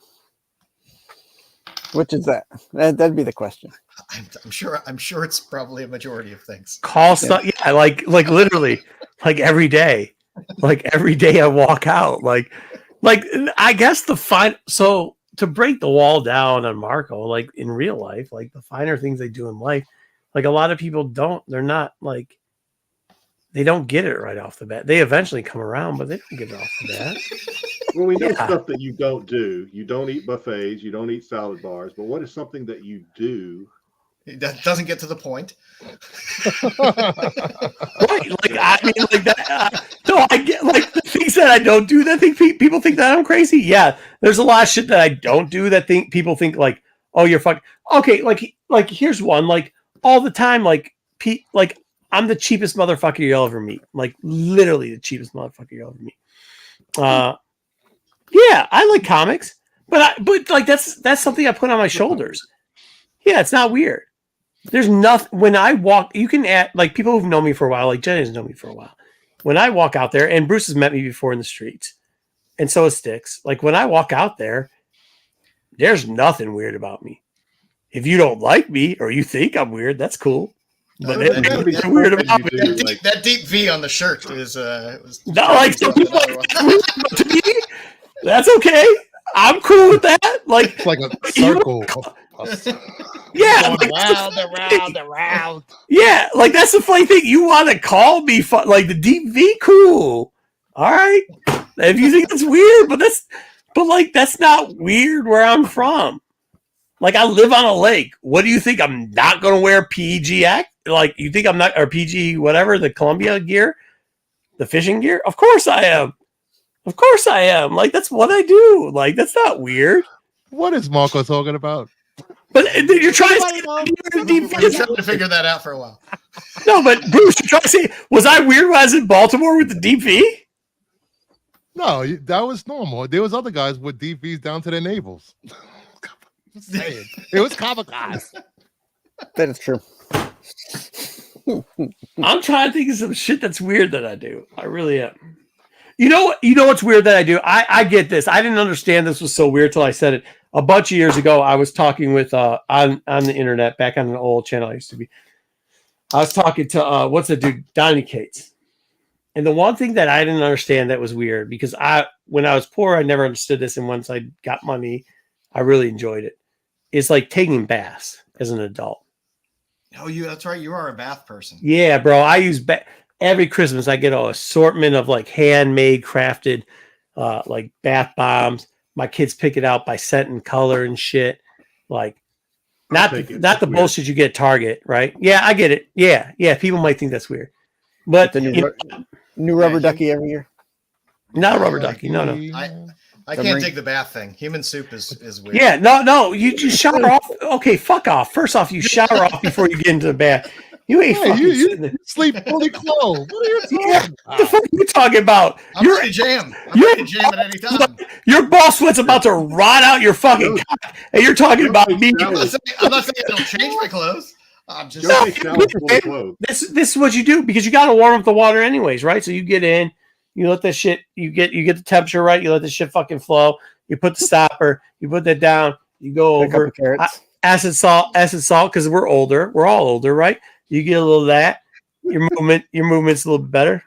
Which is that? That'd be the question.
I'm sure it's probably a majority of things.
Call stuff, yeah, like literally, like every day I walk out, like I guess so to break the wall down on Marco, like in real life, like the finer things they do in life, like a lot of people they're not like, they don't get it right off the bat. They eventually come around, but they don't get it off the bat.
Well, we know stuff that you don't do. You don't eat buffets. You don't eat salad bars. But what is something that you do?
It doesn't get to the point.
Right? Like I mean, like that. No, I get like the things that I don't do that people think that I'm crazy. Yeah, there's a lot of shit that I don't do that people think like, oh, you're fucking okay. Like here's one, like all the time, like I'm the cheapest motherfucker you'll ever meet. Like literally the cheapest motherfucker you'll ever meet. Yeah, I like comics, but like that's something I put on my shoulders. Yeah, it's not weird. There's nothing when I walk. You can add like people who've known me for a while, like Jenny has known me for a while. When I walk out there, and Bruce has met me before in the streets, and so has Styx. Like when I walk out there, there's nothing weird about me. If you don't like me or you think I'm weird, that's cool. But it's weird about me.
That deep V on the shirt is
not like some people to me. That's okay. I'm cool with that. Like
It's like a circle.
yeah,
Going around.
Yeah, like that's the funny thing. You want to call me fun, like the deep V, cool. All right, if you think it's weird, but like that's not weird where I'm from. Like, I live on a lake. What do you think? I'm not going to wear PG act? Like, you think I'm not, or PG whatever, the Columbia gear, the fishing gear? Of course I am. Of course I am. Like, that's what I do. Like, that's not weird.
What is Marco talking about?
But you're trying to say
I've been trying to figure that out for a while.
no, but Bruce, you're trying to say, was I weird when I was in Baltimore with the DP?
No, that was normal. There was other guys with DVs down to their navels. Just saying. It was kamikaze.
That is true.
I'm trying to think of some shit that's weird that I do. I really am. You know what's weird that I do? I get this. I didn't understand this was so weird till I said it. A bunch of years ago, I was talking with on the internet, back on an old channel I used to be. I was talking to what's the dude, Donnie Cates. And the one thing that I didn't understand that was weird, because when I was poor, I never understood this, and once I got money, I really enjoyed it. It's like taking baths as an adult.
Oh, that's right. You are a bath person.
Yeah, bro. I use every Christmas. I get an assortment of like handmade, crafted, like bath bombs. My kids pick it out by scent and color and shit. Like, not the bullshit you get at Target, right? Yeah, I get it. Yeah. People might think that's weird, but
The new rubber ducky every year.
not a rubber ducky. No.
I can't dig the bath thing. Human soup is weird.
Yeah, no. You shower off. Okay, fuck off. First off, you shower off before you get into the bath. You ain't fucking sitting there.
You sleep fully clothed. What are you talking
What
about?
the fuck are you talking about?
I'm ready to jam. I'm ready to jam at any time.
Your ball sweat's about to rot out your fucking cock, and you're talking about me.
I'm not saying I don't change my clothes. I'm just
Joe takes showers fully clothed.
This is what you do, because you got to warm up the water anyways, right? So you get in, you let that shit, you get the temperature right, you let the shit fucking flow, you put the stopper, you put that down, you go
Pick up
over
the carrots.
acid salt, because we're all older, right? You get a little of that, your movement's a little bit better.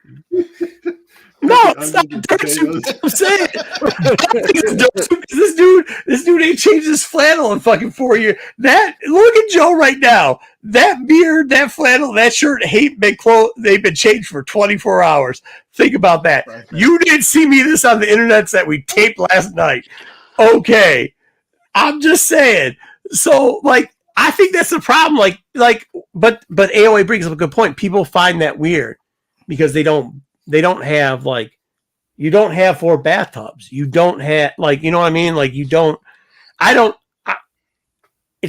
No, it's not dirt soup. I'm saying it's dirt soup. This dude ain't changed his flannel in fucking 4 years. Look at Joe right now. That beard, that flannel, that shirt they've been changed for 24 hours. Think about that.
Right.
You didn't see me this on the internet that we taped last night. Okay. I'm just saying. So, like, I think that's the problem. But AOA brings up a good point. People find that weird because they don't have, like, you don't have 4 bathtubs. You don't have, like, you know what I mean? Like, it's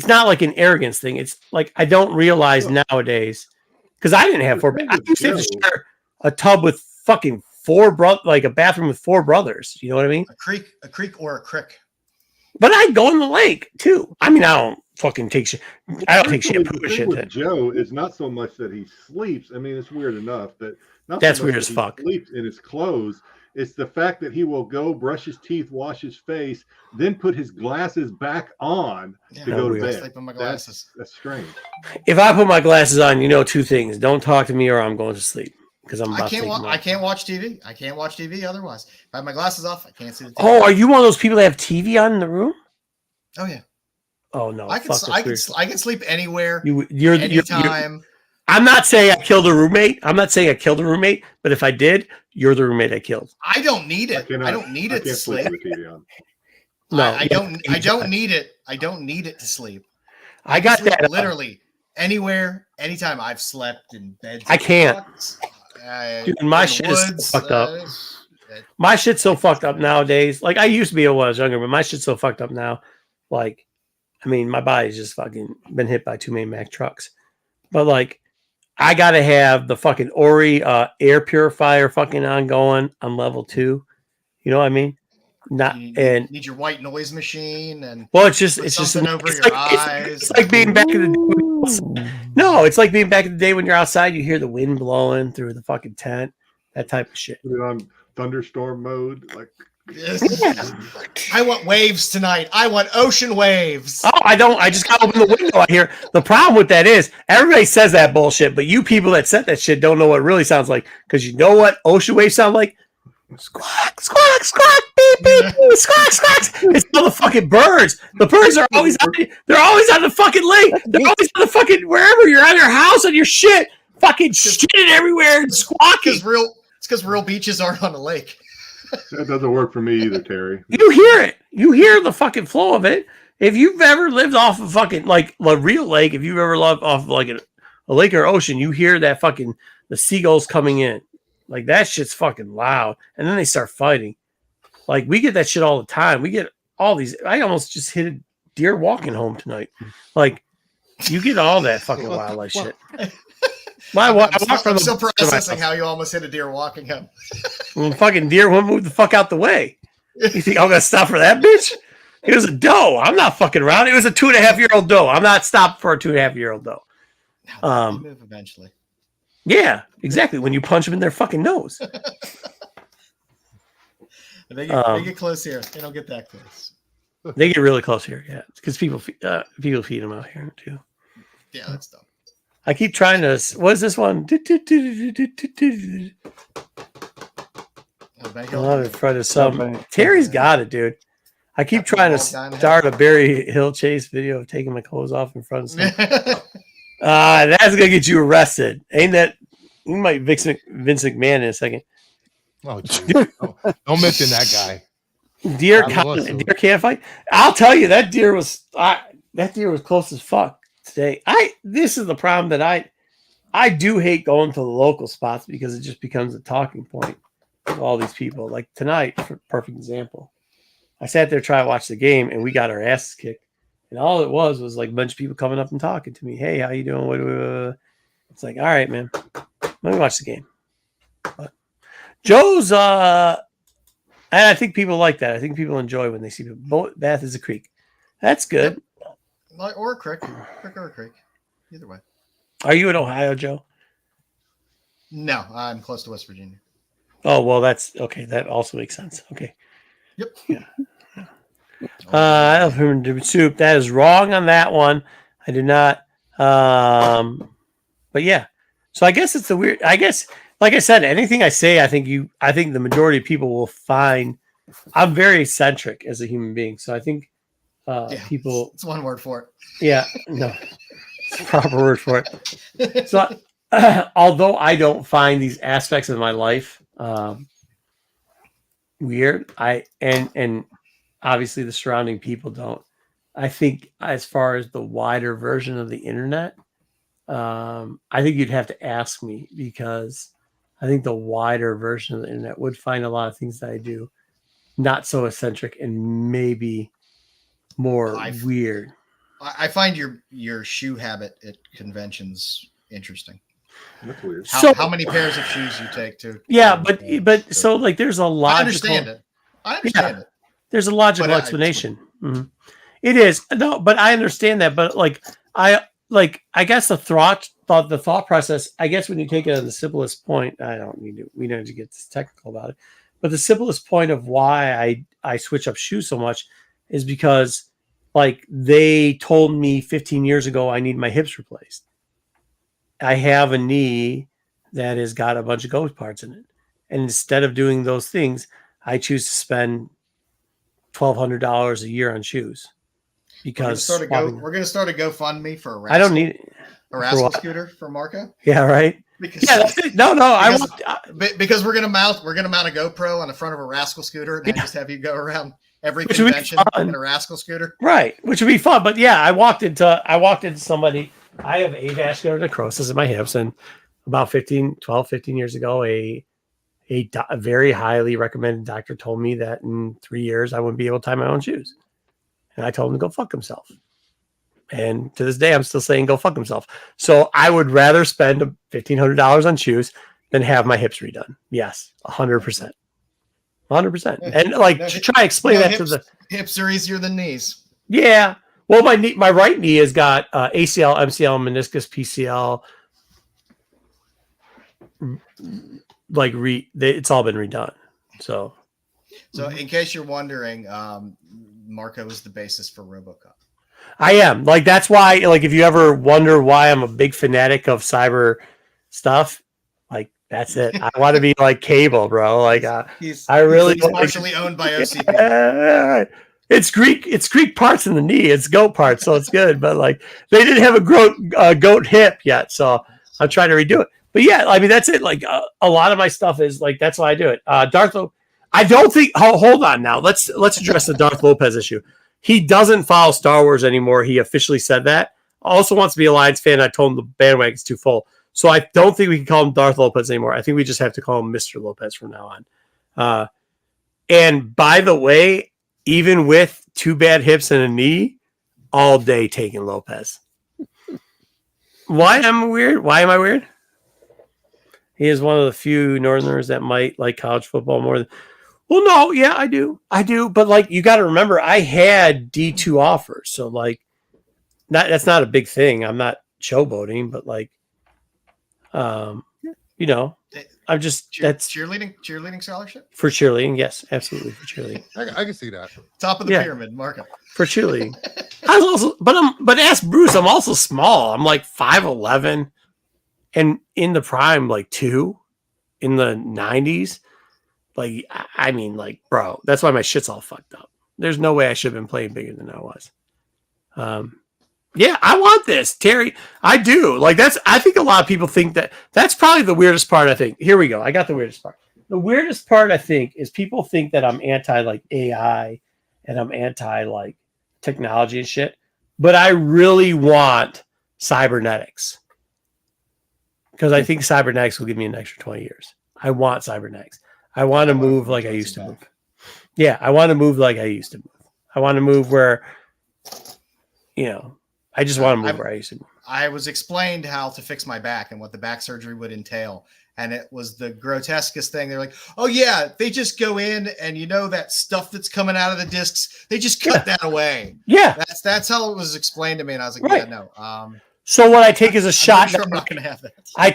not like an arrogance thing. It's like, I don't realize nowadays, because I didn't have 4 I used to have to share a tub with fucking 4 brothers, like a bathroom with 4 brothers. You know what I mean?
a creek or a crick.
But I go in the lake too. I mean, I don't fucking take shit. I don't take shampoo and shit.
With Joe, it's not so much that he sleeps. I mean, it's weird enough that
That's weird as fuck.
Sleeps in his clothes. It's the fact that he will go brush his teeth, wash his face, then put his glasses back on to go to bed.
Sleep in my glasses.
That's strange.
If I put my glasses on, you know 2 things: don't talk to me, or I'm going to sleep, because I'm about
I can't watch TV. I can't watch TV otherwise. If I have my glasses off, I can't see the TV.
Oh, are you one of those people that have TV on in the room?
Oh yeah.
Oh no,
I can sleep anywhere.
You're
anytime.
I'm not saying I killed a roommate. But if I did, you're the roommate I killed.
I don't need it. I don't need it to sleep.
With the TV on.
No,
I don't need it. I don't need it to sleep.
I got
sleep
that
literally anywhere, anytime. I've slept in bed.
I can't. Dude, my shit is so fucked up. My shit's so fucked up nowadays. Like, I used to be when I was younger, but my shit's so fucked up now. Like, I mean, my body's just fucking been hit by too many Mack trucks. But, like, I gotta have the fucking Ori air purifier fucking ongoing on level 2. You know what I mean?
Need your white noise machine and
it's just
over your eyes.
It's like being back in the day. No, it's like being back in the day when you're outside. You hear the wind blowing through the fucking tent. That type of shit.
Put it on thunderstorm mode, like.
I want waves tonight. I want ocean waves.
Oh, I don't. I just got to open the window out here. The problem with that is everybody says that bullshit, but you people that said that shit don't know what it really sounds like. Because you know what ocean waves sound like? Squawk, squawk, squawk, beep, beep, beep, squawk, squawk. It's all the fucking birds. The birds are always they're always on the fucking lake. They're always on the fucking wherever you're on your house on your shit, fucking shitting everywhere and squawking.
It's because real beaches aren't on a lake.
That doesn't work for me either, Terry.
You hear it. You hear the fucking flow of it. If you've ever lived off of fucking like a real lake, if you've ever lived off of like a lake or ocean, you hear that fucking the seagulls coming in. Like that shit's fucking loud. And then they start fighting. Like we get that shit all the time. We get all these. I almost just hit a deer walking home tonight. Like you get all that fucking wildlife shit.
I'm still processing how you almost hit a deer walking home.
Well, fucking deer won't move the fuck out the way. You think I'm gonna stop for that bitch? It was a doe. I'm not fucking around. It was a 2.5-year-old doe. I'm not stopped for a 2.5-year-old doe.
They move eventually.
Yeah, exactly. When you punch them in their fucking nose.
They get close here. They don't get that close.
They get really close here. Yeah, because people feed them out here too.
Yeah, that's dumb.
I keep trying to. What is this one? I love it in front of some. Terry's got it, dude. I keep trying to start a Barry Hill Chase video of taking my clothes off in front of some. That's gonna get you arrested, ain't that? You might Vince McMahon in a second.
Oh, don't mention that guy.
Deer can't fight. I'll tell you, that deer was close as fuck today. This is the problem that I do hate going to the local spots because it just becomes a talking point of all these people. Like tonight, for perfect example. I sat there trying to watch the game and we got our asses kicked. And all it was like a bunch of people coming up and talking to me. Hey, how you doing? It's like, all right, man. Let me watch the game. But Joe's and I think people like that. I think people enjoy when they see people. Bath is a creek. That's good.
Or a creek. Creek or a creek. Either way.
Are you in Ohio, Joe?
No, I'm close to West Virginia.
Oh, well, that's okay. That also makes sense. Okay.
Yep.
Yeah. Soup. That is wrong on that one. I do not. But yeah. So I guess it's a weird. I guess, like I said, anything I say, I think the majority of people will find. I'm very eccentric as a human being, so I think people.
It's one word for it.
Yeah. No. It's a proper word for it. So, although I don't find these aspects of my life weird, and obviously the surrounding people don't. I think as far as the wider version of the internet, I think you'd have to ask me because I think the wider version of the internet would find a lot of things that I do not so eccentric and maybe more weird.
I find your shoe habit at conventions interesting.
That's weird.
How many pairs of shoes you take to?
Yeah, but so like there's a logical.
I understand it.
There's a logical explanation. Mm-hmm. It is but I understand that. But I guess the thought process. I guess when you take it at the simplest point, we don't need to get this technical about it. But the simplest point of why I switch up shoes so much is because like they told me 15 years ago I need my hips replaced. I have a knee that has got a bunch of ghost parts in it. And instead of doing those things, I choose to spend $1,200 a year on shoes. Because
we're going to start a GoFundMe for a rascal.
I don't need
a rascal scooter for Marco.
Yeah, right. That's it.
Because we're going to mount a GoPro on the front of a rascal scooter and then just have you go around every convention in a rascal scooter.
Right, which would be fun. But yeah, I walked into somebody. I have avascular necrosis in my hips, and about 15 years ago, a very highly recommended doctor told me that in 3 years I wouldn't be able to tie my own shoes. And I told him to go fuck himself. And to this day, I'm still saying go fuck himself. So I would rather spend $1,500 on shoes than have my hips redone. Yes, 100%. 100%. And to try to explain that to the
hips are easier than knees.
Yeah. Well, my right knee has got ACL, MCL, meniscus, PCL. It's all been redone. So
in case you're wondering, Marco is the basis for RoboCop.
I am. That's why, if you ever wonder why I'm a big fanatic of cyber stuff, that's it. I want to be like Cable, bro. He's
partially owned by OCP.
It's Greek parts in the knee. It's goat parts, so it's good. But they didn't have a goat hip yet, so I'm trying to redo it. But yeah, I mean that's it. A lot of my stuff is that's why I do it. Darth, I don't think. Hold on now. Let's address the Darth Lopez issue. he doesn't follow Star Wars anymore. He officially said that. Also wants to be a Lions fan. I told him the bandwagon's too full. So I don't think we can call him Darth Lopez anymore. I think we just have to call him Mr. Lopez from now on. And by the way, even with 2 bad hips and a knee, all day taking Lopez. Why am I weird? He is one of the few Northerners that might like college football more than. Well, no, yeah, I do. But like, you got to remember, I had D2 offers. So like, that's not a big thing. I'm not showboating, but like, you know, I'm just that's
cheerleading scholarship
for cheerleading. Yes, absolutely for cheerleading.
I can see that.
top of the pyramid, Marco.
For cheerleading. I was also, but ask Bruce. I'm also small. I'm like 5'11", and in the prime, like 2 in the 90s. Like, I mean, like, bro, that's why my shit's all fucked up. There's no way I should have been playing bigger than I was. Yeah, I want this, Terry. I do. Like, I think a lot of people think that's probably the weirdest part, I think. Here we go. I got the weirdest part. The weirdest part, I think, is people think that I'm anti, like, AI and I'm anti, like, technology and shit. But I really want cybernetics. Because I think cybernetics will give me an extra 20 years. I want cybernetics. I want to move like I used to move. Yeah, I want to move like I used to move. I want to move where, you know, I just want to move where I used to move.
I was explained how to fix my back and what the back surgery would entail. And it was the grotesquest thing. They're like, oh, yeah, they just go in and, you know, that stuff that's coming out of the discs, they just cut that away.
Yeah.
That's how it was explained to me. And I was like, yeah, no.
So what I take is a shot.
Sure I'm not going to have that.
I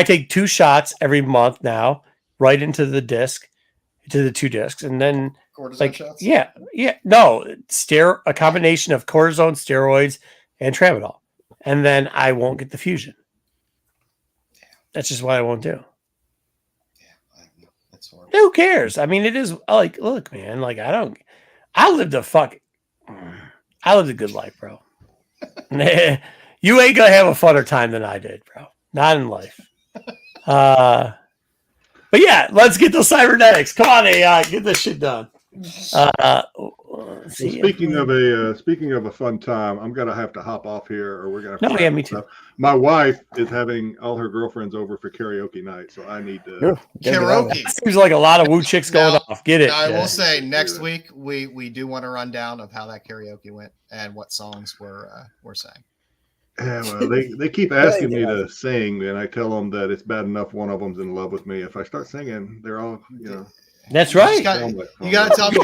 take 2 shots every month now, right into the disc, to the 2 discs. And then
cortisone shots?
Yeah. No, a combination of cortisone, steroids, and tramadol. And then I won't get the fusion. That's just what I won't do.
Yeah, that's horrible.
Who cares? I mean, it is like, look, man, like I lived a good life, bro. You ain't gonna have a funner time than I did, bro. Not in life. But yeah, let's get those cybernetics. Come on, AI, get this shit done.
Speaking of a fun time, I'm gonna have to hop off here, or we're gonna.
No, yeah, me too.
My wife is having all her girlfriends over for karaoke night, so I need to.
Karaoke
Seems like a lot of woo chicks going off. Get it?
I will say next week we do want a rundown of how that karaoke went and what songs were sang.
Yeah, well, they keep asking me to sing, and I tell them that it's bad enough one of them's in love with me. If I start singing, they're all, you know.
That's right.
You got to tell me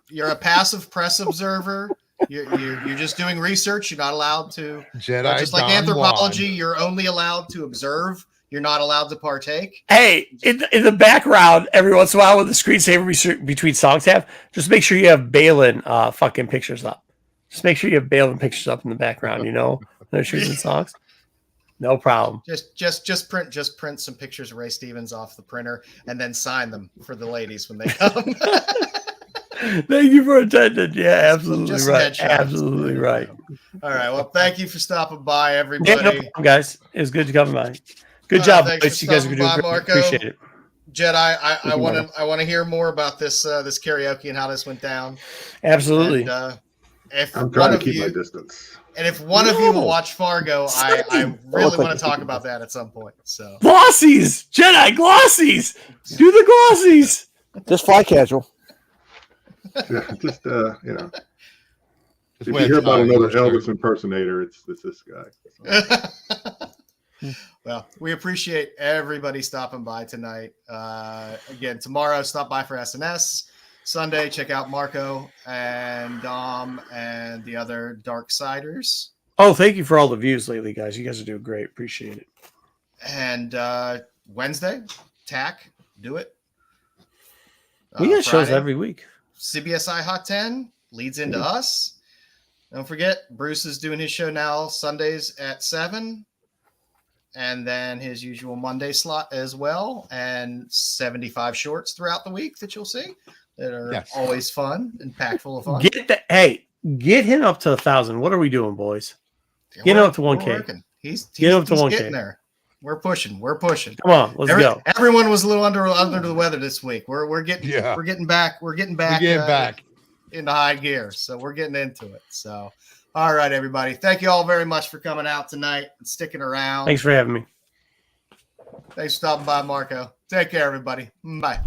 you're a passive press observer. You're just doing research. You're not allowed to.
Jedi,
just like anthropology, you're only allowed to observe. You're not allowed to partake.
Hey, in the background, every once in a while, when the screensaver between songs just make sure you have Balin fucking pictures up. Just make sure you have Balin pictures up in the background. You know, they're shooting songs. No problem.
Just print some pictures of Ray Stevens off the printer and then sign them for the ladies when they come.
Thank you for attending. Yeah, absolutely
just
right.
headshots.
Absolutely right.
All right. Well, thank you for stopping by, everybody.
Yeah, no problem, guys. It was good to come by. Good job, boys. You guys are doing great.
Marco.
Appreciate it.
Jedi, I want to hear more about this karaoke and how this went down.
Absolutely.
And, if
I'm trying to keep my distance.
And if one of you will watch Fargo, I really want to talk about that at some point. So
glossies, Jedi glossies, do the glossies.
Just fly casual.
Yeah, just you know. If you hear about another Elvis impersonator, it's this guy. So.
Well, we appreciate everybody stopping by tonight. Again, tomorrow, stop by for SNS. Sunday, check out Marco and Dom and the other Darksiders.
Oh, thank you for all the views lately, guys. You guys are doing great. Appreciate it.
And Wednesday, TAC, do it.
We get shows every week.
CBSI Hot 10 leads into us. Don't forget, Bruce is doing his show now Sundays at 7. And then his usual Monday slot as well. And 75 shorts throughout the week that you'll see. That are always fun and packed full of fun.
Get him up to 1,000. What are we doing, boys? Get him up to 1K.
He's
get up to 1K.
Getting there. We're pushing.
Come on, let's go.
Everyone was a little under the weather this week. We're getting back. We're getting back. into high gear. So we're getting into it. So, all right, everybody. Thank you all very much for coming out tonight and sticking around.
Thanks for having me.
Thanks for stopping by, Marco. Take care, everybody. Bye.